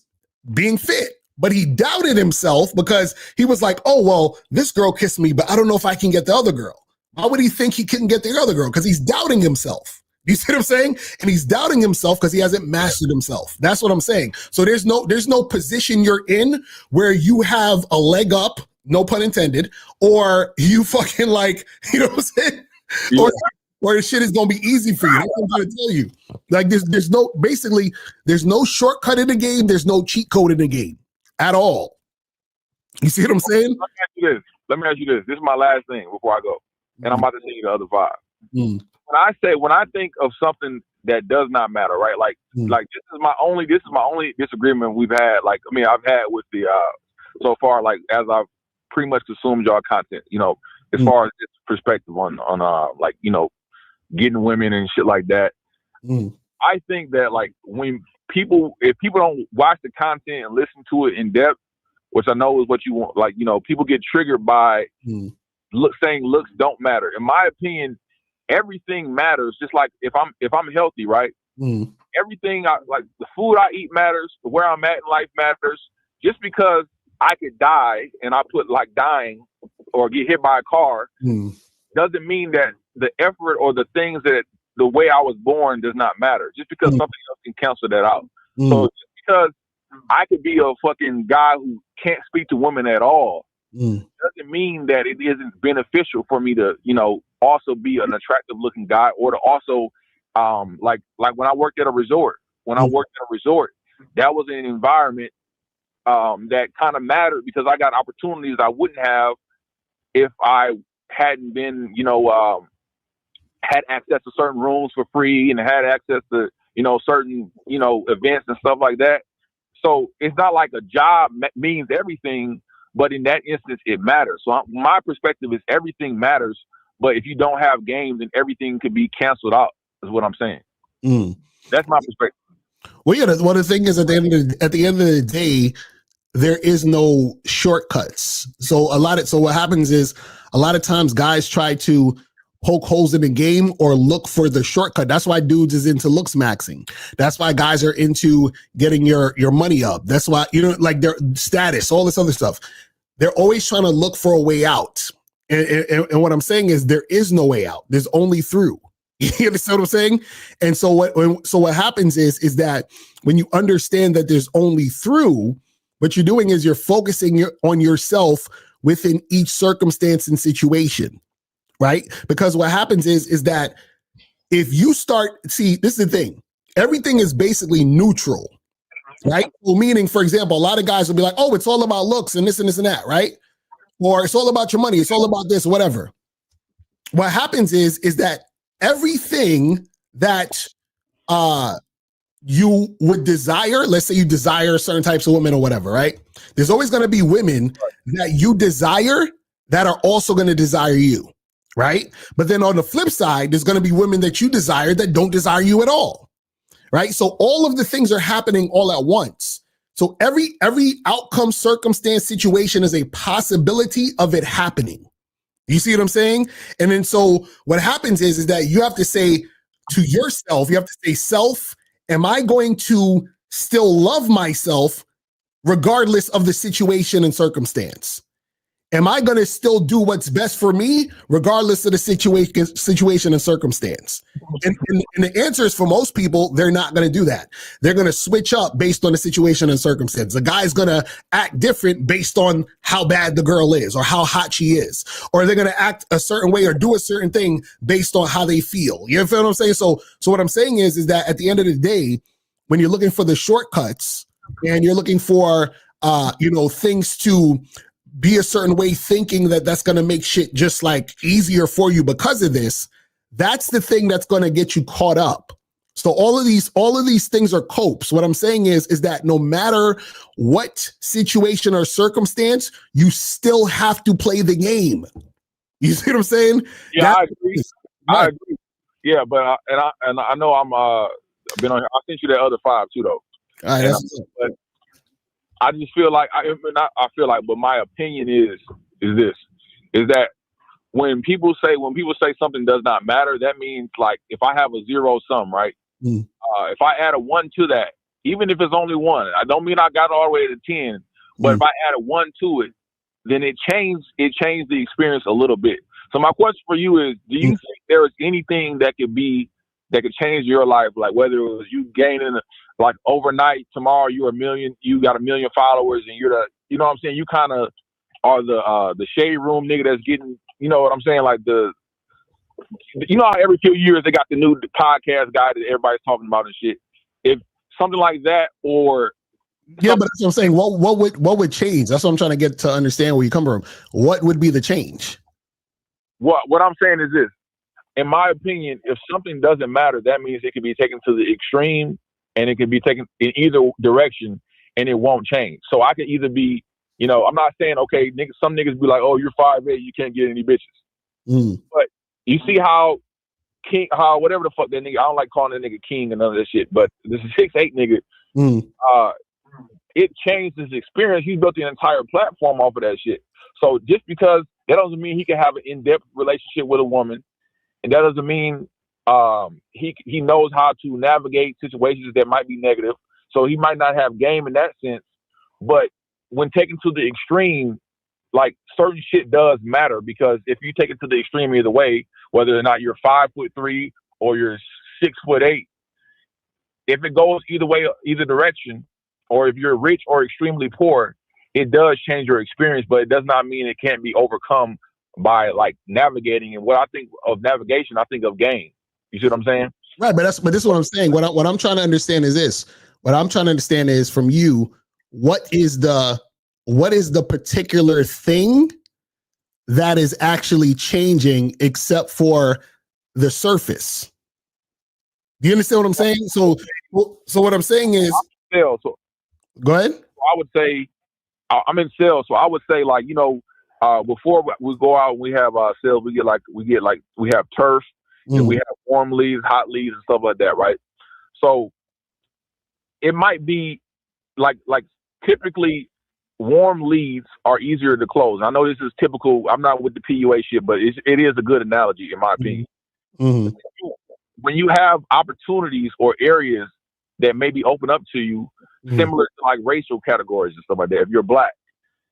being fit. But he doubted himself because he was like, oh, well, this girl kissed me, but I don't know if I can get the other girl. Why would he think he couldn't get the other girl? Because he's doubting himself. You see what I'm saying? And he's doubting himself because he hasn't mastered himself. That's what I'm saying. So there's no position you're in where you have a leg up, no pun intended, or you fucking like, you know what I'm saying? Yeah. Or the shit is gonna be easy for you. That's what I'm trying to tell you. Like there's no shortcut in the game. There's no cheat code in the game at all. You see what I'm saying? Let me ask you this. This is my last thing before I go, and I'm about to tell you the other five. When I think of something that does not matter, right? Like this is my only disagreement we've had. Like, I mean, I've had with the so far, like as I've pretty much consumed y'all content, you know, as far as this perspective on like, you know, getting women and shit like that. I think that like if people don't watch the content and listen to it in depth, which I know is what you want, like, you know, people get triggered by saying looks don't matter. In my opinion, everything matters. Just like if I'm healthy, right? Everything like the food I eat matters, where I'm at in life matters. Just because I could die and I put like dying or get hit by a car doesn't mean that the effort or the things that the way I was born does not matter. Just because something else can cancel that out. So just because I could be a fucking guy who can't speak to women at all doesn't mean that it isn't beneficial for me to, you know, also be an attractive looking guy, or to also like when I worked at a resort. When I worked at a resort, that was an environment that kind of mattered because I got opportunities I wouldn't have if I hadn't been, you know, had access to certain rooms for free and had access to, you know, certain, you know, events and stuff like that. So it's not like a job means everything, but in that instance, it matters. So my perspective is everything matters, but if you don't have games, then everything could be canceled out, is what I'm saying. That's my perspective. Well, yeah, well, the thing is at the end of the day, there is no shortcuts. So what happens is a lot of times guys try to poke holes in the game or look for the shortcut. That's why dudes is into looks maxing. That's why guys are into getting your money up. That's why, like their status, all this other stuff. They're always trying to look for a way out. And what I'm saying is there is no way out. There's only through. You understand what I'm saying? And so what happens is that when you understand that there's only through, what you're doing is you're focusing on yourself within each circumstance and situation, right? Because what happens is that if you see, this is the thing, everything is basically neutral, right? Well, meaning, for example, a lot of guys will be like, oh, it's all about looks and this and this and that, right? Or it's all about your money, it's all about this, whatever. What happens is that everything that you would desire, let's say you desire certain types of women or whatever, right? There's always going to be women that you desire that are also going to desire you, right? But then on the flip side, there's going to be women that you desire that don't desire you at all, right? So all of the things are happening all at once. So every outcome, circumstance, situation is a possibility of it happening. You see what I'm saying? And then so what happens is that you have to say to yourself, you have to say, self, am I going to still love myself regardless of the situation and circumstance? Am I going to still do what's best for me regardless of the situation and circumstance? And the answer is, for most people, they're not going to do that. They're going to switch up based on the situation and circumstance. The guy's going to act different based on how bad the girl is or how hot she is. Or they're going to act a certain way or do a certain thing based on how they feel. You feel what I'm saying? So what I'm saying is that at the end of the day, when you're looking for the shortcuts and you're looking for, things to be a certain way, thinking that that's going to make shit just like easier for you because of this, that's the thing that's going to get you caught up. So all of these things are copes. What I'm saying is that no matter what situation or circumstance, you still have to play the game. You see what I'm saying? Yeah, I agree. I agree. Yeah, but I know I'm been on here. I sent you that other 5 too, though. All right, but I just feel like but my opinion is that when people say something does not matter, that means, like, if I have a zero sum, right? If I add a 1 to that, even if it's only 1, I don't mean I got all the way to 10, but if I add a 1 to it, then it changed the experience a little bit. So my question for you is, do you think there is anything that could change your life, like whether it was you gaining like overnight, tomorrow you got 1 million followers, and you're you know what I'm saying, you kind of are the shade room nigga that's getting, you know what I'm saying, like how every few years they got the new podcast guy that everybody's talking about and shit. If something like that, or but that's what I'm saying. What would change? That's what I'm trying to get to understand where you come from. What would be the change? What I'm saying is this. In my opinion, if something doesn't matter, that means it can be taken to the extreme, and it can be taken in either direction, and it won't change. So I could either be, I'm not saying, okay, some niggas be like, oh, you're 5'8", you can't get any bitches. But you see how whatever the fuck that nigga, I don't like calling that nigga king and none of that shit, but this is 6'8" nigga. It changed his experience. He built the entire platform off of that shit. So just because that doesn't mean he can have an in-depth relationship with a woman, and that doesn't mean he knows how to navigate situations that might be negative. So he might not have game in that sense. But when taken to the extreme, like, certain shit does matter, because if you take it to the extreme either way, whether or not you're 5'3" or you're 6'8", if it goes either way, either direction, or if you're rich or extremely poor, it does change your experience, but it does not mean it can't be overcome by, like, navigating. And what I think of navigation, I think of game. You see what I'm saying? Right, but this is what I'm saying. What I'm trying to understand is this. What I'm trying to understand is, from you, what is the particular thing that is actually changing, except for the surface? Do you understand what I'm saying? So what I'm saying is, go ahead. I would say I'm in sales, so I would say, like, before we go out and we have sales, we have turf, and we have warm leads, hot leads, and stuff like that, right? So it might be like typically warm leads are easier to close. I know this is typical. I'm not with the PUA shit, but it is a good analogy in my opinion. Mm-hmm. When you have opportunities or areas that maybe open up to you, similar to like racial categories and stuff like that. If you're black,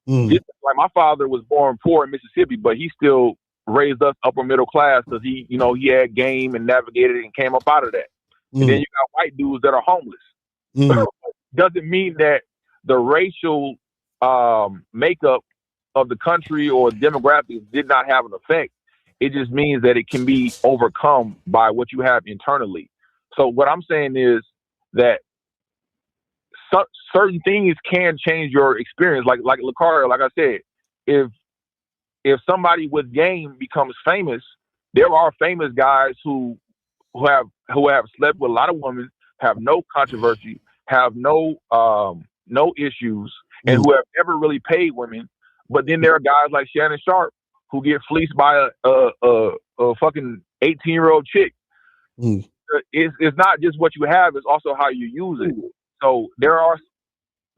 just like my father was born poor in Mississippi, but he still raised us upper middle class because he had game and navigated and came up out of that. And then you got white dudes that are homeless. Doesn't mean that the racial makeup of the country or demographics did not have an effect. It just means that it can be overcome by what you have internally. So what I'm saying is that certain things can change your experience. Like Locario, like I said, if somebody with game becomes famous, there are famous guys who have slept with a lot of women, have no controversy, have no issues, and who have never really paid women. But then there are guys like Shannon Sharp who get fleeced by a fucking 18-year-old chick. It's not just what you have; it's also how you use it. So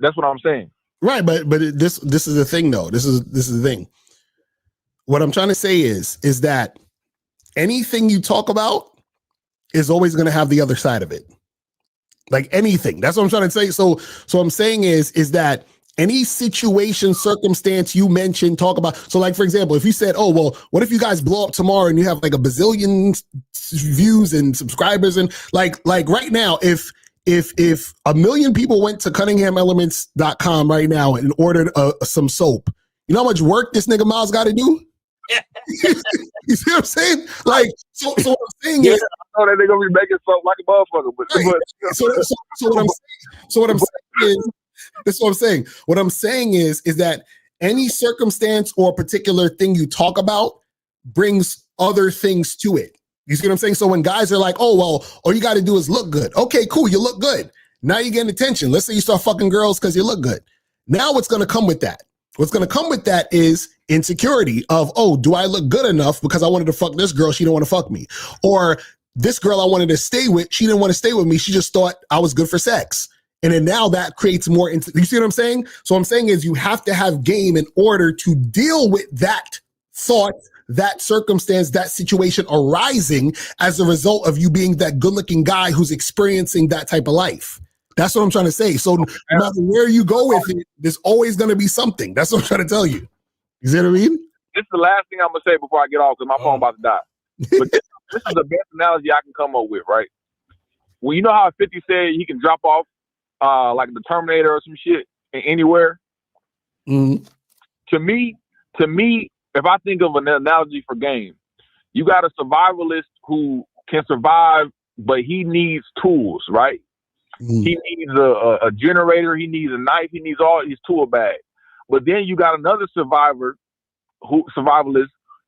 that's what I'm saying. Right, but this is the thing, though. This is the thing. What I'm trying to say is that anything you talk about is always going to have the other side of it. Like anything. That's what I'm trying to say. So I'm saying is that any situation, circumstance you mentioned, talk about. So like, for example, if you said, oh, well, what if you guys blow up tomorrow and you have like a bazillion views and subscribers? And like right now, if 1 million people went to CunninghamElements.com right now and ordered some soap, you know how much work this nigga Miles got to do? You see what I'm saying? Like, so what I'm saying is, I know that they're gonna be making something like a motherfucker. But so what I'm saying is, that's what I'm saying. What I'm saying is that any circumstance or particular thing you talk about brings other things to it. You see what I'm saying? So when guys are like, oh, well, all you got to do is look good. Okay, cool. You look good. Now you're getting attention. Let's say you start fucking girls because you look good. Now what's going to come with that? What's going to come with that is insecurity of, oh, do I look good enough because I wanted to fuck this girl? She didn't want to fuck me. Or this girl I wanted to stay with, she didn't want to stay with me. She just thought I was good for sex. And then now that creates more. You see what I'm saying? So what I'm saying is you have to have game in order to deal with that thought, that circumstance, that situation arising as a result of you being that good looking guy who's experiencing that type of life. That's what I'm trying to say. So no matter where you go with it, there's always going to be something. That's what I'm trying to tell you. You see what I mean? This is the last thing I'm going to say before I get off because my phone about to die. But this is the best analogy I can come up with, right? Well, you know how 50 said he can drop off like the Terminator or some shit anywhere? To me, if I think of an analogy for game, you got a survivalist who can survive, but he needs tools, right? He needs a generator, he needs a knife, he needs all his tool bag. But then you got another survivalist,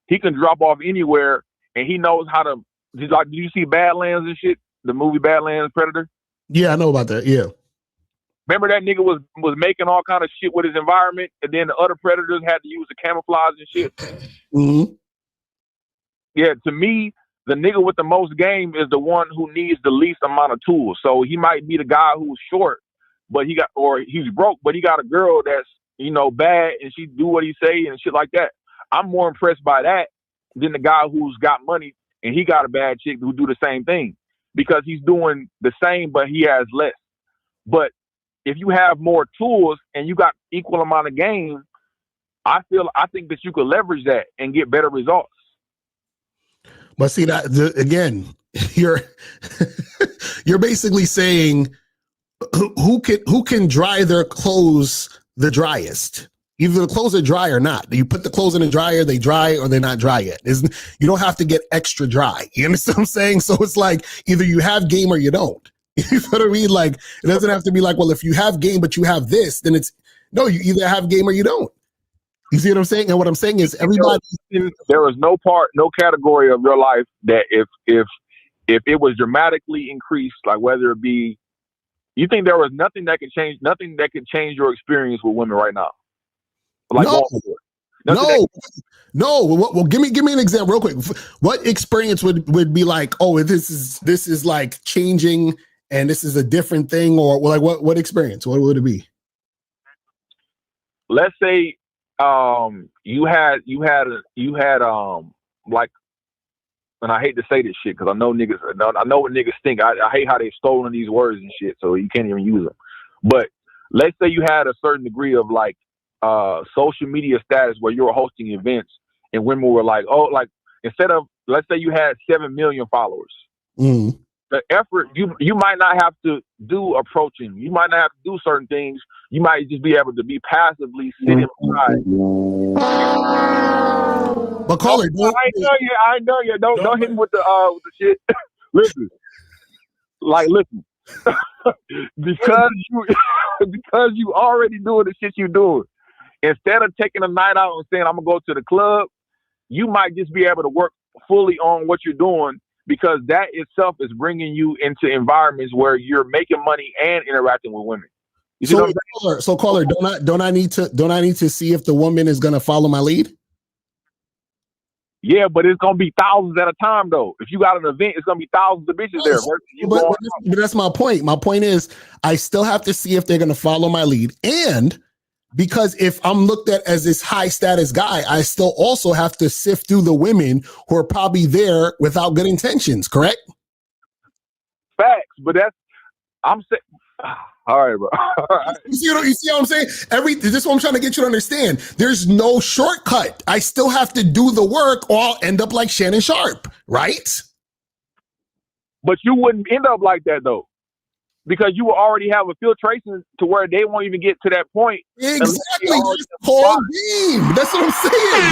he can drop off anywhere and he knows how to. Did you see Badlands and shit? The movie Badlands Predator? Yeah, I know about that. Yeah. Remember that nigga was making all kind of shit with his environment, and then the other predators had to use the camouflage and shit. Yeah, to me, the nigga with the most game is the one who needs the least amount of tools. So he might be the guy who's short, but he's broke, but he got a girl that's, bad and she do what he say and shit like that. I'm more impressed by that than the guy who's got money and he got a bad chick who do the same thing because he's doing the same, but he has less. But if you have more tools and you got equal amount of game, I think that you could leverage that and get better results. But see that again, you're basically saying who can dry their clothes the driest. Either the clothes are dry or not. You put the clothes in the dryer, they dry or they're not dry yet. You don't have to get extra dry. You understand what I'm saying? So it's like either you have game or you don't. You know what I mean? Like it doesn't have to be like, well, if you have game but you have this, then it's no. You either have game or you don't. You see what I'm saying? And what I'm saying is everybody. There is no category of your life that if it was dramatically increased, like whether it be, you think there was nothing that could change your experience with women right now. Like no. Well, give me an example real quick. What experience would be like? Oh, this is like changing, and this is a different thing, or like what experience? What would it be? let's say you had like, and I hate to say this shit because I know what niggas think. I hate how they've stolen these words and shit, so you can't even use them. But let's say you had a certain degree of like social media status where you were hosting events and women were like, oh, like instead of, let's say you had 7 million followers. Mm. The effort you might not have to do approaching. You might not have to do certain things. You might just be able to be passively sitting by. But caller, I know you. Don't hit me with the shit. Listen, because you already doing the shit you doing. Instead of taking a night out and saying I'm gonna go to the club, you might just be able to work fully on what you're doing, because that itself is bringing you into environments where you're making money and interacting with women. Caller, don't I need to see if the woman is gonna follow my lead? Yeah, but it's gonna be thousands at a time though. If you got an event, it's gonna be thousands of bitches there. But that's my point. My point is, I still have to see if they're gonna follow my lead, and because if I'm looked at as this high status guy, I still also have to sift through the women who are probably there without good intentions. Correct? Facts, but I'm saying. All right, bro. All right. You see what I'm saying? This is what I'm trying to get you to understand. There's no shortcut. I still have to do the work, or I'll end up like Shannon Sharp, right? But you wouldn't end up like that though, because you will already have a filtration to where they won't even get to that point. Exactly. That's the whole game. That's what I'm saying.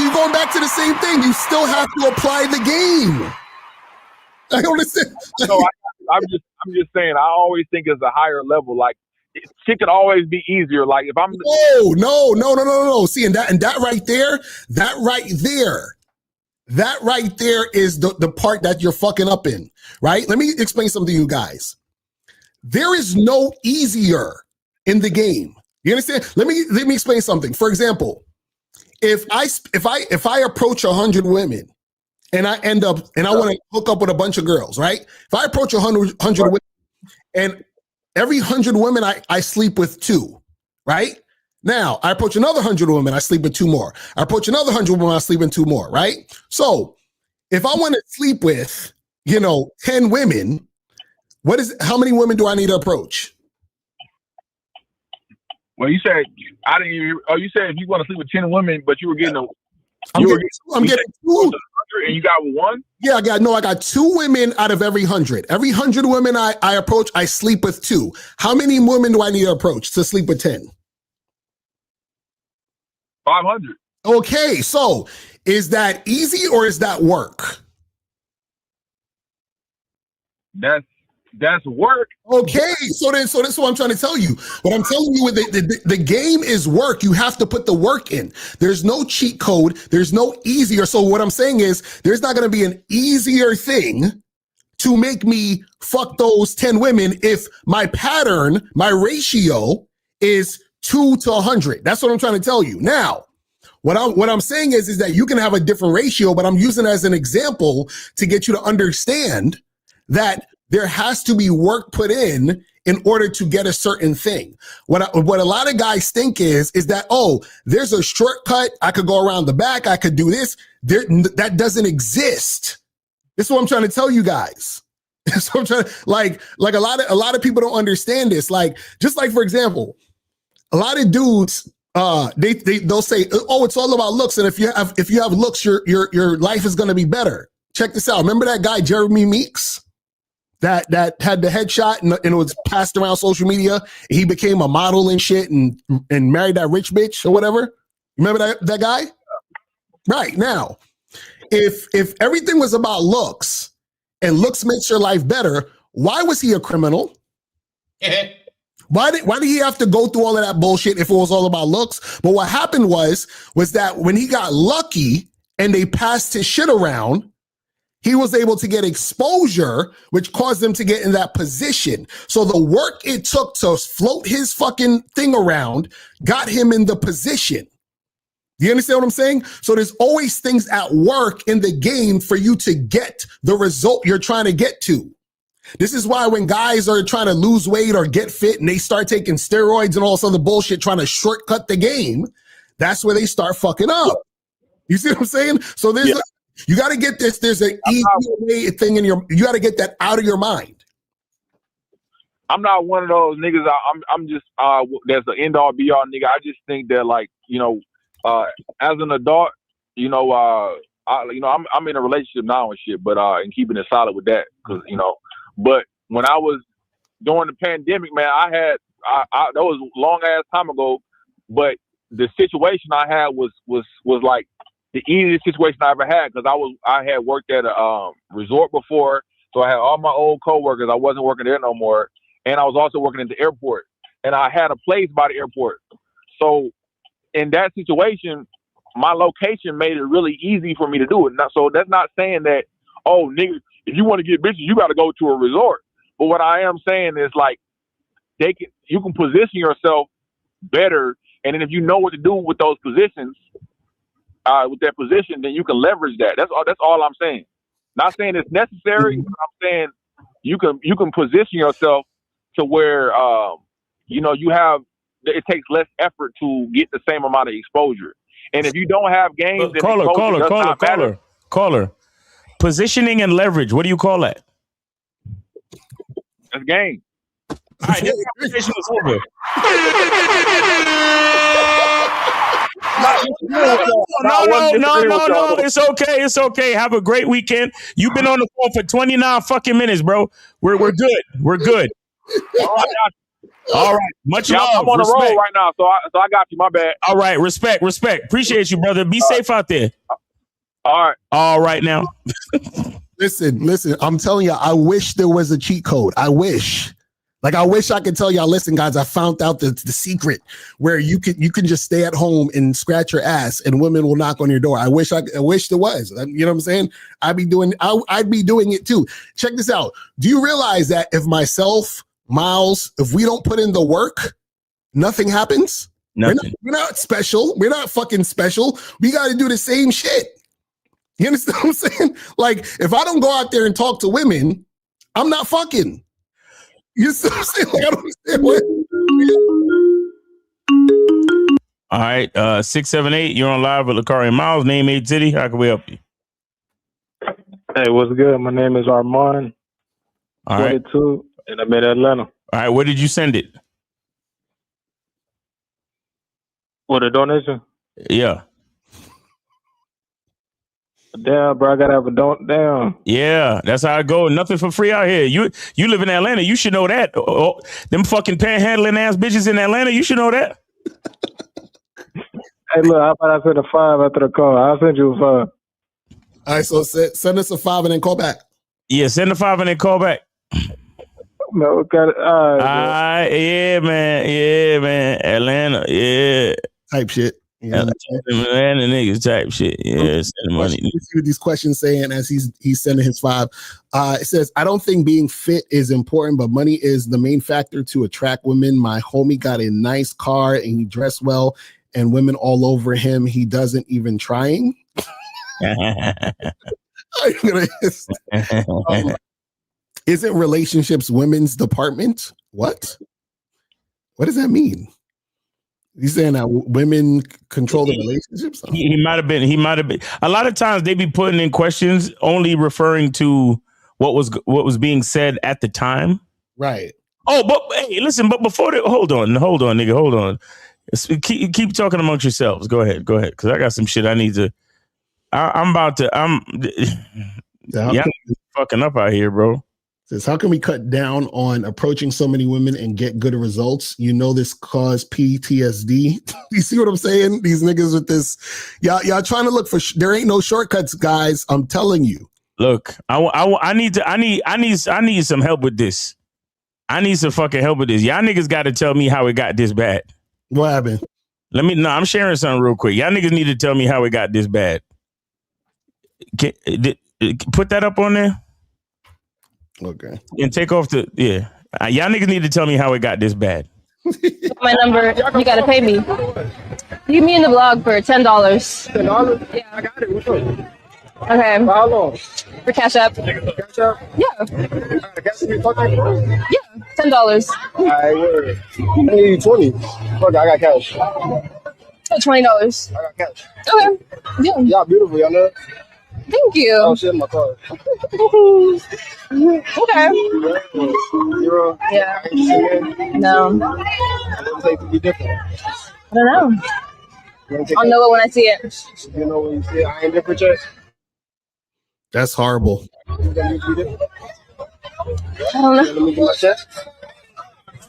You're going back to the same thing. You still have to apply the game. I understand. No, I'm just saying. I always think it's a higher level. Like shit could always be easier. Like if I'm no. See, and that right there is the part that you're fucking up in. Right? Let me explain something to you guys. There is no easier in the game. You understand? Let me explain something. For example, if I approach 100 women. And I end up, and I want to hook up with a bunch of girls, right? If I approach 100 women, and every 100 women I sleep with 2, right? Now, I approach another 100 women, I sleep with 2 more. I approach another 100 women, I sleep with 2 more, right? So, if I want to sleep with, 10 women, how many women do I need to approach? Well, you said, you said if you want to sleep with 10 women, but you were getting I'm getting 2. And you got 1? Yeah, I got 2 women out of every 100. Every 100 women I approach, I sleep with 2. How many women do I need to approach to sleep with 10? 500. Okay, so is that easy or is that work? That's work. Okay, so that's what I'm trying to tell you. What I'm telling you, the game is work. You have to put the work in. There's no cheat code. There's no easier. So what I'm saying is there's not going to be an easier thing to make me fuck those 10 women if my pattern, my ratio is 2 to 100. That's what I'm trying to tell you. Now, what I'm saying is that you can have a different ratio, but I'm using it as an example to get you to understand that there has to be work put in order to get a certain thing. What a lot of guys think is that, oh, there's a shortcut. I could go around the back. I could do this. That doesn't exist. This is what I'm trying to tell you guys. So I'm trying to, like a lot of people don't understand this. Like, just like, for example, a lot of dudes, they'll say, oh, it's all about looks. And if you have looks, your life is going to be better. Check this out. Remember that guy, Jeremy Meeks? That had the headshot and it was passed around social media. He became a model and shit and married that rich bitch or whatever. Remember that guy? Right. Now, if everything was about looks and looks makes your life better, why was he a criminal? Why did he have to go through all of that bullshit if it was all about looks? But what happened was that when he got lucky and they passed his shit around, he was able to get exposure, which caused him to get in that position. So the work it took to float his fucking thing around got him in the position. Do you understand what I'm saying? So there's always things at work in the game for you to get the result you're trying to get to. This is why when guys are trying to lose weight or get fit and they start taking steroids and all this other bullshit trying to shortcut the game, that's where they start fucking up. You see what I'm saying? So you got to get this. There's an easy way thing you got to get that out of your mind. I'm not one of those niggas. I'm just that's the end all be all nigga. I just think that, like, you know, as an adult, you know, I'm in a relationship now and shit, but and keeping it solid with that, because, you know. But when I was during the pandemic, man, that was a long ass time ago. But the situation I had was like the easiest situation I ever had, because I had worked at a resort before, so I had all my old coworkers. I wasn't working there no more. And I was also working at the airport, and I had a place by the airport. So in that situation, my location made it really easy for me to do it. So that's not saying that, oh, nigga, if you want to get bitches, you got to go to a resort. But what I am saying is, like, you can position yourself better, and then if you know what to do with those positions, with that position, then you can leverage that. That's all I'm saying. Not saying it's necessary, but I'm saying you can position yourself to where, you know, it takes less effort to get the same amount of exposure. And if you don't have games, caller. Positioning and leverage. What do you call that? That's game. All right, this conversation is over. No. It's okay. Have a great weekend. You've been on the phone for 29 fucking minutes, bro. We're good. All right. Much love. I'm on the road right now, so I got you. My bad. All right. Respect. Appreciate you, brother. Be safe out there. All right now. Listen. I'm telling you, I wish there was a cheat code. I wish I could tell y'all, listen, guys, I found out the secret where you can just stay at home and scratch your ass and women will knock on your door. I wish there was. You know what I'm saying? I'd be doing it too. Check this out. Do you realize that if myself, Miles, if we don't put in the work, nothing happens? Nothing. We're not special. We're not fucking special. We got to do the same shit. You understand what I'm saying? Like, if I don't go out there and talk to women, I'm not fucking. You see what I'm saying? Like, I don't understand what. All right, 678. You're on live with Locario and Miles. Name, age, city. How can we help you? Hey, what's good? My name is Armand. All right. 22, and I'm in Atlanta. All right, where did you send it? What, a donation? Yeah. Damn, bro, I gotta have a damn. Yeah, that's how I go. Nothing for free out here. You live in Atlanta. You should know that. Oh, them fucking panhandling ass bitches in Atlanta. You should know that. Hey, look, how about I send a 5 after the call? I'll send you a 5. All right, so send us a 5 and then call back. Yeah, send a 5 and then call back. No, got it. All right, yeah, man. Atlanta, yeah. Type shit. Atlanta niggas type shit. Yeah, send money. Let's see what these questions saying as he's sending his 5. It says, I don't think being fit is important, but money is the main factor to attract women. My homie got a nice car and he dressed well and women all over him. He doesn't even trying. Isn't relationships women's department? What does that mean? You saying that women control the relationships? He might have been. A lot of times they be putting in questions only referring to what was being said at the time. Right. Oh, but hey, listen. But before that, hold on, nigga, hold on. Keep talking amongst yourselves. Go ahead, because I got some shit I need to. I'm fucking up out here, bro. Says, how can we cut down on approaching so many women and get good results? You know, this cause PTSD. You see what I'm saying? These niggas with this, y'all trying to look for. There ain't no shortcuts, guys. I'm telling you. Look, I need some help with this. I need some fucking help with this. Y'all niggas got to tell me how it got this bad. What happened? I'm sharing something real quick. Y'all niggas need to tell me how it got this bad. Put that up on there. Okay. And take off the y'all niggas need to tell me how it got this bad. My number, you gotta pay me. Leave me in the vlog for $10. $10? Yeah, I got it. What's up? Okay. For how long? For Cash App. Cash App? Yeah. Cash me fucking? Yeah. $10. Alright, word. I need 20. Fuck it, I got cash. $20. I got cash. Okay. Yeah. Y'all beautiful, y'all know? Thank you. Oh shit in my car. Okay. Zero? Yeah. No. No. What does it take to be different? I don't know. I'll know it when I see it. You know when you see it, I ain't different yet. That's horrible. You gonna need to be different? I don't know. Let me get my check.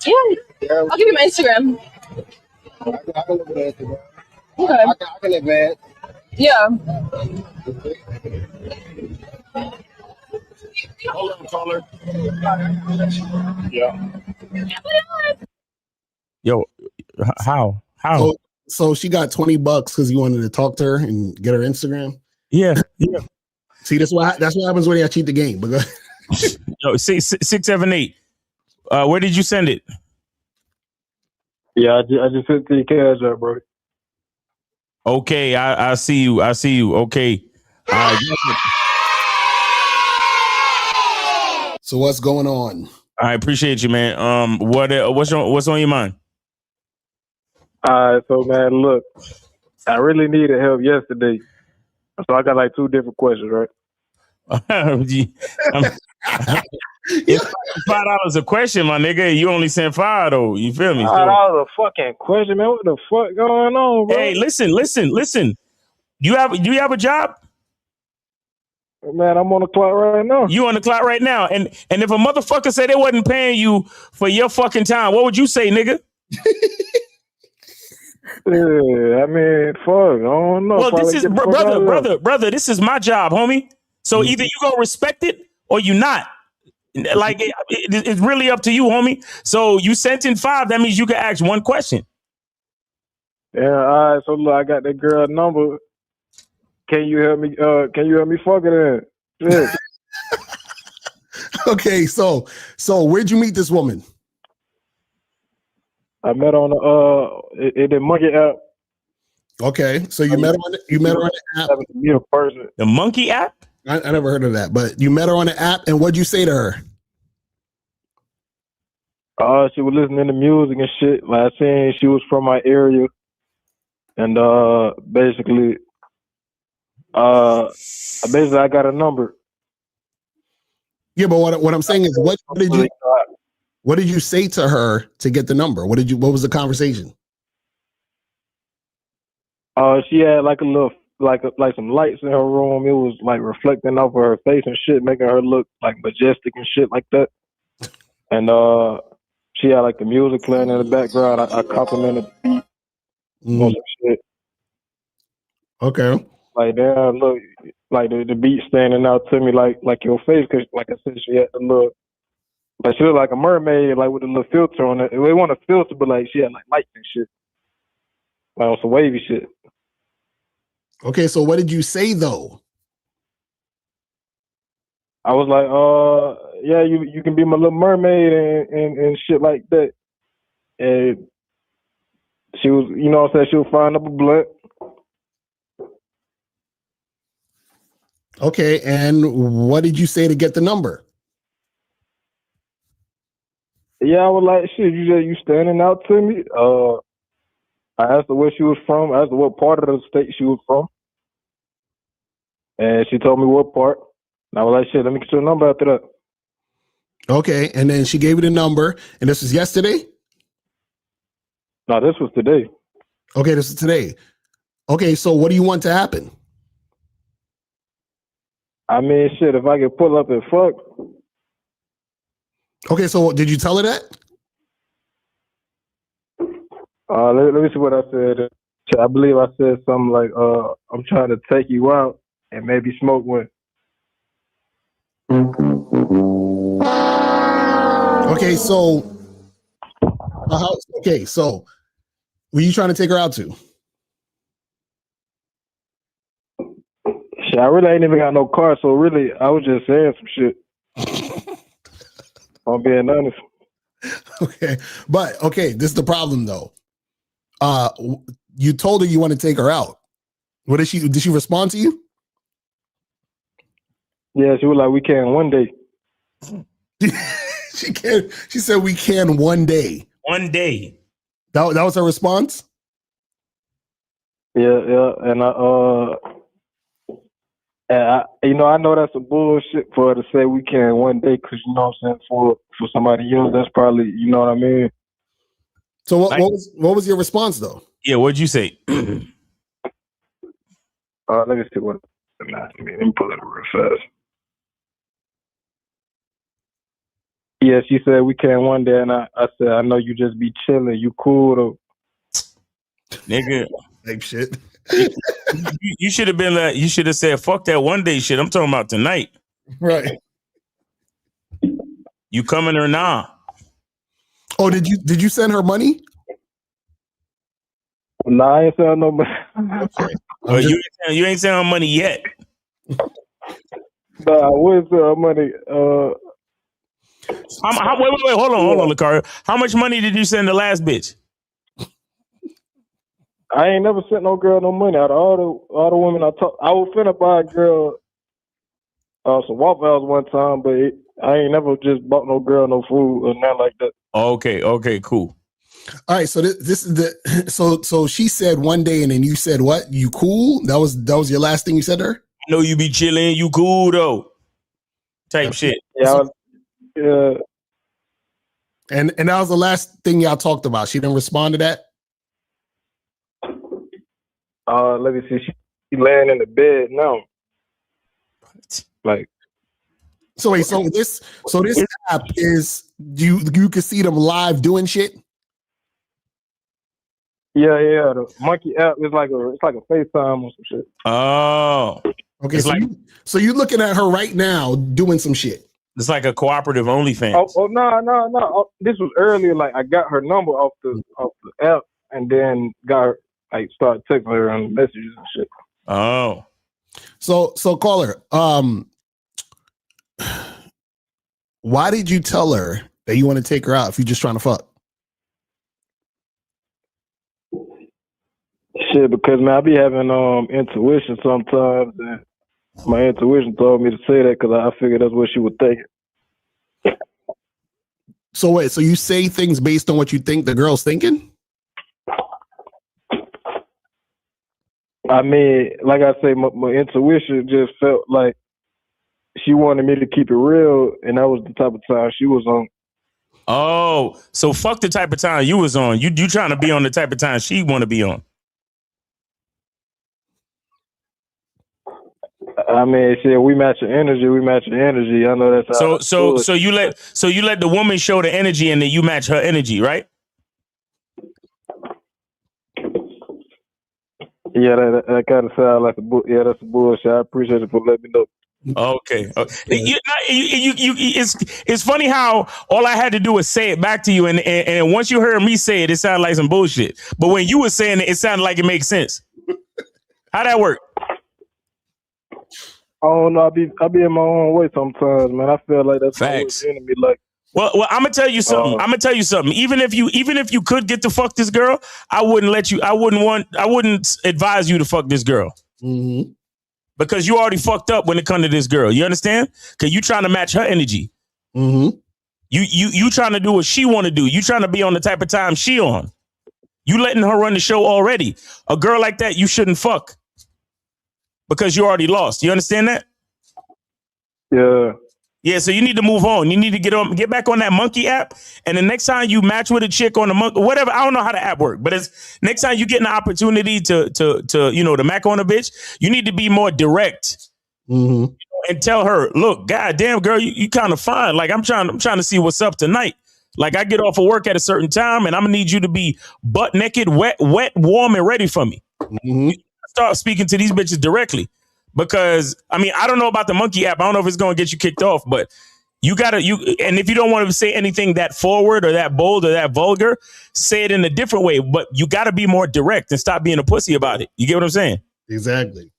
Yeah. I'll give you my Instagram. I can look at Instagram. Okay. I can advance. Yeah. Hold on, caller. Yeah. Yo, how? So she got $20 because you wanted to talk to her and get her Instagram. Yeah. See, that's what happens when I cheat the game. Yo, 678. Where did you send it? Yeah, I just sent the cash up, bro. Okay, I see you. Okay. So what's going on? I appreciate you, man. What's on your mind? So man, look, I really needed help yesterday, so I got like 2 different questions, right? It's $5 a question, my nigga. You only sent 5 though. You feel me? That was a fucking question, man. What the fuck going on, bro? Hey, listen. Do you have a job? Man, I'm on the clock right now. You on the clock right now. And if a motherfucker said they wasn't paying you for your fucking time, what would you say, nigga? Yeah, I mean, fuck, I don't know. Well, this is brother, this is my job, homie. So either you gonna respect it or you not. Like it's really up to you, homie. So you sent in 5, that means you can ask one question. Yeah, all right. So look, I got that girl number. Can you help me? Can you help me fuck it in? Yeah. Okay, so where'd you meet this woman? I met on the Monkey app. Okay, so you met her on the app. The Monkey app? I never heard of that, but you met her on the app, and what'd you say to her? She was listening to music and shit. Like I seen she was from my area, and basically I got a number. Yeah, but what I'm saying is, what did you say to her to get the number? What was the conversation? She had like a little like some lights in her room. It was like reflecting off of her face and shit, making her look like majestic and shit like that. And she had like the music playing in the background. I complimented on some shit. Okay. Like damn, look, like the beat standing out to me like your face, cause like I said, she had the look, like she looked like a mermaid, like with a little filter on it. It wasn't a filter, but like she had like lights and shit, like on some wavy shit. Okay, so what did you say though? I was like, yeah, you can be my little mermaid and shit like that. And she was, you know what I'm saying, she was frying up a blunt. Okay, and what did you say to get the number? Yeah, I was like, shit, you standing out to me. I asked her where she was from. I asked her what part of the state she was from. And she told me what part. And I was like, shit, let me get your number after that. Okay, and then she gave you the number, and this was yesterday? No, this was today. Okay, this is today. Okay, so what do you want to happen? I mean, shit, if I could pull up and fuck. Okay, so did you tell her that? Let me see what I said. I believe I said something like, I'm trying to take you out and maybe smoke one. Okay, so so were you trying to take her out to? Shit, I really ain't even got no car, so really I was just saying some shit. I'm being honest. Okay, but okay, this is the problem though. You told her you want to take her out. What did she respond to you? Yeah, she was like, we can one day. She can. She said we can one day. One day. That was her response. Yeah, and I know that's a bullshit for her to say we can one day, because you know what I'm saying, for somebody else, that's probably, you know what I mean. So what was your response though? Yeah, what'd you say? Let me see what. Let me pull it real fast. Yeah, she said we can one day, and I said, I know you just be chilling. You cool though, nigga. Like shit. You should have been like, you should have said, fuck that one day shit. I'm talking about tonight. Right. You coming or nah? Oh, did you send her money? Nah, I ain't sending no money. Okay. Well, you ain't sending her money yet. Nah, I would send her money. Wait, hold on, Locario. How much money did you send the last bitch? I ain't never sent no girl no money. Out of all the women I was finna buy a girl some Waffle House one time, but I ain't never just bought no girl no food or nothing like that. Okay, cool. All right, so this is the so she said one day, and then you said what? You cool? That was your last thing you said to her? I know you be chilling. You cool though? Type shit. Yeah. Yeah. And that was the last thing y'all talked about. She didn't respond to that. Let me see. She laying in the bed now. Like. So wait, so this app is you can see them live doing shit. Yeah. The monkey app is like a FaceTime or some shit. Oh, okay. So you looking at her right now doing some shit. It's like a cooperative OnlyFans. Oh no. Oh, this was earlier. Like I got her number off the app, and then got her, like, started texting her on messages and shit. Oh. So caller, why did you tell her that you want to take her out if you're just trying to fuck? Shit, because man, I be having intuition sometimes, and my intuition told me to say that because I figured that's what she would think. So wait, so you say things based on what you think the girl's thinking? I mean, like I say, my intuition just felt like she wanted me to keep it real, and that was the type of time she was on. Oh, so fuck the type of time you was on. You trying to be on the type of time she want to be on. I mean, shit, we match the energy. I know that's how. So you let the woman show the energy, and then you match her energy, right? Yeah, that kind of sounds like that's a bullshit. I appreciate it for letting me know. Okay. It's funny how all I had to do was say it back to you, and once you heard me say it, it sounded like some bullshit. But when you were saying it, it sounded like it makes sense. How'd that work? Oh no, I be in my own way sometimes, man. I feel like that's facts. My enemy. Like, well, I'm gonna tell you something. Even if you could get to fuck this girl, I wouldn't advise you to fuck this girl. Mm-hmm. Because you already fucked up when it comes to this girl. You understand? Because you trying to match her energy. Mm-hmm. You trying to do what she want to do. You trying to be on the type of time she on. You letting her run the show already. A girl like that, you shouldn't fuck. Because you already lost. You understand that? Yeah. Yeah, so you need to move on. You need to get back on that monkey app. And the next time you match with a chick on the monkey, whatever, I don't know how the app works, but it's next time you get an opportunity to mac on a bitch, you need to be more direct. Mm-hmm. And tell her, look, goddamn girl, you kind of fine. Like I'm trying to see what's up tonight. Like I get off of work at a certain time, and I'm gonna need you to be butt naked, wet, warm, and ready for me. Mm-hmm. Start speaking to these bitches directly. Because I mean, I don't know about the monkey app. I don't know if it's going to get you kicked off, but and if you don't want to say anything that forward or that bold or that vulgar, say it in a different way. But you got to be more direct and stop being a pussy about it. You get what I'm saying? Exactly.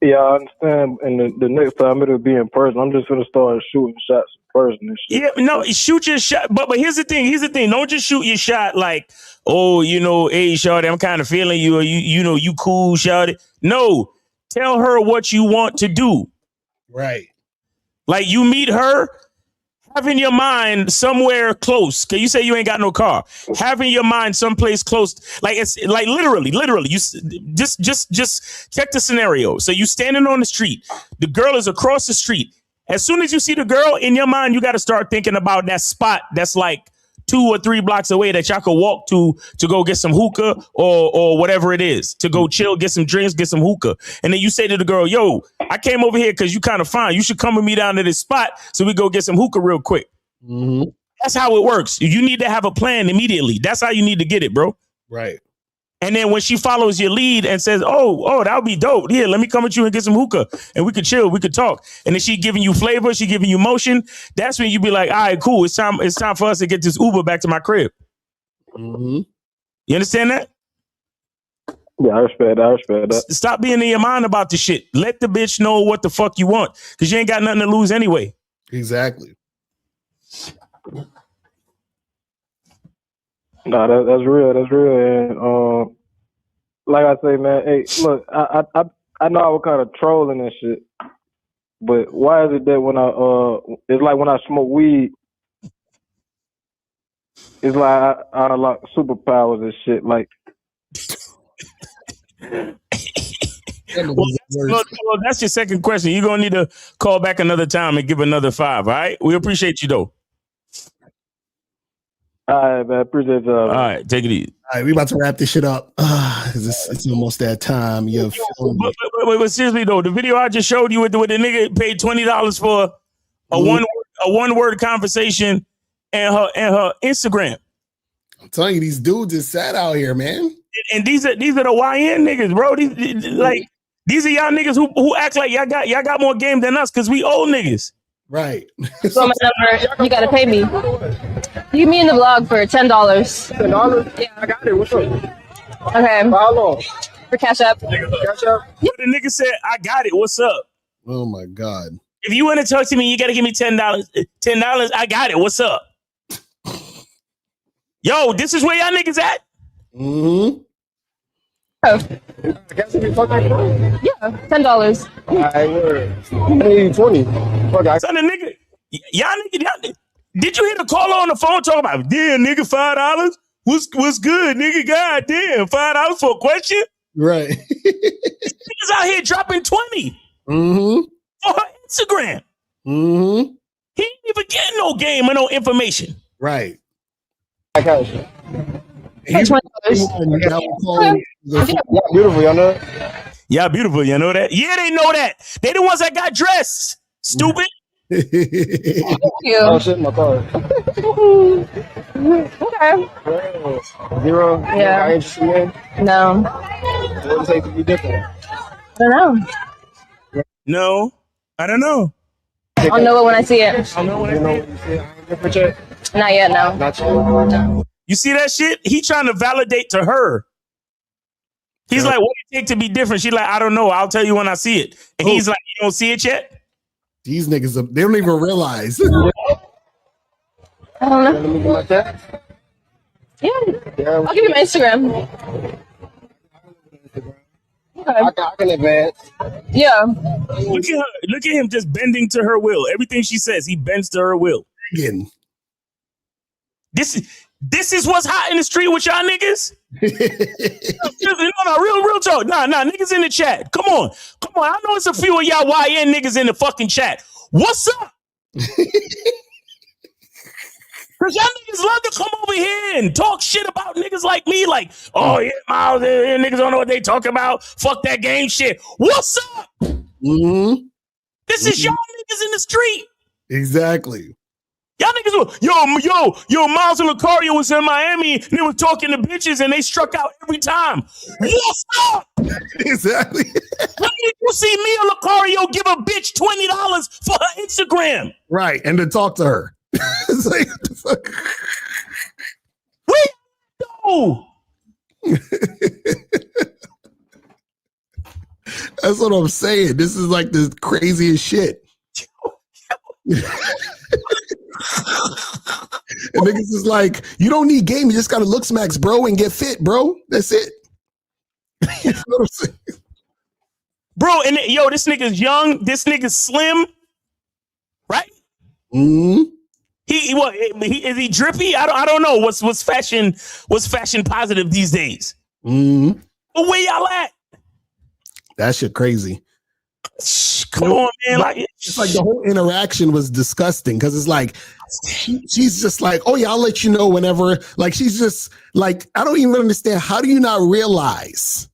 Yeah, I understand. And the next time it'll be in person. I'm just gonna start shooting shots in person and shit. Yeah, no, shoot your shot. But here's the thing. Don't just shoot your shot like, oh, hey, shawty, I'm kind of feeling you, or you cool, shawty. No. Tell her what you want to do. Right. Like you meet her, having your mind somewhere close. Cause you say you ain't got no car. Having your mind someplace close, like it's like literally. You just check the scenario. So you standing on the street. The girl is across the street. As soon as you see the girl in your mind, you got to start thinking about that spot that's like 2 or 3 blocks away that y'all could walk to go get some hookah or whatever it is, to go chill, get some drinks, get some hookah. And then you say to the girl, yo, I came over here because you kind of fine. You should come with me down to this spot so we go get some hookah real quick. Mm-hmm. That's how it works. You need to have a plan immediately. That's how you need to get it, bro. Right. And then when she follows your lead and says, oh, that would be dope. Here, let me come with you and get some hookah and we could chill. We could talk. And then she giving you flavor. She giving you motion. That's when you be like, all right, cool. It's time for us to get this Uber back to my crib. Mm-hmm. You understand that? Yeah, I respect that. Stop being in your mind about the shit. Let the bitch know what the fuck you want. Because you ain't got nothing to lose anyway. Exactly. Nah, that's real. That's real. And like I say, man, hey, look, I know I was kind of trolling and shit, but why is it that when it's like when I smoke weed, it's like I unlock superpowers and shit. Like, well, that's your second question. You're gonna need to call back another time and give another 5. All right, we appreciate you though. All right, man. Appreciate you. All right, take it easy. All right, we about to wrap this shit up. It's almost that time. But seriously though, the video I just showed you with the nigga paid $20 for a one word conversation and her Instagram. I'm telling you, these dudes is sad out here, man. And these are the YN niggas, bro. These are y'all niggas who act like y'all got more game than us because we old niggas. Right. So my number, you gotta pay me. You mean the vlog for $10. $10? Yeah. I got it. What's up? Okay. For how long? For Cash App. Cash App? Yeah. The nigga said, I got it. What's up? Oh my God. If you want to talk to me, you gotta give me $10. $10, I got it. What's up? Yo, this is where y'all niggas at? Mm-hmm. Oh. Yeah, $10. I need 20. Son of nigga, y'all did you hear the caller on the phone talking about, damn nigga, $5? What's good, nigga? God damn, $5 for a question? Right. Niggas out here dropping 20 mm-hmm. for her Instagram. Mm-hmm. He ain't even getting no game or no information. Right. I got you. $20. Yeah, beautiful, y'all know. Yeah, beautiful, you know that? Yeah, they know that. They the ones that got dressed. Stupid. Thank you. Oh shit, in my car. Okay. 0. Yeah. Not interested in? No. What does it take to be different? I don't know. No, I don't know. I'll know it when I see it. I'll know when I see it. I ain't different yet? Not yet, no. Not yet. You see that shit? He trying to validate to her. He's like, what do you take to be different? She's like, I don't know. I'll tell you when I see it. And he's like, you don't see it yet? These niggas, they don't even realize. I don't know. Yeah. I'll give you my Instagram. Okay. I can advance. Yeah. Look at him just bending to her will. Everything she says, he bends to her will. Again. This is what's hot in the street with y'all niggas? No, real talk. Nah, niggas in the chat. Come on. I know it's a few of y'all YN niggas in the fucking chat. What's up? Because y'all niggas love to come over here and talk shit about niggas like me. Like, oh, yeah, Miles, niggas don't know what they talking about. Fuck that game shit. What's up? Mm-hmm. This is y'all niggas in the street. Exactly. Y'all niggas were, yo, Miles and Locario was in Miami and they were talking to bitches and they struck out every time. What's up? Exactly. When did you see me or Locario give a bitch $20 for her Instagram? Right, and to talk to her. It's like, what the fuck? That's what I'm saying. This is like the craziest shit. And niggas is like, you don't need game. You just got to look smacks, bro, and get fit, bro. That's it. You know what I'm saying? Bro, and yo, this nigga's young. This nigga's slim. Mm-hmm. Is he drippy? I don't know. What's fashion positive these days? Mm-hmm. But where y'all at? That shit crazy. Come on, man. Like it's like the whole interaction was disgusting because it's like she's just like, oh yeah, I'll let you know whenever. Like she's just like, I don't even understand. How do you not realize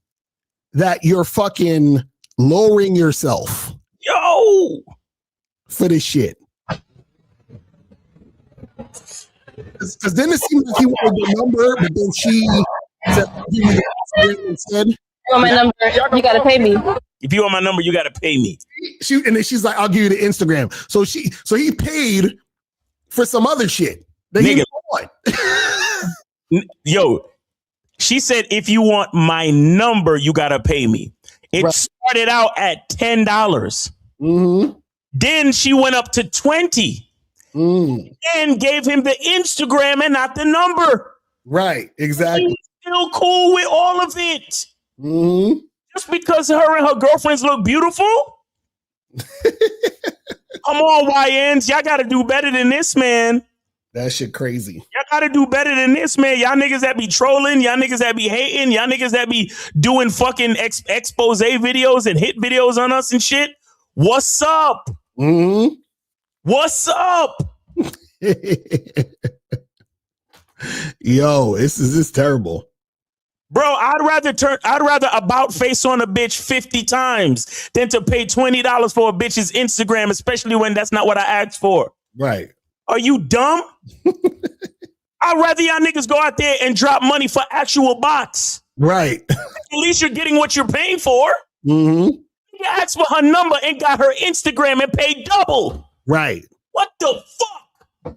that you're fucking lowering yourself? Yo, for this shit. Because then it seems like he wanted the number, but then she said, give me the instead. You want my number? You gotta pay me. If you want my number, you gotta pay me. And then she's like, I'll give you the Instagram. So he paid for some other shit that he didn't want. Yo, she said, if you want my number, you gotta pay me. It started out at $10. Mm-hmm. Then she went up to $20. And gave him the Instagram and not the number. Right, exactly. He's still cool with all of it. Mm-hmm. Just because her and her girlfriends look beautiful? Come on, YNs. Y'all got to do better than this, man. That shit crazy. Y'all got to do better than this, man. Y'all niggas that be trolling, y'all niggas that be hating, y'all niggas that be doing fucking expose videos and hit videos on us and shit. What's up? Mm-hmm. What's up? Yo, this is terrible. Bro, I'd rather about face on a bitch 50 times than to pay $20 for a bitch's Instagram, especially when that's not what I asked for. Right. Are you dumb? I'd rather y'all niggas go out there and drop money for actual bots. Right. At least you're getting what you're paying for. Mm-hmm. You asked for her number and got her Instagram and paid double. Right. What the fuck?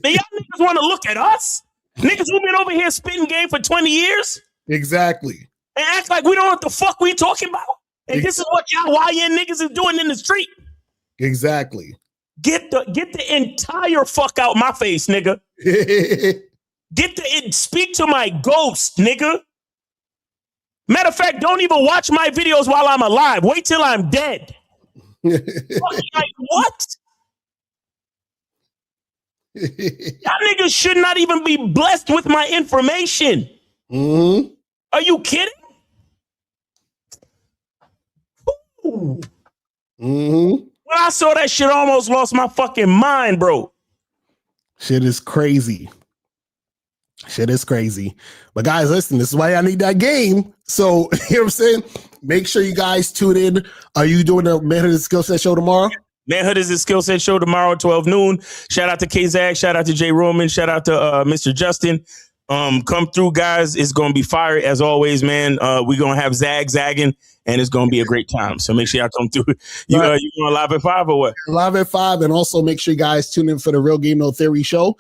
Now y'all niggas want to look at us? Niggas who been over here spitting game for 20 years? Exactly. And act like we don't know what the fuck we talking about. And this is what y'all YN niggas is doing in the street. Exactly. Get the entire fuck out my face, nigga. Speak to my ghost, nigga. Matter of fact, don't even watch my videos while I'm alive. Wait till I'm dead. Like, what? Y'all niggas should not even be blessed with my information. Mm-hmm. Are you kidding? Ooh. Mm-hmm. When I saw that shit, I almost lost my fucking mind, bro. Shit is crazy. Shit is crazy. But guys, listen, this is why I need that game. So, you know what I'm saying? Make sure you guys tune in. Are you doing the Manhood is a Skill Set show tomorrow? Manhood is a Skill Set show tomorrow, 12 noon. Shout out to K-Zag. Shout out to Jay Roman. Shout out to Mr. Justin. Come through, guys. It's going to be fire as always, man. We're going to have zagging, and it's going to be a great time. So make sure y'all come through. You going live at 5 or what? Live at 5, and also make sure you guys tune in for the Real Game No Theory show.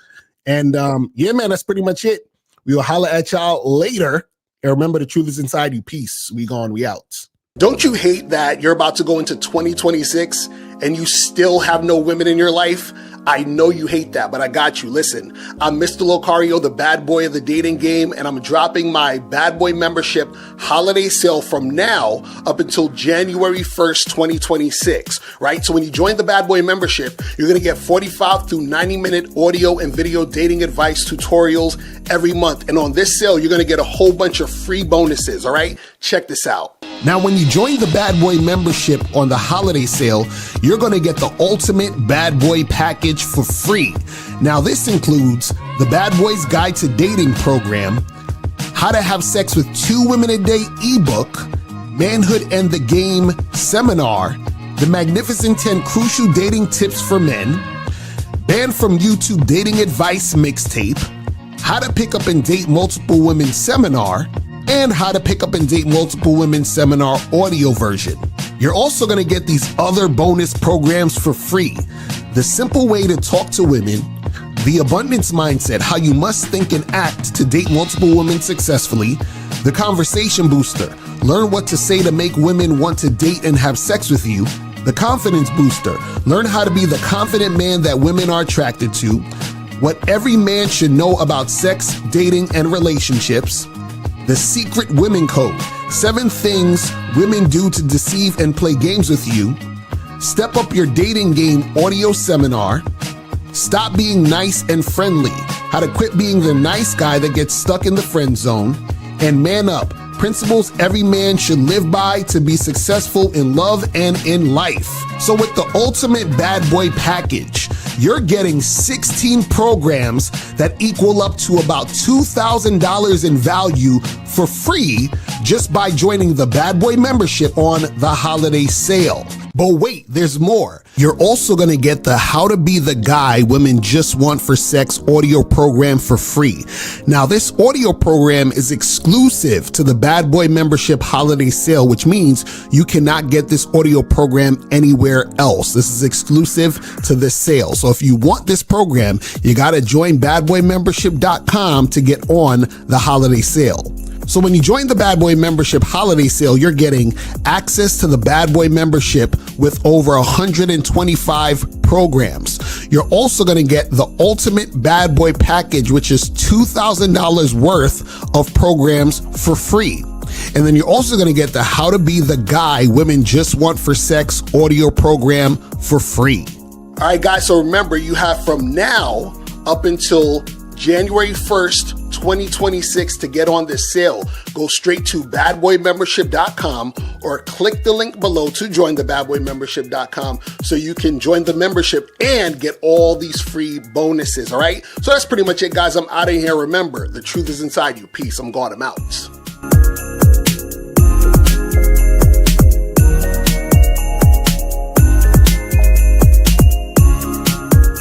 And yeah, man, that's pretty much it. We will holler at y'all later. And remember, the truth is inside you. Peace. We gone. We out. Don't you hate that you're about to go into 2026 and you still have no women in your life? I know you hate that, but I got you. Listen, I'm Mr. Locario, the bad boy of the dating game, and I'm dropping my bad boy membership holiday sale from now up until January 1st, 2026, right? So when you join the bad boy membership, you're going to get 45 through 90-minute audio and video dating advice tutorials every month. And on this sale, you're going to get a whole bunch of free bonuses, all right? Check this out. Now, when you join the Bad Boy membership on the holiday sale, you're going to get the ultimate Bad Boy package for free. Now, this includes the Bad Boys Guide to Dating program, How to Have Sex with 2 Women a Day ebook, Manhood and the Game seminar, the Magnificent 10 Crucial Dating Tips for Men, Banned from YouTube Dating Advice mixtape, How to Pick Up and Date Multiple Women seminar, and How to Pick Up and Date Multiple Women seminar audio version. You're also going to get these other bonus programs for free. The Simple Way to Talk to Women, The Abundance Mindset, How You Must Think and Act to Date Multiple Women Successfully, The Conversation Booster, Learn What to Say to Make Women Want to Date and Have Sex with You, The Confidence Booster, Learn How to Be the Confident Man that Women are Attracted to, What Every Man Should Know About Sex, Dating, and Relationships, The Secret Women Code, 7 Things Women Do to Deceive and Play Games with You, Step Up Your Dating Game audio seminar, stop being nice and friendly, how to quit being the nice guy that gets stuck in the friend zone, and man up, principles every man should live by to be successful in love and in life. So with the ultimate bad boy package, you're getting 16 programs that equal up to about $2,000 in value for free just by joining the Bad Boy membership on the holiday sale. But wait, there's more. You're also going to get the How to Be the Guy Women Just Want for Sex audio program for free. Now, this audio program is exclusive to the Bad Boy membership holiday sale, which means you cannot get this audio program anywhere else. This is exclusive to this sale. So if you want this program, you got to join badboymembership.com to get on the holiday sale. So when you join the Bad Boy membership holiday sale, you're getting access to the Bad Boy membership with over 125 programs. You're also going to get the ultimate Bad Boy package, which is $2,000 worth of programs for free. And then you're also going to get the How to Be the Guy Women Just Want for Sex audio program for free. All right, guys. So remember, you have from now up until January 1st, 2026 to get on this sale. Go straight to badboymembership.com or click the link below to join the badboymembership.com so you can join the membership and get all these free bonuses. All right. So that's pretty much it, guys. I'm out of here. Remember, the truth is inside you. Peace. I'm God. I'm out.